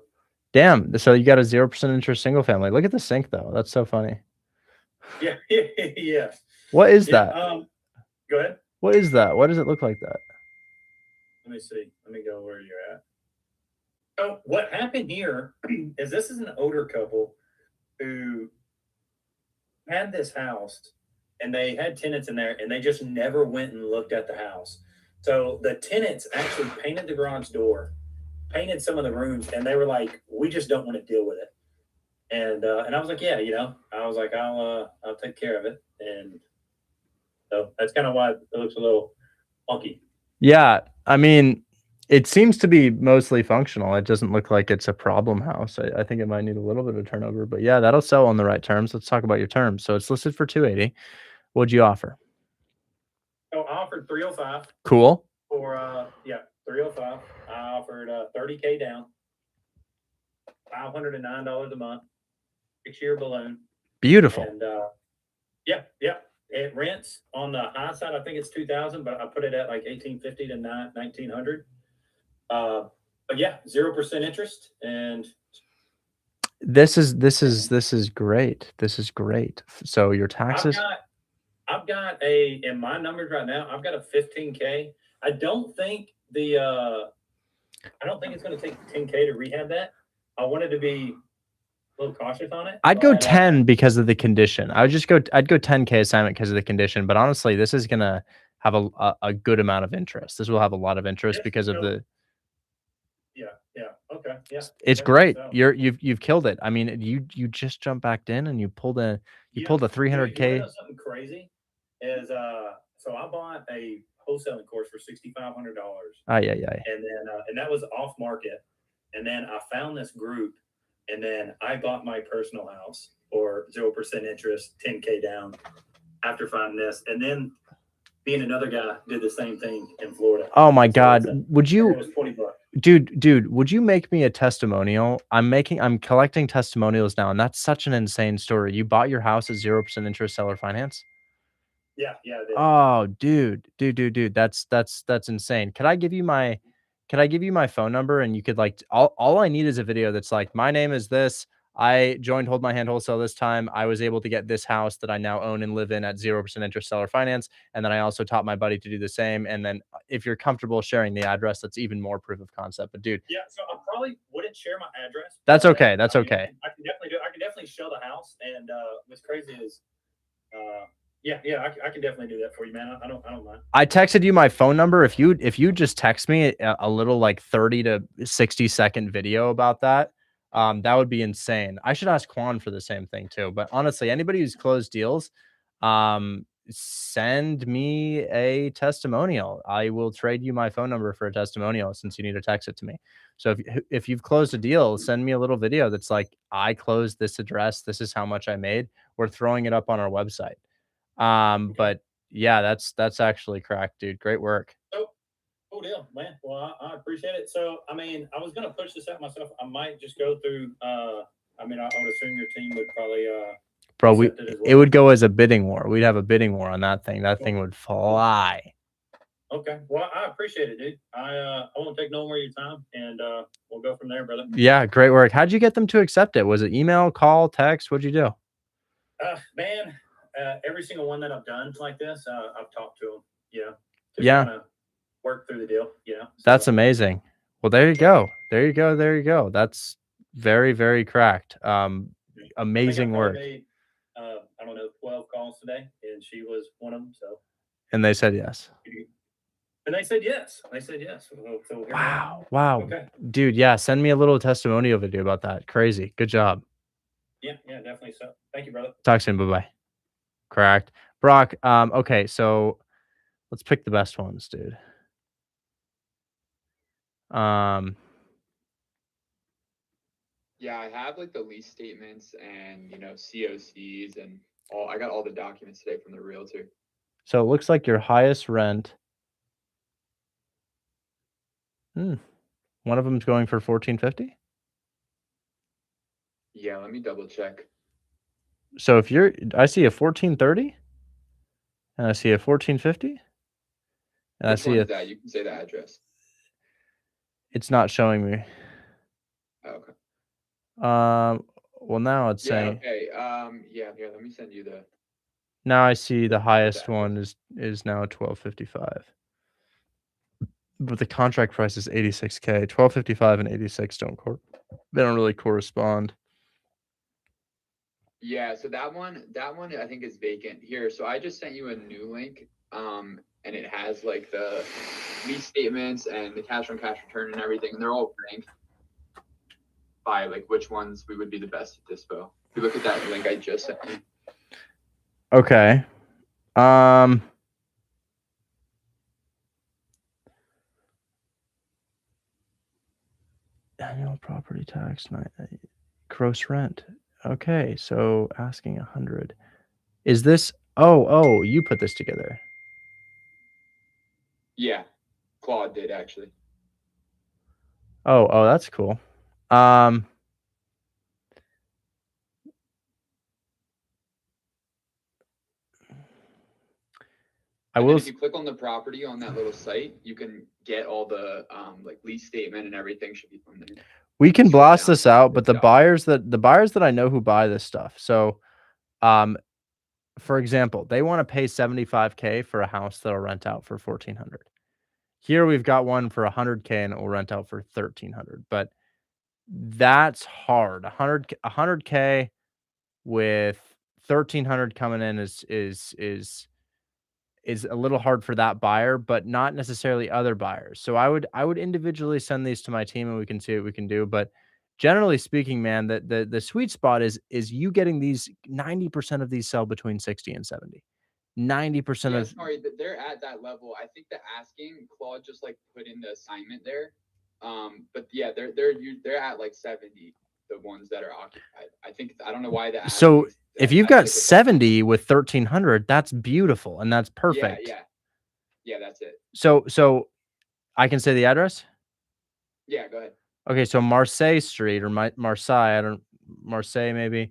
Damn. So you got a 0% interest single family. Look at the sink though. That's so funny. yeah. What is that? Go ahead. What is that? Why does it look like that? Let me see. Let me go where you're at. So what happened here is this is an older couple who had this house and they had tenants in there and they just never went and looked at the house. So the tenants actually painted the garage door, painted some of the rooms, and they were like, we just don't want to deal with it. And I was like, yeah, I was like, I'll take care of it. And so that's kind of why it looks a little funky. Yeah, I mean, it seems to be mostly functional. It doesn't look like it's a problem house. I think it might need a little bit of turnover, but yeah, that'll sell on the right terms. Let's talk about your terms. So it's listed for 280. What'd you offer? So I offered 305. Cool. For 305. I offered $30K down, $509 a month, 6-year balloon. Beautiful. And it rents on the high side. I think it's 2,000, but I put it at like 1,850 to 1,900. But yeah, 0% interest, and This is great. This is great. So your taxes. I've got in my numbers right now, I've got a 15K. I don't think it's going to take 10K to rehab that. I wanted to be a little cautious on it. I'd go 10 because of the condition. I'd go 10K assignment because of the condition. But honestly, this is gonna have a good amount of interest. This will have a lot of interest because of the. Yeah. Okay. Yeah. It's great. You've killed it. I mean, you just jumped back in and you pulled a 300K. You know something crazy is so I bought a wholesaling course for $6,500. Yeah. And that was off market. And then I found this group, and then I bought my personal house for 0% interest, 10K down after finding this. And then being another guy did the same thing in Florida. Oh my God. Would you, it was $20. dude, would you make me a testimonial? I'm collecting testimonials now, and that's such an insane story. You bought your house at 0% interest seller finance? Yeah. Oh, dude, that's insane. Could I give you my phone number, and you could all I need is a video that's like, my name is this. I joined Hold My Hand Wholesale this time. I was able to get this house that I now own and live in at 0% interest seller finance. And then I also taught my buddy to do the same. And then if you're comfortable sharing the address, that's even more proof of concept. But dude. Yeah, so I probably wouldn't share my address. That's okay. That's okay. I can definitely do it. I can definitely show the house. And what's crazy is I can definitely do that for you, man. I don't mind. I texted you my phone number. If you just text me a little like 30 to 60-second video about that, that would be insane. I should ask Quan for the same thing too. But honestly, anybody who's closed deals, send me a testimonial. I will trade you my phone number for a testimonial since you need to text it to me. So if you've closed a deal, send me a little video that's like, I closed this address. This is how much I made. We're throwing it up on our website. But yeah, that's actually cracked, dude. Great work. Oh, cool deal, man. Well, I appreciate it. So, I mean, I was gonna push this out myself. I might just go through. I would assume your team would probably. Bro, it would go as a bidding war. We'd have a bidding war on that thing. That thing would fly. Okay. Well, I appreciate it, dude. I won't take no more of your time, and we'll go from there, brother. Yeah, great work. How'd you get them to accept it? Was it email, call, text? What'd you do? Man, every single one that I've done like this, I've talked to them. Yeah. work through the deal, you know? That's So, amazing. Well, there you go. There you go. There you go. That's very, very cracked. Amazing I work. made, I don't know, 12 calls today, and she was one of them. So, And they said yes. and they said yes. They said yes. So here we are. Wow. Wow. Okay. Dude, yeah, send me a little testimonial video about that. Crazy. Good job. Yeah, definitely. So, thank you, brother. Talk soon. Bye-bye. Cracked. Brock, okay, so let's pick the best ones, dude. Yeah, I have like the lease statements and COCs and all. I got all the documents today from the realtor. So it looks like your highest rent. One of them's going for $1,450. Yeah, let me double check. So I see a $1,430, and I see a $1,450, and I Which see one is that? You can say the address. It's not showing me. Oh, okay. Well, now it's Yeah. saying. Okay. Yeah. Here, let me send you the. Now I see the highest address. one is now $1,255. But the contract price is $86K. $1,255 and 86 they don't really correspond. Yeah. So that one I think is vacant here. So I just sent you a new link. And it has like the lease statements and the cash on cash return and everything, and they're all ranked by like which ones we would be the best at dispo. If you look at that link I just sent you. Okay. Annual property tax, gross rent. Okay, so asking 100. Is this? Oh, you put this together. Yeah, Claude did actually. Oh, that's cool. And then if you click on the property on that little site, you can get all the like lease statement and everything should be from there. We can Scroll blast down this to out, but the the buyers that I know who buy this stuff. So, for example, they want to pay $75K for a house that'll rent out for $1,400. Here we've got one for $100K and it will rent out for $1,300. But that's hard. $100K with $1,300 coming in is a little hard for that buyer, but not necessarily other buyers. So I would individually send these to my team and we can see what we can do. But generally speaking, man, the sweet spot is you getting these 90% of these sell between 60 and 70. 90% Yeah, of sorry, they're at that level. I think the asking Claude just like put in the assignment there. But yeah, they're at like 70, the ones that are occupied. I don't know why the so asking, if you've I feel got like it's 70 with 1,300, that's beautiful and that's perfect. Yeah, that's it. So I can say the address? Yeah, go ahead. Okay, so Marseille Street or Marseille, Marseille maybe.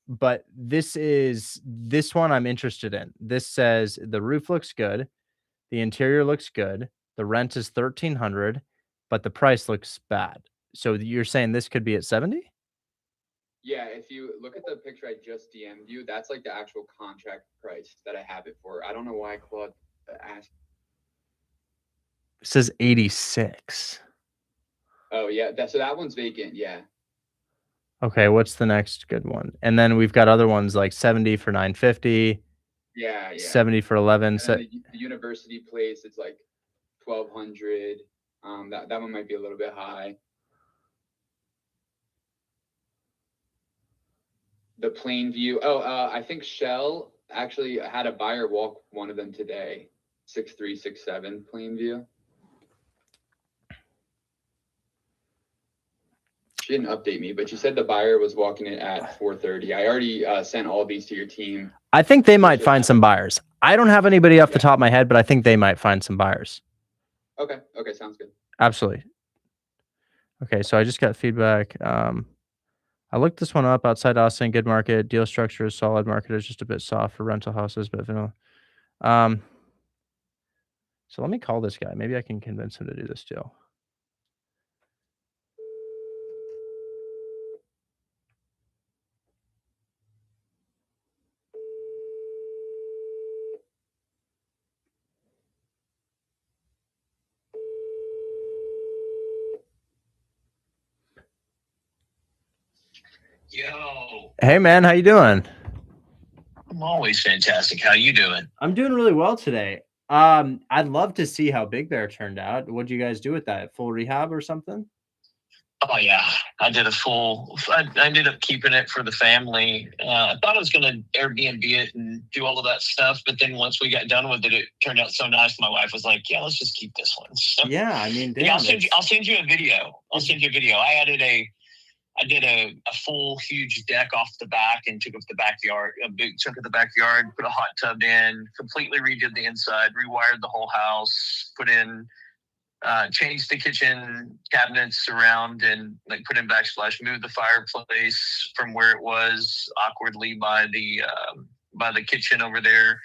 But this one I'm interested in. This says the roof looks good, the interior looks good, the rent is 1,300, but the price looks bad. So you're saying this could be at 70? Yeah, if you look at the picture I just DM'd you, that's like the actual contract price that I have it for. I don't know why Claude asked. It says 86. Oh yeah, so that one's vacant. Yeah. Okay, what's the next good one? And then we've got other ones like 70 for 950. Yeah. 70 for 11. And then the university place, it's like 1,200. That one might be a little bit high. The Plainview. I think Shell actually had a buyer walk one of them today. 6367 Plainview. She didn't update me, but she said the buyer was walking it at 4:30. I already sent all these to your team. I think they might find some buyers. I don't have anybody off the top of my head, but I think they might find some buyers. Okay, sounds good. Absolutely. Okay, so I just got feedback. I looked this one up. Outside Austin, good market. Deal structure is solid. Market is just a bit soft for rental houses, but vanilla. So let me call this guy. Maybe I can convince him to do this deal. Yo, Hey man, how you doing? I'm always fantastic. How you doing? I'm doing really well today. I'd love to see how Big Bear turned out. What'd you guys do with that? Full rehab or something? Oh yeah, I did a full. I ended up keeping it for the family. I thought I was gonna Airbnb it and do all of that stuff, but then once we got done with it, it turned out so nice. My wife was like, "Yeah, let's just keep this one." So, Yeah, I mean, yeah, damn, I'll send you a video. I'll send you a video. I did a full huge deck off the back and took up the backyard, a big chunk of the backyard, put a hot tub in, completely redid the inside, rewired the whole house, put in, changed the kitchen cabinets around and like put in backsplash, moved the fireplace from where it was awkwardly by the kitchen over there.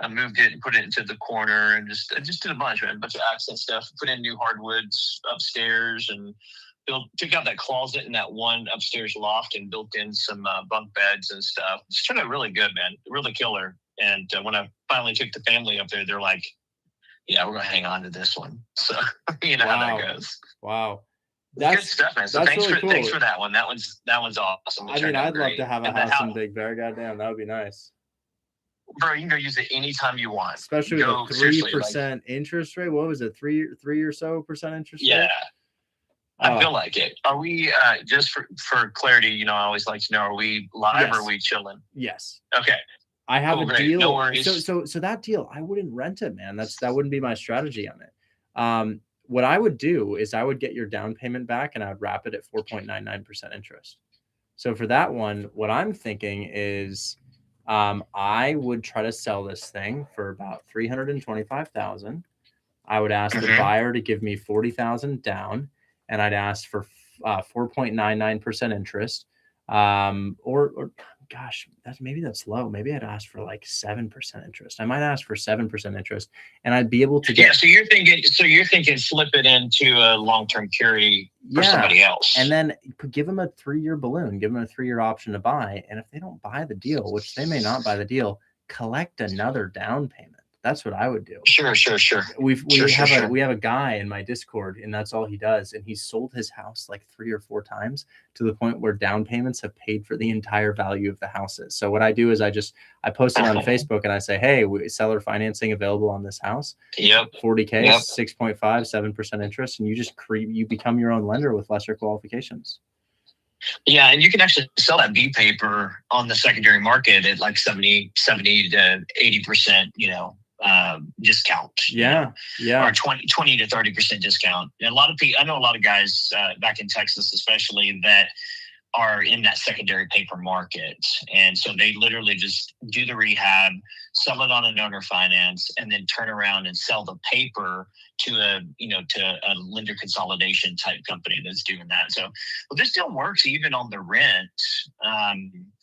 I moved it and put it into the corner and I just did a bunch, man, a bunch of accent stuff, put in new hardwoods upstairs and took out that closet in that one upstairs loft and built in some bunk beds and stuff. It's turned out really good, man. Really killer. And when I finally took the family up there, they're like, "Yeah, we're gonna hang on to this one." So you know how that goes. Wow. That's good stuff, man. So thanks really for thanks for that one. That one's awesome. I mean, I'd love to have a house in Big Bear. Goddamn, that would be nice. Bro, you can go use it anytime you want. Especially with a 3% interest rate. What was it? Three or so percent interest rate? Yeah. I feel like it. Are we just for clarity, you know, I always like to know, are we live or are we chilling? Yes. Okay. I have a great. deal. No worries. So that deal, I wouldn't rent it, man. That wouldn't be my strategy on it. What I would do is I would get your down payment back and I would wrap it at 4.99% interest. So for that one, what I'm thinking is I would try to sell this thing for about $325,000. I would ask the buyer to give me $40,000 down, and I'd ask for 4.99% interest. Or gosh, maybe that's low. Maybe I'd ask for like 7% interest. I might ask for 7% interest, and I'd be able to get. Yeah, so you're thinking flip it into a long-term carry for somebody else, and then give them a 3-year balloon, give them a 3-year option to buy, and if they don't buy the deal, which they may not buy the deal, collect another down payment. That's what I would do. Sure. We have a guy in my Discord, and that's all he does. And he's sold his house like 3 or 4 times to the point where down payments have paid for the entire value of the houses. So what I do is I post it on Facebook and I say, "Hey, seller financing available on this house. Yep. 40K, 6.5, 7% interest, and you become your own lender with lesser qualifications." Yeah, and you can actually sell that B paper on the secondary market at like 70 to 80%, discount. Yeah. Or 20 to 30% discount. And a lot of people, I know a lot of guys back in Texas, especially, that are in that secondary paper market. And so they literally just do the rehab, sell it on an owner finance, and then turn around and sell the paper to a lender consolidation type company that's doing that. So, this still works even on the rent.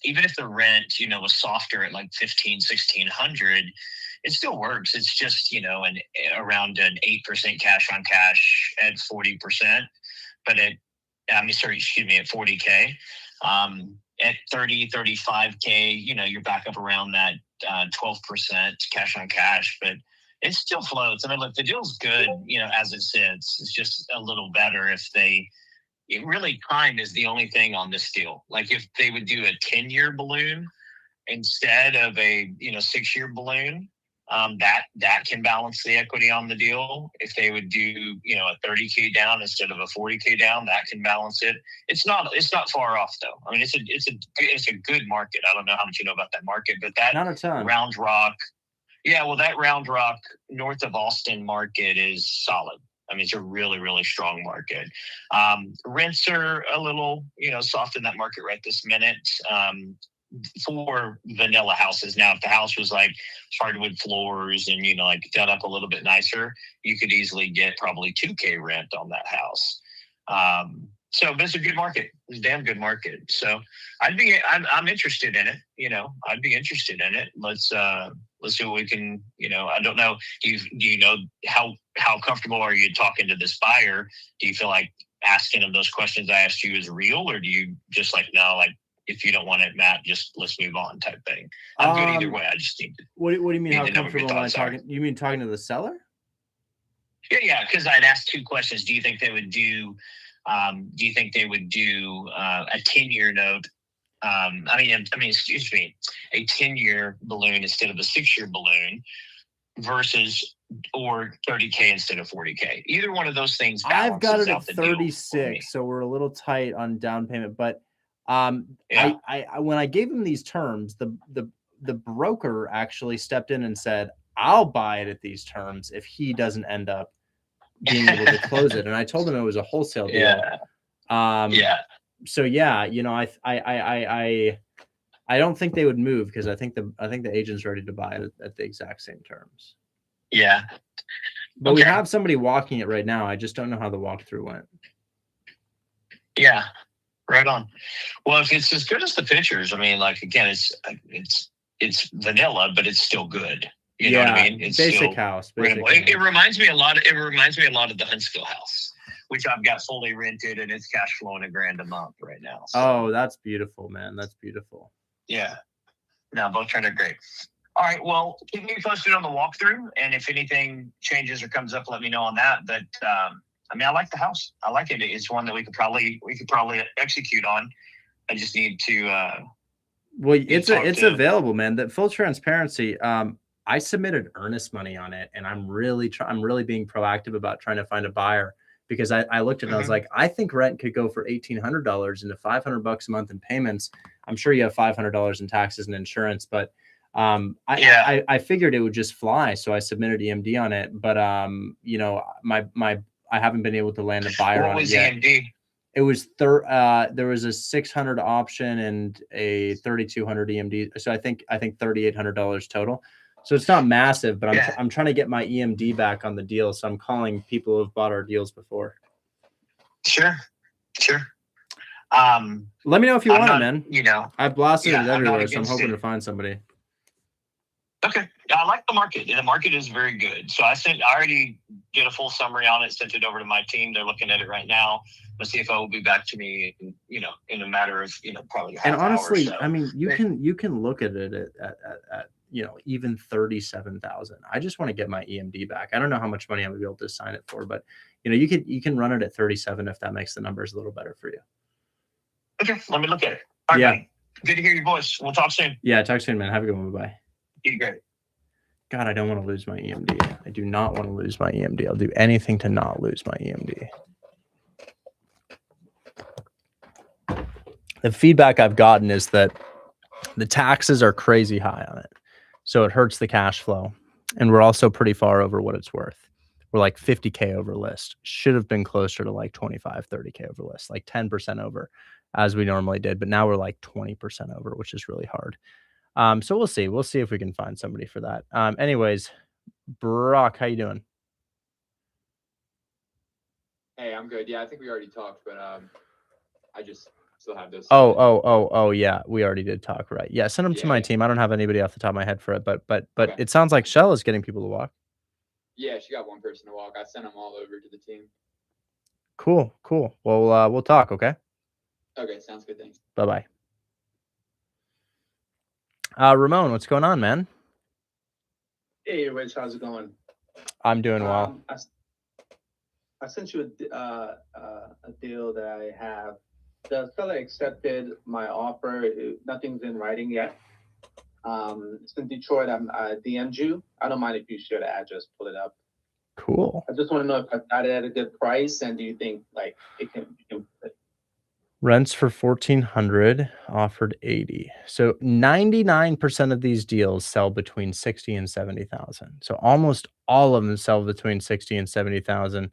Even if the rent, was softer at like 1,500-1,600, it still works. It's just, around an 8% cash on cash at 40%, but at 40K. At 30, 35K, you're back up around that 12% cash on cash, but it still floats. I mean, look, the deal's good, as it sits. It's just a little better if time is the only thing on this deal. Like if they would do a 10-year balloon instead of a 6-year balloon, that can balance the equity on the deal. If they would do a 30K down instead of a 40K down, that can balance it. It's not far off though. I mean, it's a good market. I don't know how much you know about that market, but that not a ton. Round Rock, that Round Rock north of Austin market is solid. I mean, it's a really, really strong market. Rents are a little, soft in that market right this minute. For vanilla houses. Now, if the house was like hardwood floors and, done up a little bit nicer, you could easily get probably 2K rent on that house. So it's a good market. It's a damn good market. So I'm interested in it. I'd be interested in it. Let's see what we can, I don't know. Do you know how comfortable are you talking to this buyer? Do you feel like asking him those questions I asked you is real, or do you just if you don't want it, Matt, just let's move on type thing? I'm good either way. I just need to. What do you mean? How comfortable am I talking? You mean talking to the seller? Yeah. Because I'd asked 2 questions. Do you think they would do? A 10-year note excuse me, a 10-year balloon instead of a 6-year balloon versus or 30K instead of 40K. Either one of those things I've got balances it at out the deal for me. 36, so we're a little tight on down payment. But Yeah. I when I gave him these terms, the broker actually stepped in and said, "I'll buy it at these terms if he doesn't end up being able to close it." And I told him it was a wholesale deal. Yeah. So yeah, you know, I don't think they would move because I think the agent's ready to buy it at the exact same terms. Yeah. But we have somebody walking it right now. I just don't know how the walkthrough went. Yeah. Right on. Well, if it's as good as the pictures, I mean, like again, it's vanilla, but it's still good. You know what I mean? It's basic still house. It reminds me a lot. It reminds me a lot of the Huntsville house, which I've got fully rented, and it's cash flowing $1,000 a month right now. So. Oh, that's beautiful, man. That's beautiful. Yeah. No, both turned out great. All right. Well, keep me posted on the walkthrough, and if anything changes or comes up, let me know on that. But I mean, I like the house. I like it. It's one that we could probably execute on. I just need to. Well, it's available, man. That full transparency. I submitted earnest money on it, and I'm really being proactive about trying to find a buyer because I looked at it and I was like, I think rent could go for $1,800 into $500 a month in payments. I'm sure you have $500 in taxes and insurance, but I figured it would just fly, so I submitted EMD on it. But you know, I haven't been able to land a buyer on it yet. EMD? It was there was a 600 option and a 3,200 EMD, so I think $3,800 total. So it's not massive, but I'm trying to get my EMD back on the deal. So I'm calling people who have bought our deals before. Sure. Let me know if you want it, man. You know, I blasted it everywhere, so I'm hoping to find somebody. Okay. I like the market. The market is very good. So I already did a full summary on it, sent it over to my team. They're looking at it right now. The CFO will be back to me, in a matter of, probably half an hour. And honestly, so. I mean, you can look at it at even 37,000. I just want to get my EMD back. I don't know how much money I'm gonna be able to sign it for, but you can run it at 37 if that makes the numbers a little better for you. Okay, let me look at it. All right, buddy. Good to hear your voice. We'll talk soon. Yeah, talk soon, man. Have a good one. Bye. You're great. God, I don't want to lose my EMD. I do not want to lose my EMD. I'll do anything to not lose my EMD. The feedback I've gotten is that the taxes are crazy high on it. So it hurts the cash flow. And we're also pretty far over what it's worth. We're like 50K over list. Should have been closer to like 25, 30K over list, like 10% over as we normally did. But now we're like 20% over, which is really hard. So we'll see. We'll see if we can find somebody for that. Anyways, Brock, how you doing? Hey, I'm good. Yeah, I think we already talked, but I just still have this. Oh, yeah. We already did talk, right? Yeah, send them to my team. I don't have anybody off the top of my head for it, but Okay. It sounds like Shell is getting people to walk. Yeah, she got one person to walk. I sent them all over to the team. Cool. Well, we'll talk, okay? Okay, sounds good. Thanks. Bye-bye. Ramon, what's going on, man? Hey, Rich, how's it going? I'm doing well. I sent you a deal that I have. The seller accepted my offer. Nothing's in writing yet. It's in Detroit. I DM'd you. I don't mind if you share the address, pull it up. Cool. I just want to know if I got it at a good price, and do you think like it can Rents for 1,400, offered 80. So 99% of these deals sell between 60 and 70,000. So almost all of them sell between 60 and 70,000.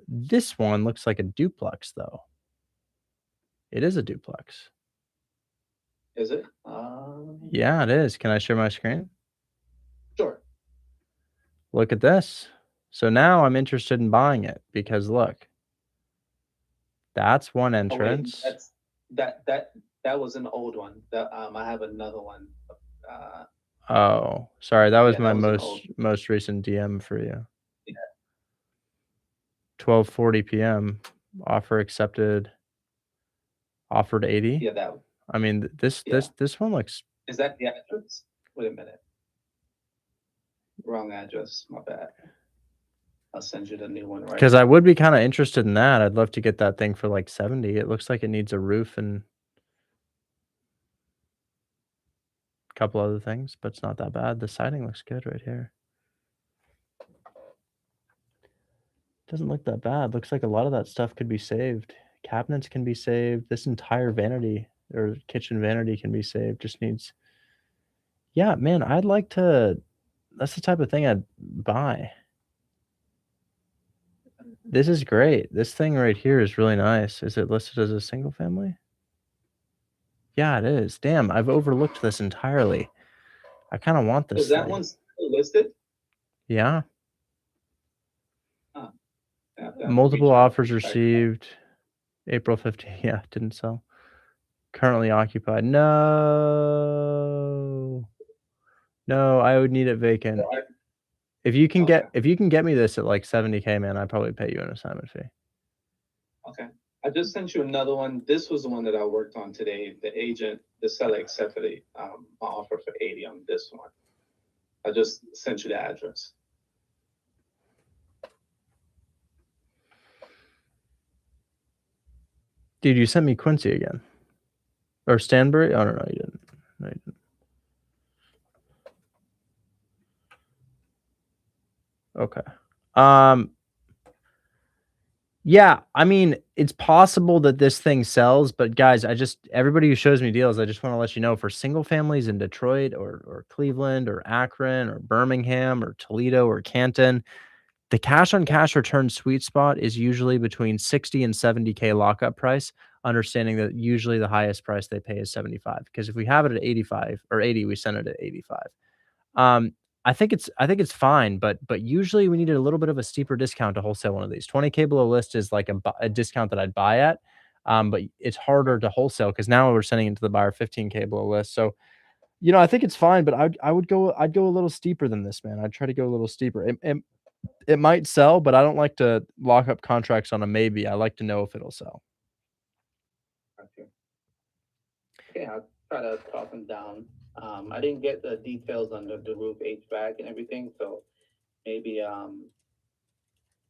This one looks like a duplex, though. It is a duplex. Is it? Yeah, it is. Can I share my screen? Sure. Look at this. So now I'm interested in buying it because look. That's one entrance. Oh, wait, that was an old one. I have another one. Oh, sorry. That was my that most recent DM for you. Yeah. 12:40 p.m. Offer accepted. Offered 80. Yeah, that one. I mean, this one looks. Is that the address? Wait a minute. Wrong address. My bad. I'll send you the new one right. Because I would be kind of interested in that. I'd love to get that thing for like 70. It looks like it needs a roof and couple other things, but it's not that bad. The siding looks good right here. Doesn't look that bad. Looks like a lot of that stuff could be saved. Cabinets can be saved. This entire vanity or kitchen vanity can be saved. Just needs. Yeah, man, I'd like to. That's the type of thing I'd buy. This is great. This thing right here is really nice. Is it listed as a single family? Yeah, it is. Damn, I've overlooked this entirely. I kind of want this Is that thing. one still listed? Yeah. Huh. I have to Multiple reach out offers to check. received. April 15th. Yeah, didn't sell. Currently occupied. No. No, I would need it vacant. If you can get me this at like 70K, man, I'd probably pay you an assignment fee. Okay. I just sent you another one. This was the one that I worked on today. The seller accepted my offer for 80 on this one. I just sent you the address. Dude, you sent me Quincy again. Or Stanbury? Oh, no, you didn't. No, you didn't. Okay. Yeah, I mean, it's possible that this thing sells, but guys, everybody who shows me deals, I just want to let you know for single families in Detroit or Cleveland or Akron or Birmingham or Toledo or Canton, the cash on cash return sweet spot is usually between 60 and 70K lockup price, understanding that usually the highest price they pay is 75. Because if we have it at 85 or 80, we send it at 85. I think it's fine, but usually we need a little bit of a steeper discount to wholesale one of these. 20K below list is like a discount that I'd buy at, but it's harder to wholesale because now we're sending it to the buyer 15K below list. So, I think it's fine, but I'd go a little steeper than this, man. I'd try to go a little steeper. It might sell, but I don't like to lock up contracts on a maybe. I like to know if it'll sell. Okay, I'll try to talk them down. I didn't get the details on the roof HVAC and everything, so maybe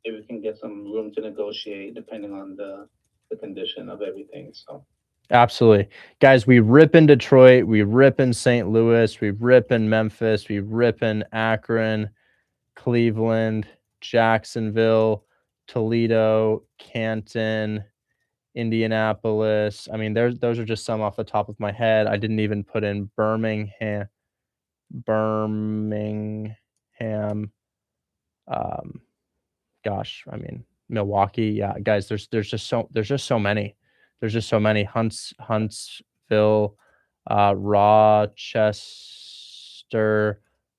we can get some room to negotiate depending on the condition of everything. So Absolutely. Guys, we rip in Detroit, we rip in St. Louis, we rip in Memphis, we rip in Akron, Cleveland, Jacksonville, Toledo, Canton, Indianapolis. I mean, those are just some off the top of my head. I didn't even put in Birmingham. Gosh, I mean, Milwaukee. Yeah, guys, there's just so many. There's just so many. Huntsville, Rochester,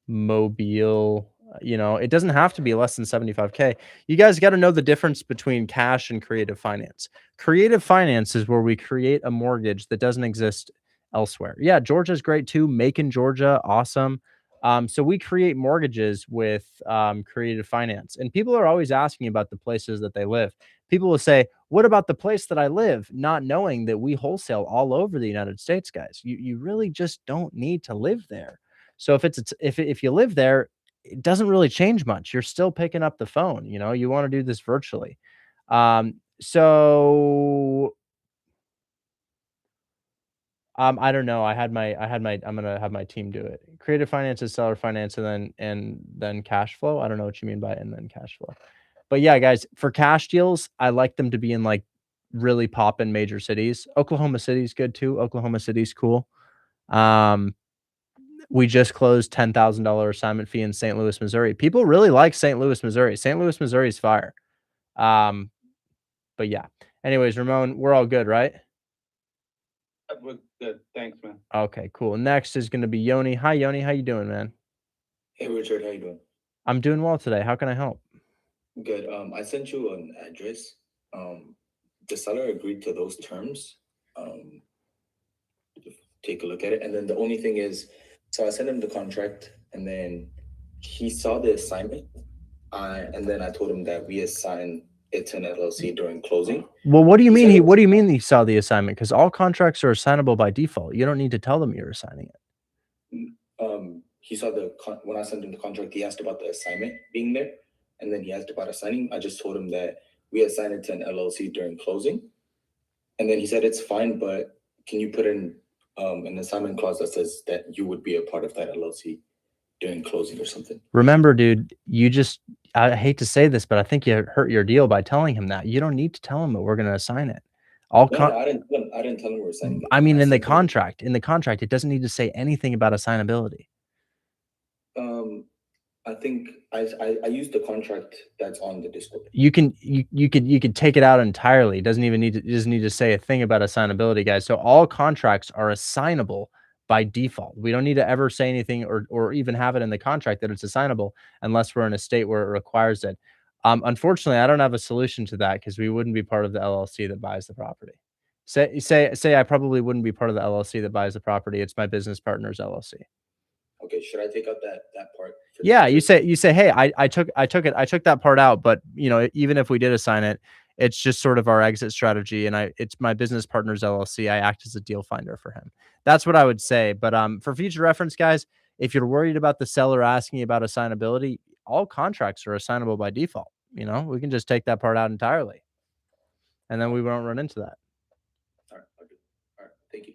Mobile. It doesn't have to be less than 75K. You guys got to know the difference between cash and creative finance. Creative finance is where we create a mortgage that doesn't exist elsewhere. Yeah, Georgia's great too. Macon, Georgia, awesome. So we create mortgages with creative finance, and people are always asking about the places that they live. People will say, "What about the place that I live?" Not knowing that we wholesale all over the United States, guys. You really just don't need to live there. So if you live there, it doesn't really change much. You're still picking up the phone. You want to do this virtually. So I don't know. I'm gonna have my team do it. Creative finance is seller finance and then cash flow. I don't know what you mean by and then cash flow. But yeah, guys, for cash deals, I like them to be in like really pop in major cities. Oklahoma City's good too. Oklahoma City's cool. We just closed $10,000 assignment fee in St. Louis, Missouri. People really like St. Louis, Missouri. St. Louis, Missouri's fire. But yeah. Anyways, Ramon, we're all good, right? we're good. Thanks, man. Okay, cool. Next is going to be Yoni. Hi, Yoni. How you doing, man? Hey Richard, how you doing? I'm doing well today. How can I help? Good. I sent you an address. The seller agreed to those terms. Take a look at it, and then the only thing is, so I sent him the contract, and then he saw the assignment, and then I told him that we assigned it to an LLC during closing. Well, what do you mean? What do you mean he saw the assignment? Because all contracts are assignable by default. You don't need to tell them you're assigning it. He saw when I sent him the contract, he asked about the assignment being there, and then he asked about assigning. I just told him that we assigned it to an LLC during closing, and then he said it's fine, but can you put in an assignment clause that says that you would be a part of that LLC during closing or something. Remember, dude, I hate to say this, but I think you hurt your deal by telling him that. You don't need to tell him that we're going to assign it. No, I didn't tell him we were signing it. I mean, in the contract, it doesn't need to say anything about assignability. I think I used the contract that's on the Discord. You could take it out entirely. It doesn't need to say a thing about assignability, guys. So all contracts are assignable by default. We don't need to ever say anything or even have it in the contract that it's assignable unless we're in a state where it requires it. Unfortunately, I don't have a solution to that because we wouldn't be part of the LLC that buys the property. Say I probably wouldn't be part of the LLC that buys the property. It's my business partner's LLC. Okay, should I take out that part? Yeah, you say, hey, I took that part out, but even if we did assign it, it's just sort of our exit strategy, and it's my business partner's LLC. I act as a deal finder for him. That's what I would say. But for future reference, guys, if you're worried about the seller asking about assignability, all contracts are assignable by default. We can just take that part out entirely, and then we won't run into that. All right, okay. All right, thank you.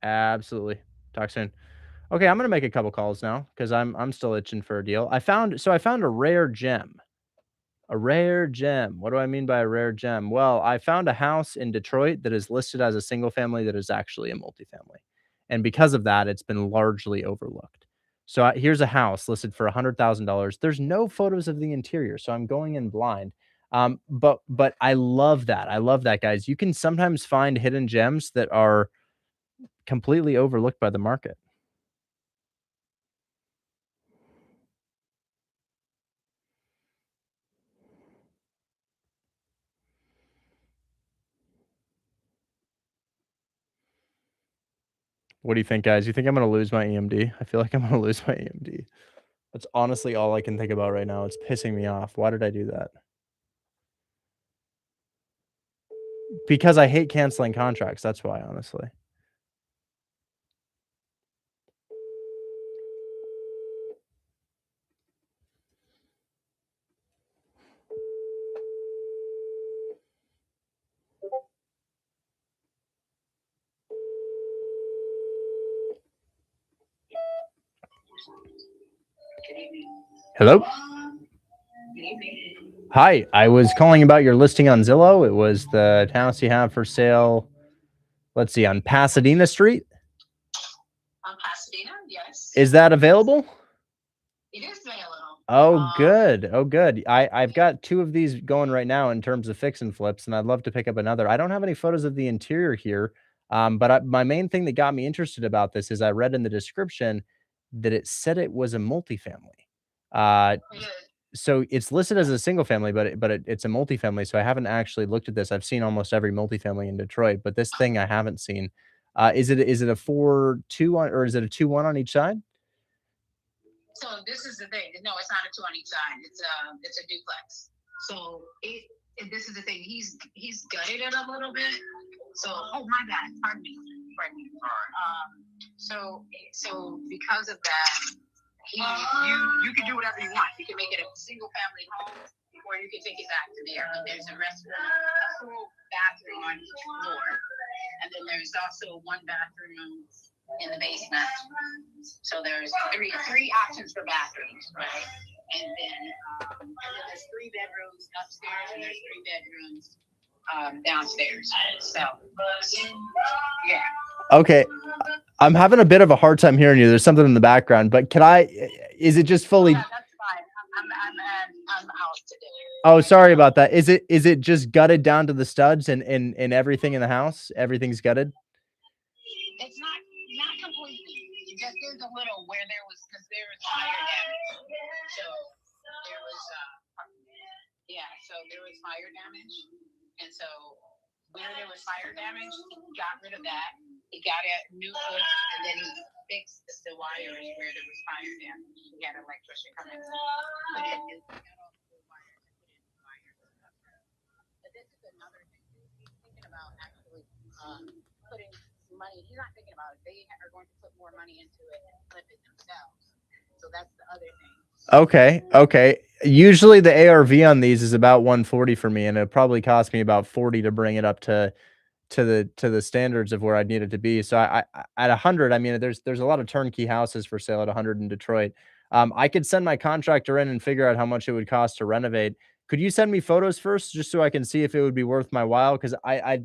Absolutely. Talk soon. Okay, I'm gonna make a couple calls now because I'm still itching for a deal. I found a rare gem. A rare gem. What do I mean by a rare gem? Well, I found a house in Detroit that is listed as a single family that is actually a multifamily. And because of that, it's been largely overlooked. So here's a house listed for $100,000. There's no photos of the interior, so I'm going in blind. But I love that. I love that, guys. You can sometimes find hidden gems that are completely overlooked by the market. What do you think, guys? You think I'm going to lose my EMD? I feel like I'm going to lose my EMD. That's honestly all I can think about right now. It's pissing me off. Why did I do that? Because I hate canceling contracts. That's why, honestly. Hello? Hi, I was calling about your listing on Zillow. It was the house you have for sale, let's see, on Pasadena Street. On Pasadena, yes. Is that available? It is available. Oh, good. Oh, good. I've got 2 of these going right now in terms of fix and flips, and I'd love to pick up another. I don't have any photos of the interior here, but my main thing that got me interested about this is I read in the description that it said it was a multifamily. So it's listed as a single family, but it's a multifamily. So I haven't actually looked at this. I've seen almost every multifamily in Detroit, but this thing I haven't seen. Is it a 4-2 or is it a 2-1 on each side? So this is the thing. No, it's not a 2 on each side. It's a duplex. So this is the thing. He's gutted it a little bit. So my bad. Pardon me. So because of that, you can do whatever you want. You can make it a single family home, or you can take it back to there. And there's a restaurant, a full bathroom on each floor, and then there's also 1 bathroom in the basement. So there's three options for bathrooms, right? And then there's 3 bedrooms upstairs, and there's 3 bedrooms downstairs. So yeah. Okay. I'm having a bit of a hard time hearing you. There's something in the background, but is it just fully? Yeah, that's fine. I'm out today. Oh, sorry about that. Is it just gutted down to the studs and everything in the house? Everything's gutted? It's not completely. It just is a little where there was fire damage. So there was fire damage, and so where there was fire damage, he got rid of that. He got a new hook, and then he fixed the wires where there was fire damage. He had an electrician come in, put in new, got all the new wires and put in new wires. But this is another thing. He's thinking about actually putting money. He's not thinking about it. They are going to put more money into it and flip it themselves. So that's the other thing. Okay. Usually the ARV on these is about 140 for me, and it probably cost me about 40 to bring it up to to the standards of where I need it to be. So I at 100, I mean, there's a lot of turnkey houses for sale at 100 in Detroit. I could send my contractor in and figure out how much it would cost to renovate. Could you send me photos first, just so I can see if it would be worth my while? Because I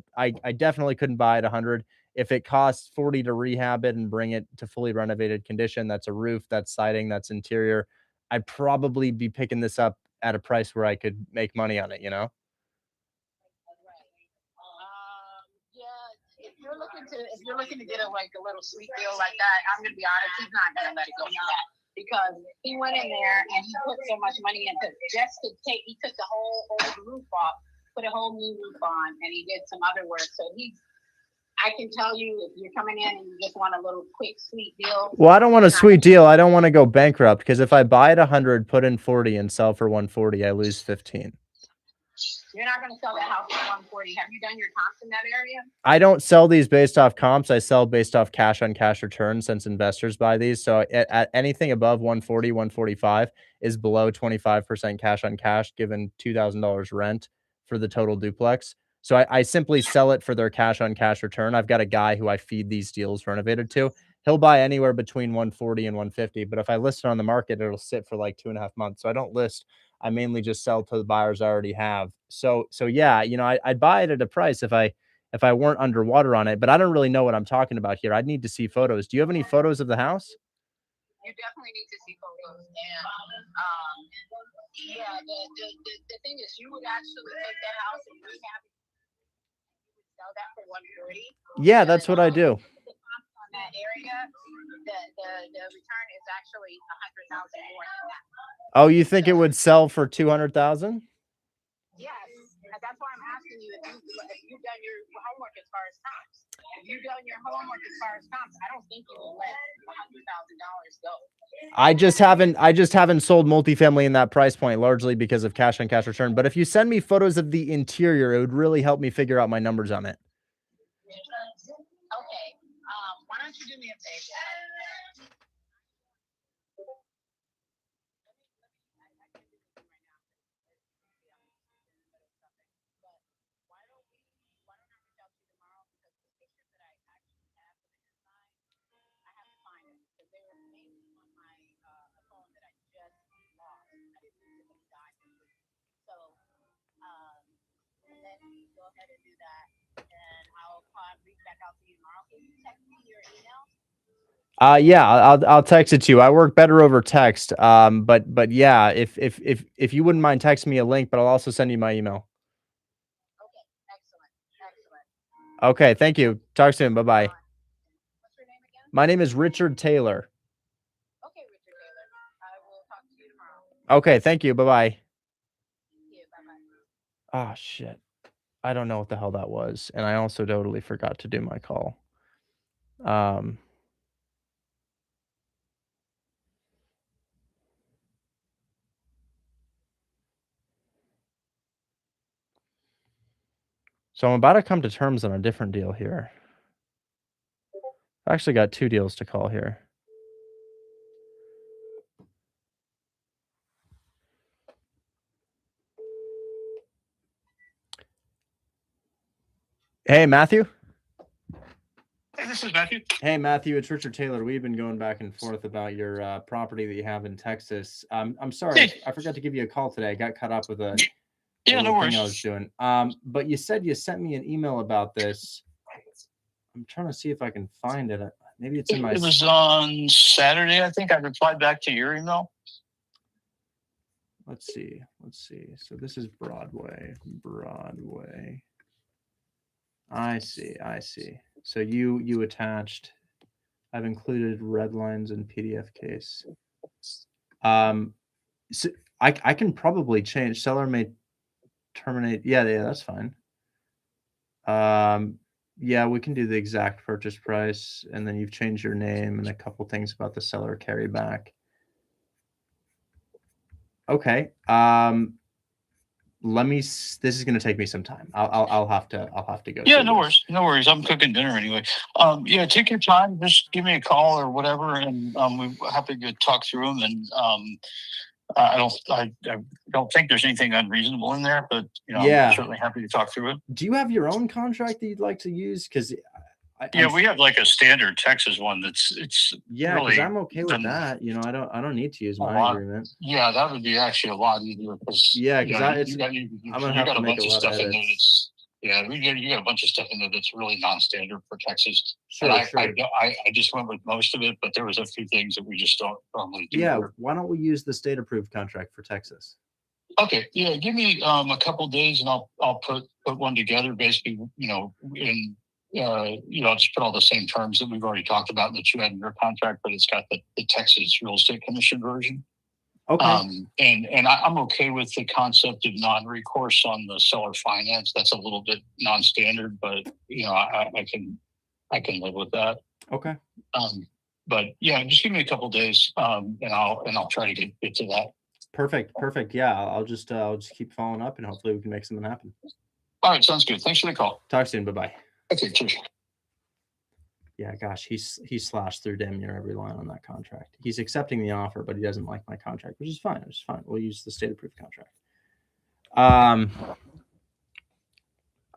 definitely couldn't buy it 100. If it costs 40 to rehab it and bring it to fully renovated condition, that's a roof, that's siding, that's interior. I'd probably be picking this up at a price where I could make money on it, you know? If you're looking to get a like a little sweet deal like that, I'm gonna be honest, he's not gonna let it go for that because he went in there and he put so much money into just to take. He took the whole old roof off, put a whole new roof on, and he did some other work. So I can tell you, if you're coming in and you just want a little quick sweet deal. Well, I don't want a sweet deal. I don't want to go bankrupt because if I buy it 100, put in 40, and sell for 140, I lose 15. You're not going to sell that house for 140. Have you done your comps in that area? I don't sell these based off comps. I sell based off cash on cash returns since investors buy these. So at anything above 140, 145 is below 25% cash on cash, given $2,000 rent for the total duplex. So I simply sell it for their cash on cash return. I've got a guy who I feed these deals renovated to. He'll buy anywhere between 140 and 150. But if I list it on the market, it'll sit for like 2.5 months. So I don't list. I mainly just sell to the buyers I already have. So yeah, you know, I'd buy it at a price if I weren't underwater on it, but I don't really know what I'm talking about here. I'd need to see photos. Do you have any photos of the house? You definitely need to see photos. And yeah, the thing is, you would actually take that house and rehab it. You would sell that for 140. Yeah, that's what I do. On that area, the return is actually 100,000 more than that. Oh, you think it would sell for 200,000? Yes, and that's why I'm asking you if you've done your homework as far as comps. If you've done your homework as far as comps, I don't think you will let $100,000 go. I just haven't sold multifamily in that price point, largely because of cash on cash return. But if you send me photos of the interior, it would really help me figure out my numbers on it. Okay. Why don't you do me a favor? Let me go ahead and do that, and I'll reach back out to you tomorrow. Can you text me your email? Yeah, I'll text it to you. I work better over text. But yeah, if you wouldn't mind texting me a link, but I'll also send you my email. Okay, excellent. Okay, thank you. Talk soon. Bye-bye. What's your name again? My name is Richard Taylor. Okay, Richard Taylor. I will talk to you tomorrow. Okay, thank you. Bye-bye. Thank you. Bye-bye. Oh, shit. I don't know what the hell that was. And I also totally forgot to do my call. So I'm about to come to terms on a different deal here. I've actually got 2 deals to call here. Hey, Matthew. Hey, this is Matthew. Hey, Matthew, it's Richard Taylor. We've been going back and forth about your property that you have in Texas. I'm sorry, Hey. I forgot to give you a call today. I got caught up with a Yeah, no little worries. thing I was doing. But you said you sent me an email about this. I'm trying to see if I can find it. Maybe it's in my. It was on Saturday, I think. I replied back to your email. Let's see. So this is Broadway. I see. So you attached. I've included red lines in PDF case. So I can probably change. Seller may terminate. Yeah, that's fine. Yeah, we can do the exact purchase price, and then you've changed your name and a couple things about the seller carryback. Okay. This is going to take me some time. I'll have to go. Yeah, through no this. worries. No worries. I'm cooking dinner anyway. Yeah, take your time. Just give me a call or whatever, and we're happy to talk through them. And I don't think there's anything unreasonable in there, but Yeah. I'm certainly happy to talk through it. Do you have your own contract that you'd like to use? Because we have like a standard Texas one it's yeah, because really I'm okay with that. I don't need to use my agreement. Yeah, that would be actually a lot easier because Yeah, because you got I'm gonna have to a make bunch a of lot stuff of in there edits. you got a bunch of stuff in there that's really non-standard for Texas. Sure, and sure. I just went with most of it, but there was a few things that we just don't normally do. Yeah, here. why don't we use the state approved contract for Texas? Okay, yeah, give me a couple days and I'll put one together. Basically, in I'll just put all the same terms that we've already talked about that you had in your contract, but it's got the Texas Real Estate Commission version. Okay. And I'm okay with the concept of non-recourse on the seller finance. That's a little bit non-standard, but I can live with that. Okay. But yeah, just give me a couple days, and I'll try to get to that. Perfect. Yeah, I'll just keep following up, and hopefully we can make something happen. All right, sounds good. Thanks for the call. Talk soon. Bye-bye. Okay, cheers. Yeah, gosh, he slashed through damn near every line on that contract. He's accepting the offer, but he doesn't like my contract, which is fine. It's fine. We'll use the state approved contract.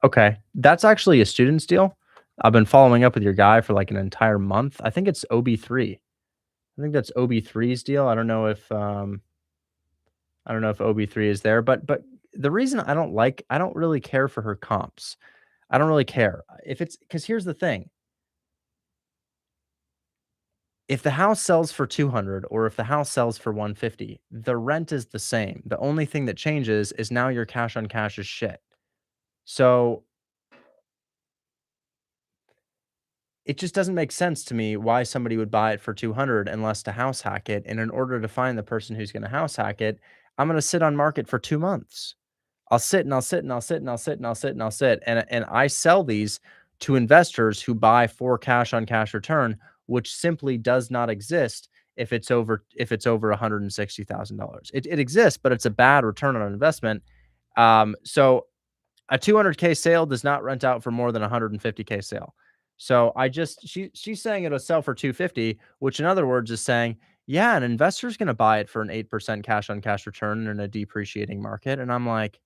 Okay, that's actually a student's deal. I've been following up with your guy for like an entire month. I think it's OB3. I think that's OB3's deal. I don't know if OB3 is there, but the reason I don't really care for her comps. I don't really care if it's because here's the thing. If the house sells for 200 or if the house sells for 150, the rent is the same. The only thing that changes is now your cash on cash is shit. So it just doesn't make sense to me why somebody would buy it for 200 unless to house hack it. And in order to find the person who's going to house hack it, I'm going to sit on market for 2 months. I'll sit and I'll sit and I'll sit and I'll sit and I'll sit and I'll sit. And I sell these to investors who buy for cash on cash return, which simply does not exist if it's over $160,000. It exists, but it's a bad return on investment. So a 200K sale does not rent out for more than a 150K sale. So she's saying it'll sell for 250, which in other words is saying, yeah, an investor's going to buy it for an 8% cash on cash return in a depreciating market. And I'm like,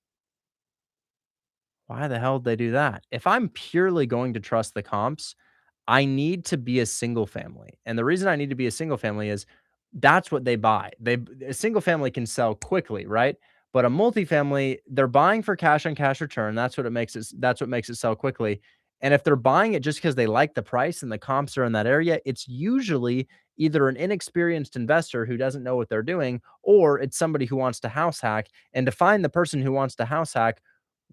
why the hell did they do that? If I'm purely going to trust the comps, I need to be a single family. And the reason I need to be a single family is that's what they buy. A single family can sell quickly, right? But a multifamily, they're buying for cash on cash return. That's what makes it sell quickly. And if they're buying it just because they like the price and the comps are in that area, it's usually either an inexperienced investor who doesn't know what they're doing, or it's somebody who wants to house hack. And to find the person who wants to house hack,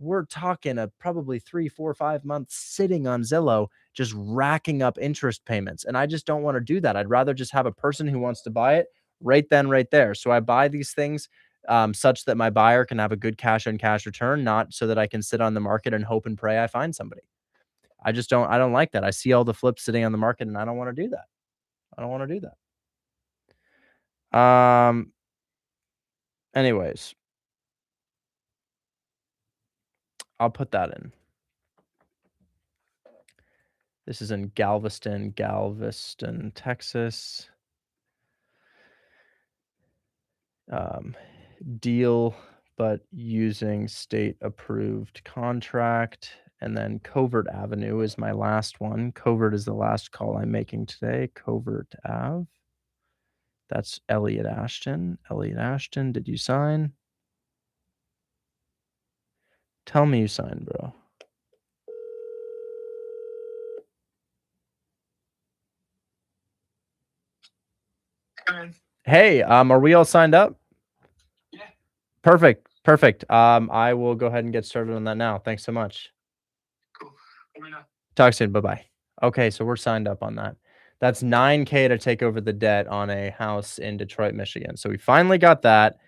we're talking a probably 3, 4, 5 months sitting on Zillow, just racking up interest payments. And I just don't want to do that. I'd rather just have a person who wants to buy it right then, right there. So I buy these things such that my buyer can have a good cash on cash return, not so that I can sit on the market and hope and pray I find somebody. I don't like that. I see all the flips sitting on the market and I don't want to do that. I don't want to do that. Anyways, I'll put that in. This is in Galveston, Texas. Deal, but using state approved contract. And then Covert Avenue is my last one. Covert is the last call I'm making today. Covert Ave. That's Elliot Ashton. Elliot Ashton, did you sign? Tell me you signed, bro. Hey, are we all signed up? Yeah. Perfect. I will go ahead and get started on that now. Thanks so much. Cool. Let me know. Talk soon. Bye-bye. Okay, so we're signed up on that. That's $9K to take over the debt on a house in Detroit, Michigan. So we finally got that.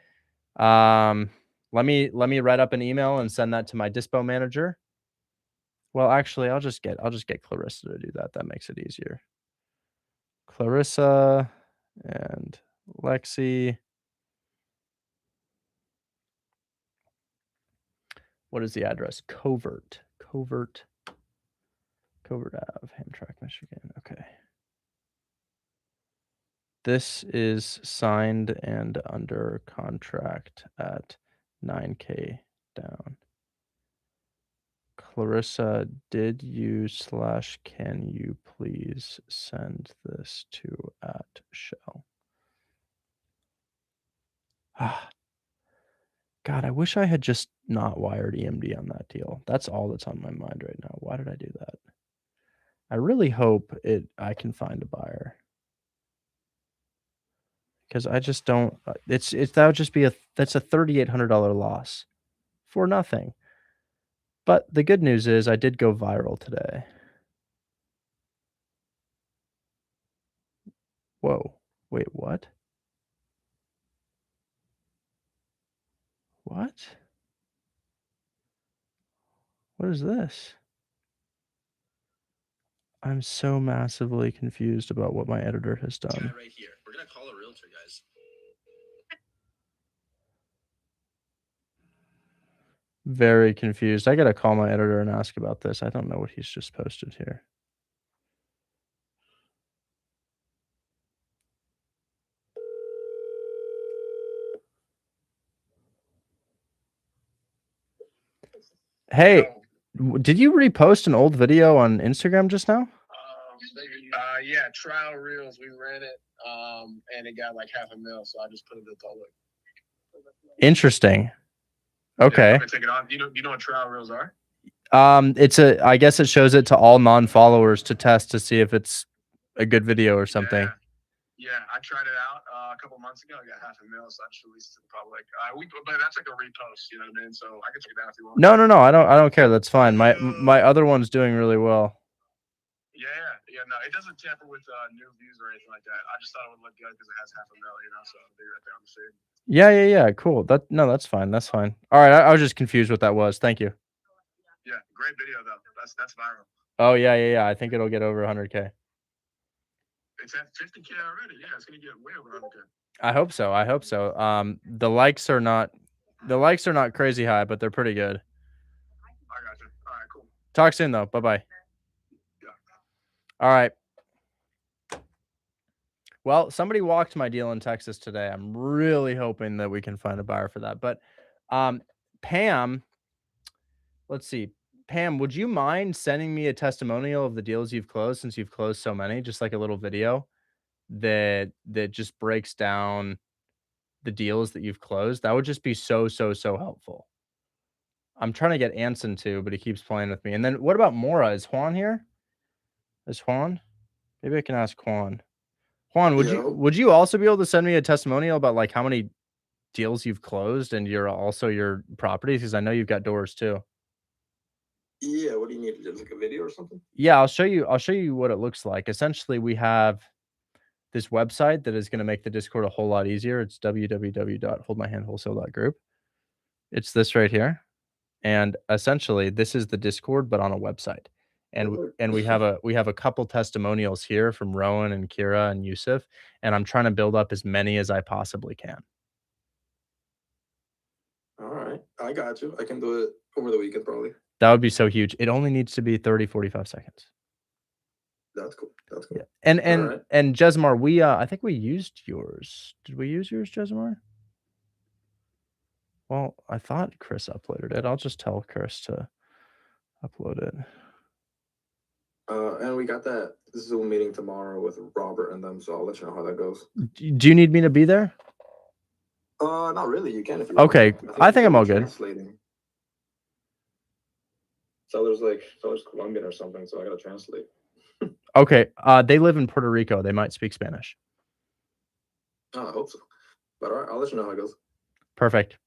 Let me write up an email and send that to my dispo manager. Well, actually, I'll just get Clarissa to do that. That makes it easier. Clarissa and Lexi. What is the address? Covert Ave, Hamtramck, Michigan. Okay. This is signed and under contract at 9K down. Clarissa, did you / can you please send this to @shell? God, I wish I had just not wired EMD on that deal. That's all that's on my mind right now. Why did I do that? I really hope I can find a buyer. Because I just don't. That would just be that's a $3,800 loss for nothing. But the good news is I did go viral today. Whoa! Wait, what? What? What is this? I'm so massively confused about what my editor has done. Right here. We're gonna call a realtor, guys. Very confused. I gotta call my editor and ask about this. I don't know what he's just posted here. Hey, did you repost an old video on Instagram just now? Yeah, trial reels. We ran it, and it got like $500,000, so I just put it in the public. Interesting. Okay. Yeah, take it off. You know what trial reels are? I guess it shows it to all non-followers to test to see if it's a good video or something. Yeah, I tried it out a couple months ago. I got $500,000, so I just released it to the public. But that's like a repost, you know what I mean? So I can take it down if you want. No, I don't care. That's fine. My other one's doing really well. Yeah, no, it doesn't tamper with new views or anything like that. I just thought it would look good because it has $500,000, you know, so they right there on the scene. Yeah. Cool. That's fine. That's fine. All right. I was just confused what that was. Thank you. Yeah, great video though. That's viral. Oh yeah. I think it'll get over 100K. It's at 50K already. Yeah, it's gonna get way over 100K. I hope so. The likes are not crazy high, but they're pretty good. I got you. All right, cool. Talk soon though. Bye. All right. Well, somebody walked my deal in Texas today. I'm really hoping that we can find a buyer for that. But Pam, let's see. Pam, would you mind sending me a testimonial of the deals you've closed since you've closed so many? Just like a little video that just breaks down the deals that you've closed. That would just be so helpful. I'm trying to get Anson too, but he keeps playing with me. And then what about Mora? Is Juan here? Is Juan? Maybe I can ask Juan. Juan, would you also be able to send me a testimonial about like how many deals you've closed and your properties? Because I know you've got doors too. Yeah, what do you need? Just like a video or something? Yeah, I'll show you what it looks like. Essentially, we have this website that is going to make the Discord a whole lot easier. It's www.holdmyhandwholesale.group. It's this right here. And essentially, this is the Discord, but on a website. And we have a couple testimonials here from Rowan and Kira and Yusuf, and I'm trying to build up as many as I possibly can. All right, I got you. I can do it over the weekend probably. That would be so huge. It only needs to be 30, 45 seconds. That's cool. Yeah. And Jesmar, I think we used yours. Did we use yours, Jesmar? Well, I thought Chris uploaded it. I'll just tell Chris to upload it. And we got that Zoom meeting tomorrow with Robert and them, so I'll let you know how that goes. Do you need me to be there? Not really. You can if you Okay. want. I think I'm all good. Translating. Seller's Colombian or something, so I gotta translate. Okay. They live in Puerto Rico. They might speak Spanish. Oh, I hope so. But all right, I'll let you know how it goes. Perfect.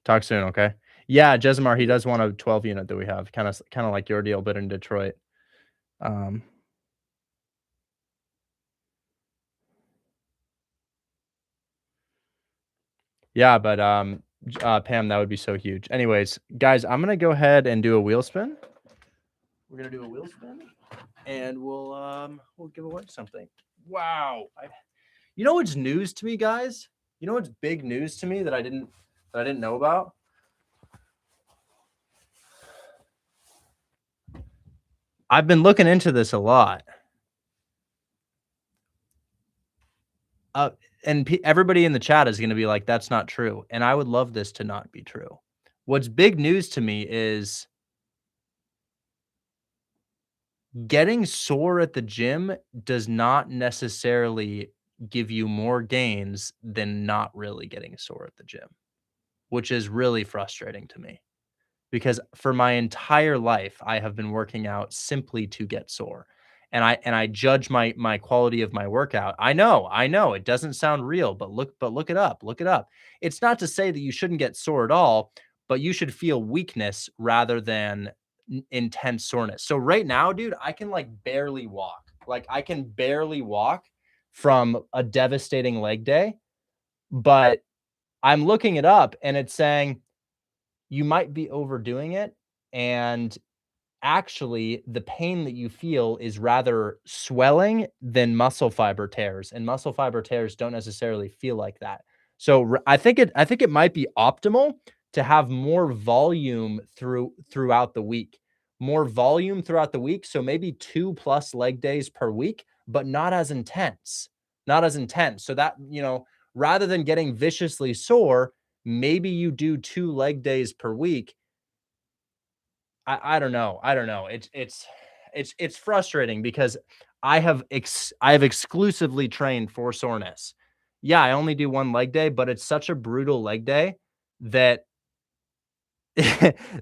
Talk soon, okay? Yeah, Jesmar, he does want a 12 unit that we have. Kind of like your deal, but in Detroit. Yeah, but Pam, that would be so huge. Anyways, guys, I'm gonna go ahead and do a wheel spin. We're gonna do a wheel spin, and we'll give away something. Wow, you know what's news to me, guys? You know what's big news to me that I didn't know about? I've been looking into this a lot. And everybody in the chat is going to be like, that's not true. And I would love this to not be true. What's big news to me is getting sore at the gym does not necessarily give you more gains than not really getting sore at the gym, which is really frustrating to me. Because for my entire life, I have been working out simply to get sore. And I judge my quality of my workout. I know it doesn't sound real, but look it up. Look it up. It's not to say that you shouldn't get sore at all, but you should feel weakness rather than intense soreness. So right now, dude, I can like barely walk. Like I can barely walk from a devastating leg day, but I'm looking it up and it's saying you might be overdoing it. And actually, the pain that you feel is rather swelling than muscle fiber tears. And muscle fiber tears don't necessarily feel like that. So I think it might be optimal to have more volume throughout the week. More volume throughout the week. So maybe 2+ leg days per week, but not as intense. Not as intense. So that, rather than getting viciously sore, maybe you do 2 leg days per week. I don't know. It's frustrating because I have exclusively trained for soreness. Yeah, I only do 1 leg day, but it's such a brutal leg day that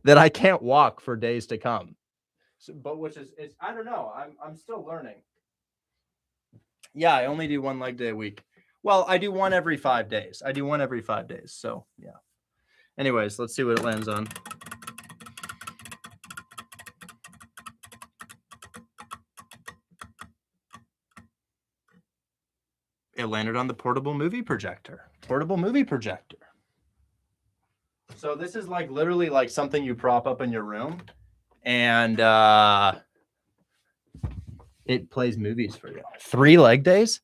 that I can't walk for days to come. So, but which is it's I don't know. I'm still learning. Yeah, I only do 1 leg day a week. Well, I do one every 5 days. So, yeah. Anyways, let's see what it lands on. It landed on the portable movie projector. So this is like literally like something you prop up in your room and it plays movies for you. 3 leg days?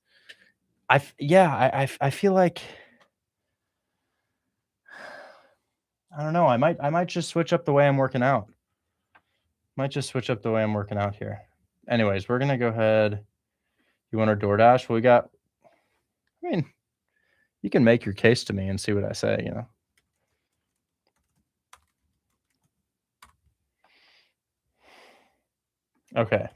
I feel like I don't know. I might just switch up the way I'm working out. Here. Anyways, we're gonna go ahead. You want our DoorDash? You can make your case to me and see what I say, Okay.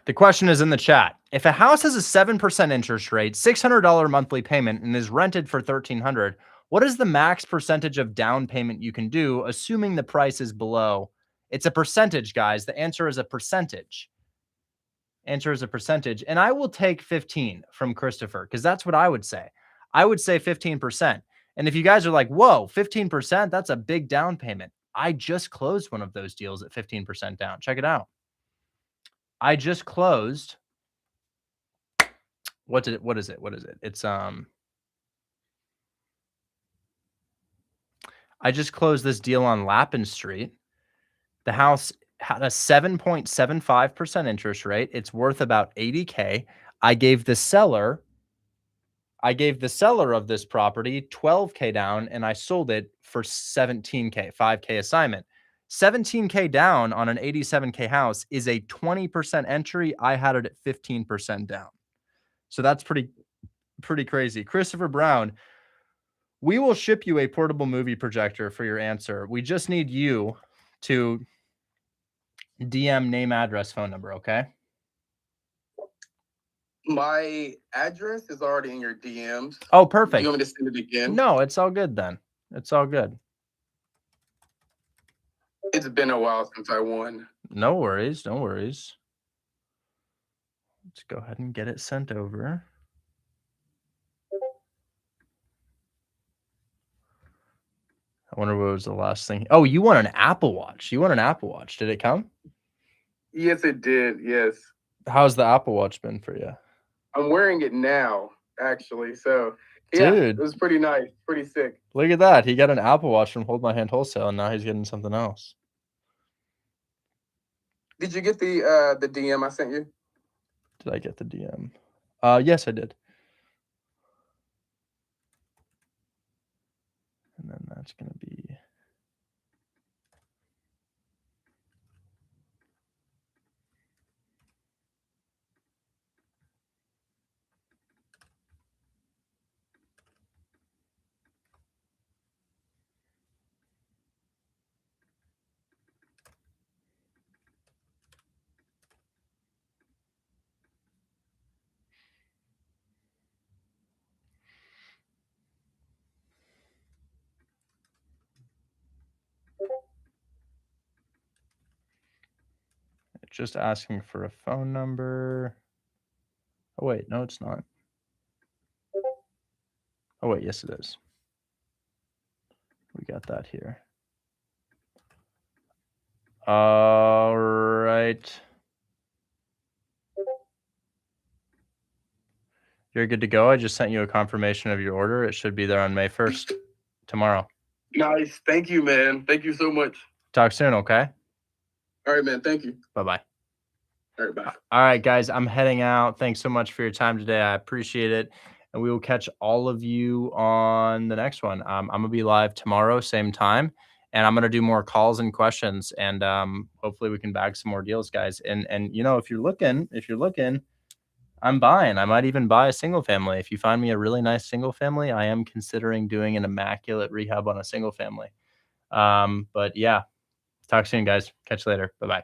The question is in the chat. If a house has a 7% interest rate, $600 monthly payment, and is rented for $1,300, what is the max percentage of down payment you can do, assuming the price is below? It's a percentage, guys. The answer is a percentage. And I will take 15 from Christopher, because that's what I would say. I would say 15%. And if you guys are like, whoa, 15%, that's a big down payment. I just closed one of those deals at 15% down. Check it out. I just closed. What is it? It's I just closed this deal on Lappin Street. The house had a 7.75% interest rate. It's worth about $80K. I gave the seller of this property $12K down and I sold it for $17K, $5K assignment. $17K down on an $87K house is a 20% entry. I had it at 15% down. So that's pretty crazy. Christopher Brown, we will ship you a portable movie projector for your answer. We just need you to DM name, address, phone number, okay? My address is already in your DMs. Oh, perfect. Do you want me to send it again? No, it's all good then. It's all good. It's been a while since I won. No worries. Let's go ahead and get it sent over. I wonder what was the last thing. Oh, you want an Apple Watch. Did it come? Yes, it did. Yes. How's the Apple Watch been for you? I'm wearing it now, actually. So Yeah, Dude. it was pretty nice, pretty sick. Look at that. He got an Apple Watch from Hold My Hand Wholesale, and now he's getting something else. Did you get the DM I sent you? Did I get the DM? Yes, I did. And then that's going to be... Just asking for a phone number. Oh, wait. No, it's not. Oh, wait. Yes, it is. We got that here. All right. You're good to go. I just sent you a confirmation of your order. It should be there on May 1st, tomorrow. Nice. Thank you, man. Thank you so much. Talk soon, okay? All right, man. Thank you. Bye-bye. All right, bye. All right, guys, I'm heading out. Thanks so much for your time today. I appreciate it. And we will catch all of you on the next one. I'm going to be live tomorrow, same time. And I'm going to do more calls and questions. And hopefully we can bag some more deals, guys. And you know, if you're looking, I'm buying. I might even buy a single family. If you find me a really nice single family, I am considering doing an immaculate rehab on a single family. But yeah, talk soon, guys. Catch you later. Bye-bye.